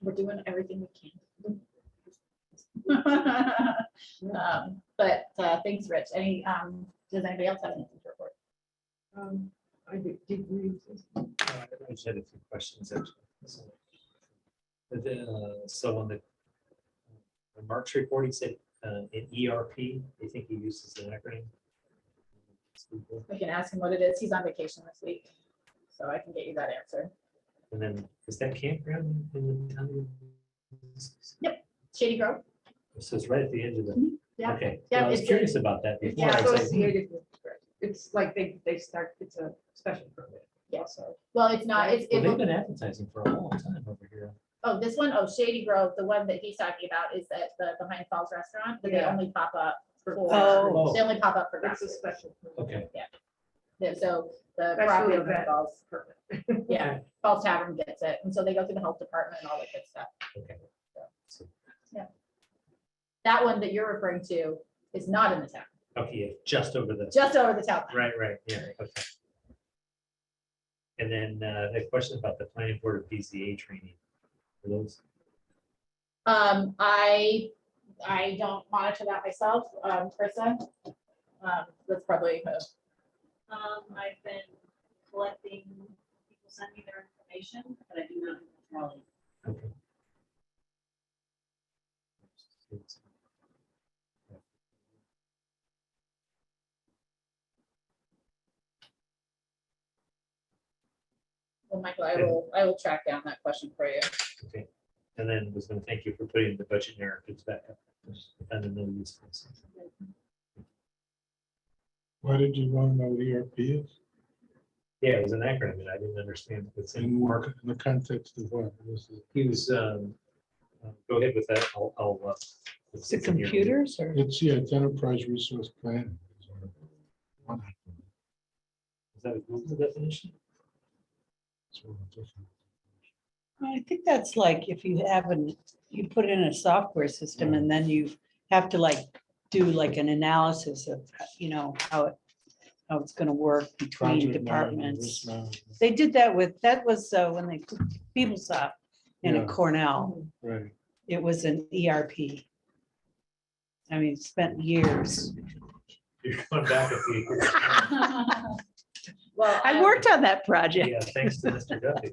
we're doing everything we can. But thanks, Rich. Does anybody else have anything to report? I did read. I just had a few questions. Actually. So on the March report, he said an ERP, they think he uses an acronym. We can ask him what it is. He's on vacation this week, so I can get you that answer. And then is that campground in the town? Yep, Shady Grove. So it's right at the edge of the. Yeah. Okay. Yeah, I was it's curious about that before. Yeah, I was like, Associated with, it's like they start, it's a special permit. Yeah. So Well, it's not. well, they've been advertising for a long time over here. Oh, this one, Shady Grove, the one that he's talking about is at the Behind Falls restaurant, but they Yeah. only pop up for, Oh. they only pop up for it's a grassroots. special permit. Okay. Yeah, so the That's property really a owner vet Falls, permit. yeah, Falls Tavern gets it, and so they go through the health department and all that good stuff. Okay. That one that you're referring to is not in the town, Okay, yeah, just over the. just over the town. line. Right, yeah, okay. And then the question about the planning board of BZA training. For those, I don't monitor that myself, Krista. That's probably, I've been collecting, people send me their information, but I do not control it. okay. well, Michael, I will track down that question for you. Okay, and then was gonna thank you for putting the budget narratives back up. I found them really useful. Why did you want to know what ERP is? Yeah, it was an acronym and I didn't understand what's in. In work, in the context of what? Was it- He was, go ahead with that. I'll. Is it computers or? It's, yeah, it's enterprise resource planning. One acronym. Is that a Google definition? It's a little different. I think that's like if you you put in a software system and then you have to do an analysis of, how it's gonna work between Project management, departments. risk management. They did that was when they put PeopleSoft in Yeah. at Cornell. Right. It was an ERP. I mean, spent years. You're going back a few years. Well, I worked on that project. Yeah, thanks to Mr. Duffy.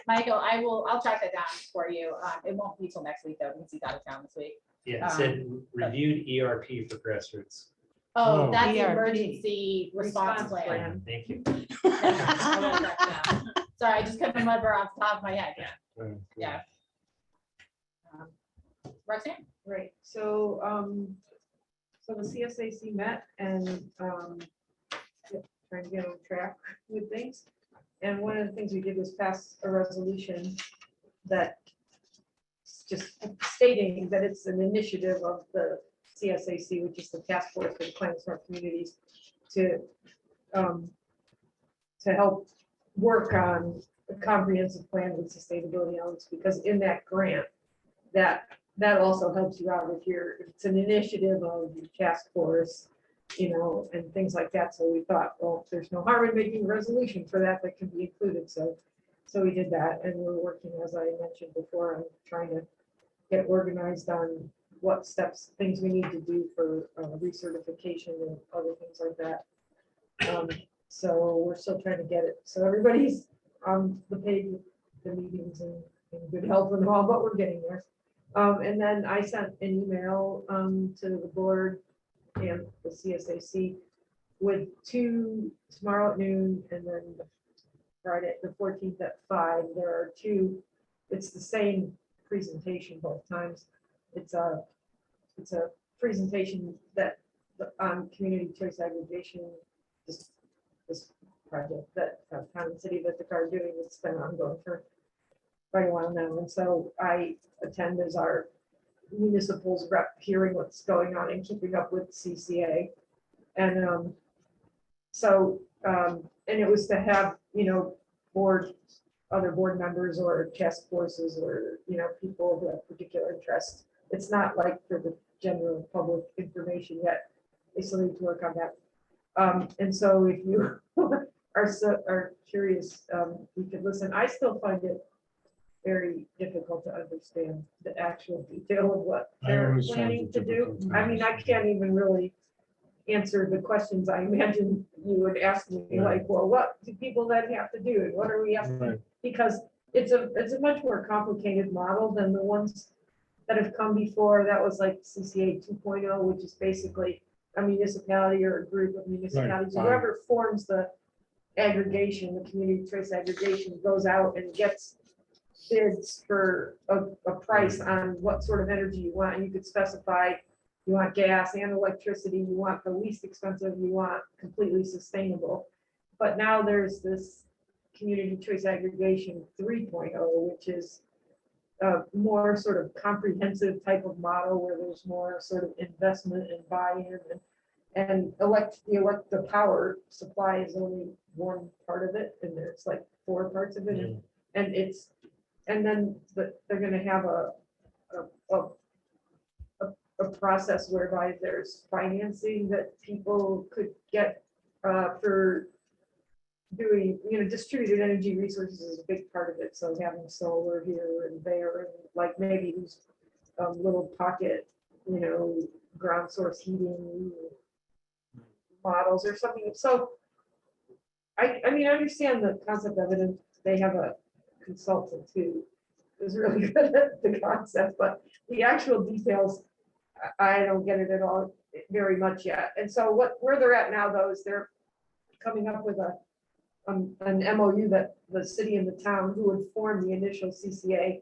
Michael, I'll track that down for you. It won't be till next week though, because he's out of town this week. Yeah, it said reviewed ERP for grassroots. Oh, Oh. that's the ERP. emergency response Response plan. Thank you. I will track that down. Sorry, I just couldn't remember off the top of my head. Right. Yeah. Roxanne? Right, so, so the CSAC met and, trying to get on track with things. And one of the things we did was pass a resolution that just stating that it's an initiative of the CSAC, which is the Task Force for the Climate Smart Communities, to help work on a comprehensive plan with sustainability elements, because in that grant, that that also helps you out if it's an initiative of your task force, and things like that. So we thought, well, there's no harm in making a resolution for that can be included. So we did that, and we're working, as I mentioned before, on trying to get organized on what steps, things we need to do for recertification and other things like that. So we're still trying to get it. So everybody's on the page with the meetings and good health and all, but we're getting there. And then I sent an email to the board and the CSAC with 2 tomorrow at noon, and then Friday, the 14th at 5. There are 2. It's the same presentation both times. It's a presentation that on community choice aggregation, this project that town and city of Ithaca are doing. It's been ongoing for quite a while now, and so I attend as our municipals rep, hearing what's going on and keeping up with CCA, and and it was to have other board members or task forces or people who have particular interests. It's not like for the general public information yet. They still need to work on that. And so if you are curious, you could listen. I still find it very difficult to understand the actual detail of what I they're always found planning it to do. difficult to I mean, I can't even really answer the questions I imagine you would ask me, Right. like, well, what do people then have to do? And what are we asking? Right. Because it's a much more complicated model than the ones that have come before. That was like CCA 2.0, which is basically a municipality or a group of municipalities, Right. whoever forms the aggregation, the community choice aggregation, goes out and gets bids for a price on what sort of energy you want. And you could specify, you want gas and electricity, you want the least expensive, you want completely sustainable. But now there's this community choice aggregation 3.0, which is a more sort of comprehensive type of model where there's more sort of investment and buy-in, and the power supply is only one part of it, and there's like 4 parts of it, and then they're going to have a process whereby there's financing that people could get for doing, distributed energy resources is a big part of it. So having solar here and there, and like maybe these little pocket, ground source heating models or something. So I mean, I understand the concept of it, and they have a consultant who is really good at the concept, but the actual details, I don't get it at all very much yet. And so where they're at now, though, is they're coming up with an MOU that the city and the town who would form the initial CCA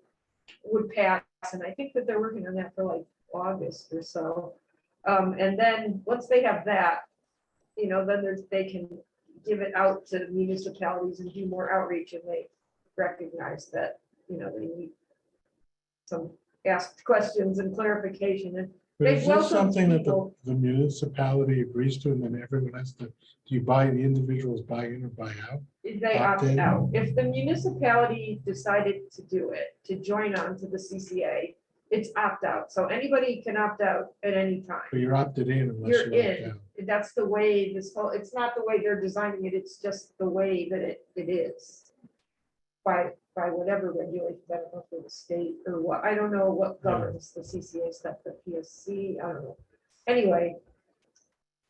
would pass. And I think that they're working on that for like August or so. And then once they have that, then they can give it out to municipalities and do more outreach, and they recognize that, they need some asked questions and clarification. And But they is this welcome something that people. the municipality agrees to, and then everyone has to, do you buy, the individuals buy in or buy out? They opt Opt-in? out. If the municipality decided to do it, to join on to the CCA, it's opt out. So anybody can opt out at any time. But you're opted in unless You're you opt in. out. That's the way it's not the way they're designing it. It's just the way that it is. By whatever regulation, I don't know if it's state or what, I don't know what governs the CCA stuff, the PSC, I don't know. Anyway,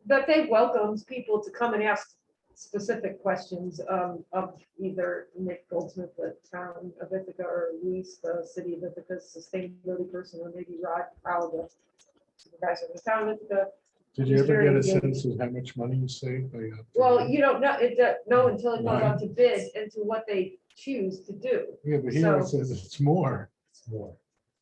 but they welcomed people to come and ask specific questions of either Nick Goldsmith, the town of Ithaca, or Luis, the city of Ithaca's sustainability person, or maybe Rod Powell, the supervisor of the town of Ithaca. Did you He's ever very get a engaged. sense of how much money you save by opting Well, in? you don't know, know until it goes Why? out to bid and to what they choose to do. Yeah, but here it So- says it's more. It's more.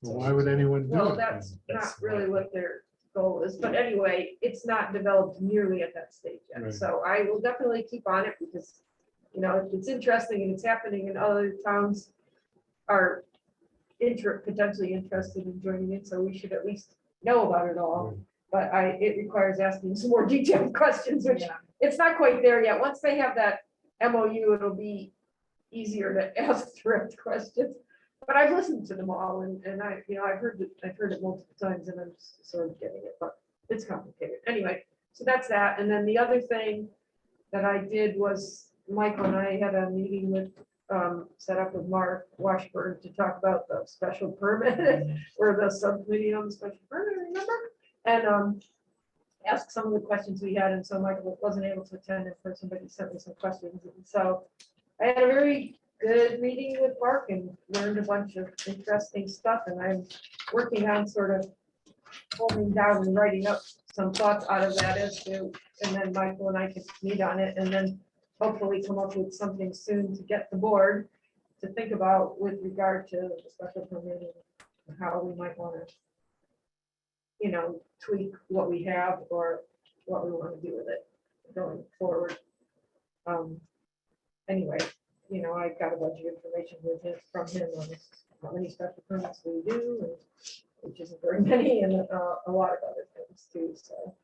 Well, why would anyone do Well, it? that's then? not really what their goal is, but anyway, it's not developed nearly at that stage yet. Right. So I will definitely keep on it because, it's interesting and it's happening, and other towns are potentially interested in joining in, so we should at least know about it all. Right. But it requires asking some more detailed questions, which it's not quite there yet. Once they have that MOU, it'll be easier to ask direct questions. But I've listened to them all and I, I've heard it multiple times and I'm sort of getting it, but it's complicated. Anyway, so that's that. And then the other thing that I did was Michael and I had a meeting with, set up with Mark Washburn to talk about the special permit or the subcommittee on the special permit, remember? And asked some of the questions we had. And so Michael wasn't able to attend in person, but he sent me some questions. And so I had a very good meeting with Mark and learned a bunch of interesting stuff. And I'm working on sort of holding down and writing up some thoughts out of that as to, and then Michael and I can meet on it and then hopefully come up with something soon to get the board to think about with regard to the special permit and how we might want to, tweak what we have or what we want to do with it going forward. Anyway, I got a bunch of information with him from him on how many special permits we do, and which isn't very many, and a lot of other things too. So,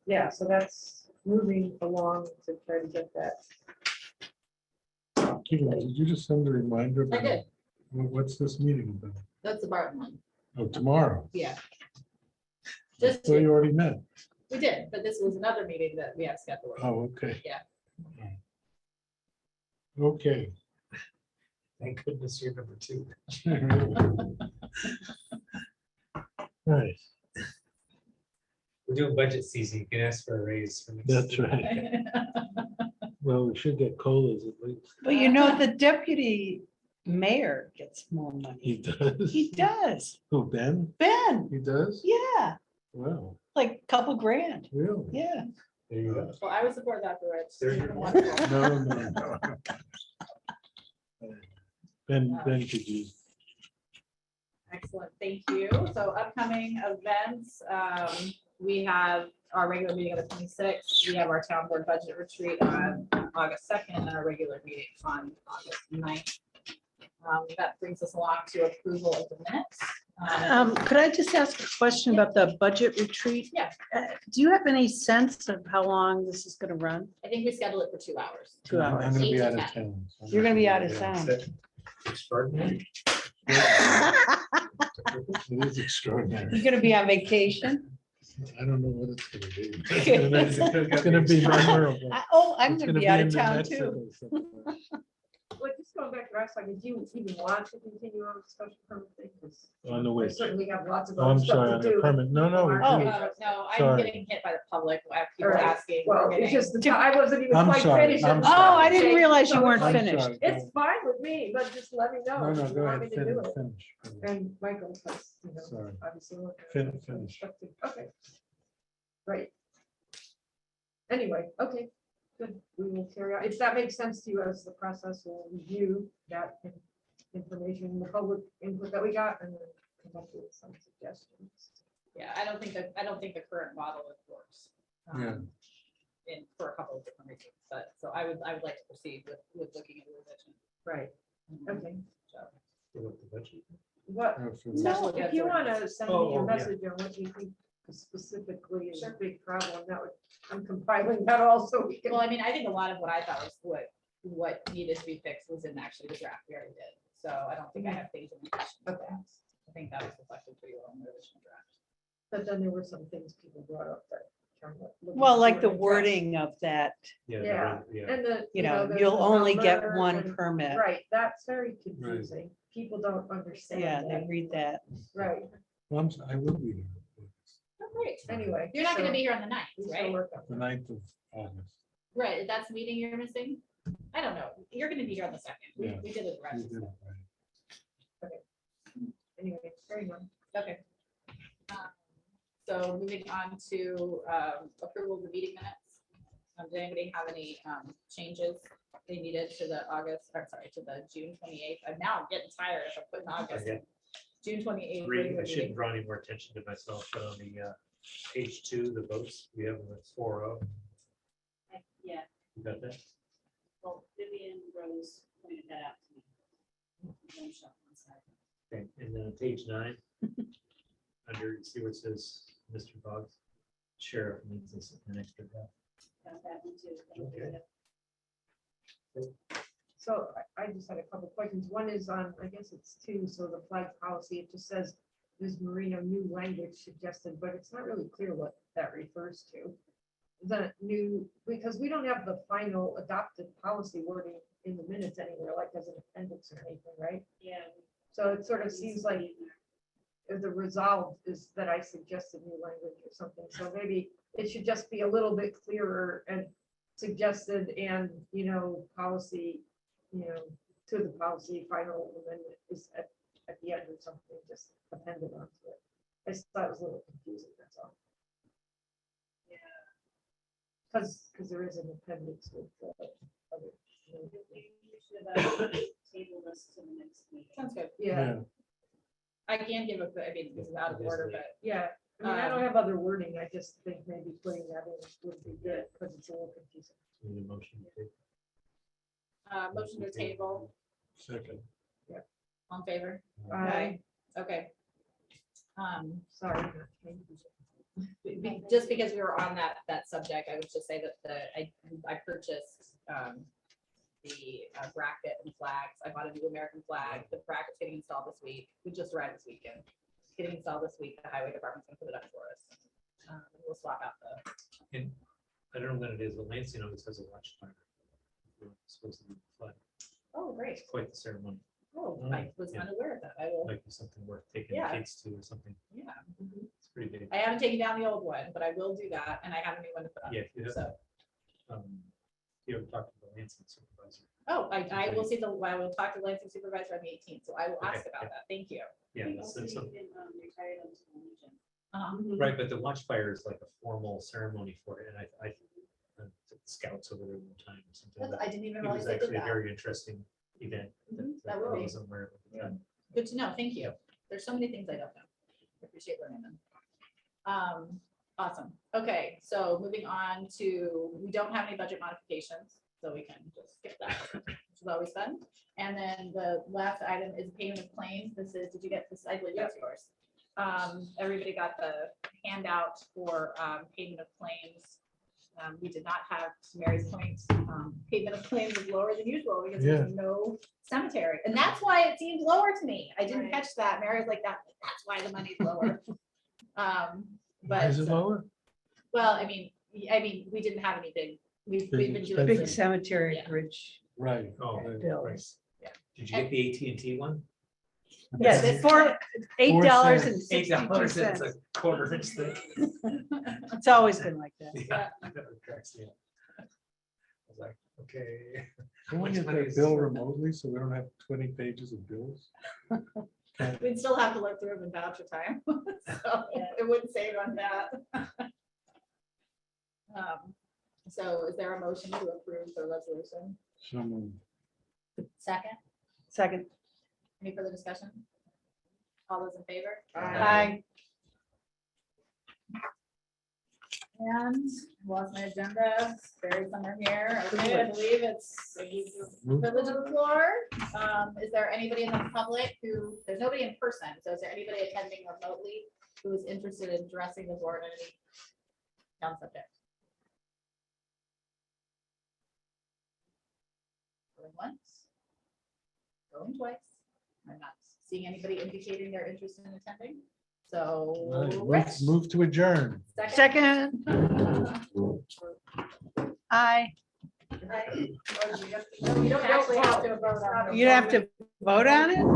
yeah, so that's moving along to try to get that. Keegan, did you just send a reminder? I about- did. What's this meeting about? That's the Barton one. Oh, tomorrow. Yeah. Just, So you already met. we did, but this was another meeting that we have scheduled. Oh, okay. Yeah. Okay. Thank goodness you're number 2. Right, We're doing budget season. You can ask for a raise. For next that's year. right. Well, we should get colas at least. But the deputy mayor gets more He money. does. He does. Who, Ben? Ben, He does? yeah, Wow, like a couple grand. really? Yeah. There you go. Well, I would support that for Rich. There's He's your- been wonderful. No. Ben could use. Excellent, thank you. So upcoming events, we have our regular meeting on the 26th. We have our town board budget retreat on August 2nd and our regular meeting on August 9th. That brings us along to approval of the minutes. Could I just ask a question about the budget retreat? Yeah. Do you have any sense of how long this is gonna run? I think we scheduled it for 2 hours. 2 I'm hours. gonna 8 be to out of 10. town. so I'm You're gonna be not out of be town. Extraordinary. It is extraordinary. You're gonna be on vacation? I don't know what it's gonna be. It's gonna be memorable. I'm It's gonna be out in of New town Mexico too. somewhere. Well, just going back to last time, do you even want to continue on the special permit thing? 'Cause On the we which? certainly have lots of Oh, I'm other sorry, stuff on to the do. permit. No, we Oh. do. No, I'm Sorry. getting hit by the public. I have people All right. asking. Well, we're it's getting- just, I wasn't even I'm quite sorry, finished. I'm at the sorry. Oh, I didn't stage, realize you so weren't I'm finished. sorry. It's fine with me, but just let me know. No, if go you want ahead, me to do it. finish. And Michael, because, Sorry. obviously. we're- Finish. Okay. Right. Anyway, okay, good. We will carry on. If that makes sense to you as the process, we'll review that information, the public input that we got, and then come up with some suggestions. Yeah, I don't think the current model works. Yeah. For a couple of different reasons, but so I would like to proceed with looking at the revision. Right, okay. So, With the budget. What, Oh, for- Special if you want to send me Oh, your yeah. message on what you think specifically is a big problem, that would, I'm compiling that also. We can. Well, I mean, I think a lot of what I thought was what needed to be fixed was in actually the draft we already did. So I don't think I have things in addition to that. I think that was reflected pretty well in the original draft. But then there were some things people brought up that. kind of looking Well, like the for address. wording of that, Yeah. Yeah, Yeah. and the. there's you'll the only get number one and- permit. Right, that's very confusing. People don't understand. Yeah, they that. read that. Right, Well, I will be here. Oh, great. anyway. You're not gonna so be here on the 9th, we shall right? work on The that. 9th of August. Right, that's the meeting you're missing? I don't know. You're gonna be here on the 2nd. Yeah. We did it the rest. We of did the it right. Anyway, very good. Okay. So moving on to approval of the meeting minutes. Did anybody have any changes they needed to the to the June 28th? I'm now getting tired of putting August. Yeah. June 28th. Reading, regular I shouldn't meeting. draw any more attention to myself, but on the page 2, the votes, we have them at 4-0. Yeah, You got that? well, Vivian Rose pointed that out to me. One shot, one side. Okay, and then on page 9, under, see where it says Mr. Boggs, sheriff needs an extra half. Got that one too. Thank you. Okay. So I I just had a couple questions. One is on, I guess it's two, so the flag policy, it just says Ms. Marino, new language suggested, but it's not really clear what that refers to. The new, because we don't have the final adopted policy wording in the minutes anywhere, like as an appendix or anything, right? Yeah. So it sort of seems like the resolve is that I suggested new language or something, so maybe it should just be a little bit clearer and suggested and, policy, to the policy final amendment is at the end or something, just appended onto it. I just thought it was a little confusing, that's all. Because there is an appendix with other. Table this to the next meeting. Sounds good. Yeah, I can give this is out of order, but yeah. I don't have other wording. I just think maybe putting that in would be good because it's a little confusing. Need a motion to take. motion to table, Second. on favor? Aye. Okay. Sorry. Just because we were on that subject, I would just say that I purchased the bracket and flags. I bought a new American flag. The bracket's getting installed this week. We just arrived this weekend. It's getting installed this week. The highway department's gonna put it up for us. We'll swap out the, And I don't know when it is, but Lansing always has a watchtower. It's supposed to be fun. oh, great. It's quite the ceremony. Oh, I was Yeah. unaware of that. I will, Might be something worth taking the Yeah. kids to or something. yeah. It's pretty big. I haven't taken down the old one, but I will do that, and I have a new one to put up. Yeah, if you have, So, you ever talked to the Lansing supervisor? oh, I will see I will talk to the Lansing supervisor on the 18th, so I will Okay, ask about yeah. that. Thank you. Yeah, We that's also something. even, retired them to the Legion. Right, but the watchfire is like a formal ceremony for it, and I took scouts over there one time or something. I didn't even It realize was they did actually a that. very interesting event. That will I be. wasn't aware of at the time. Good to know. Thank you. There's so many things I don't know. I appreciate learning them. Awesome. Okay, so moving on to, we don't have any budget modifications, so we can just skip that, which is always fun. And then the last item is payment of claims. This is, did you get this? I believe that's yours. Everybody got the handout for payment of claims. We did not have, to Mary's point, payment of claims is lower than usual because there's no cemetery. And that's why it seemed lower to me. I didn't Right. catch that. Mary was like, that's why the money's lower. Why But, is it lower? well, I mean, we didn't have any big, we've been doing. Big some- cemetery Yeah. bridge. Right. Oh, right. bills. Did you get the AT&T one? Yes, for $8.60. $8, it's a quarter inch thick. It's always been like that. Yeah. That cracks me up. I was like, okay. Can we Which get money that is- bill remotely so we don't have 20 pages of bills? We'd still have to look through them in voucher time, so it wouldn't save on that. So is there a motion to approve the resolution? Someone. Second, Second. any further discussion? All those in favor? Aye. And lost my agenda, it's buried somewhere here. Okay, I believe it's privilege of the floor. Is there anybody in the public who, there's nobody in person, so is there anybody attending remotely who is interested in addressing the board on any town subject? Going once, going twice. I'm not seeing anybody indicating their interest in attending. So, Rich, Move to adjourn. second. Aye. You don't actually have to vote on it. You have to vote on it?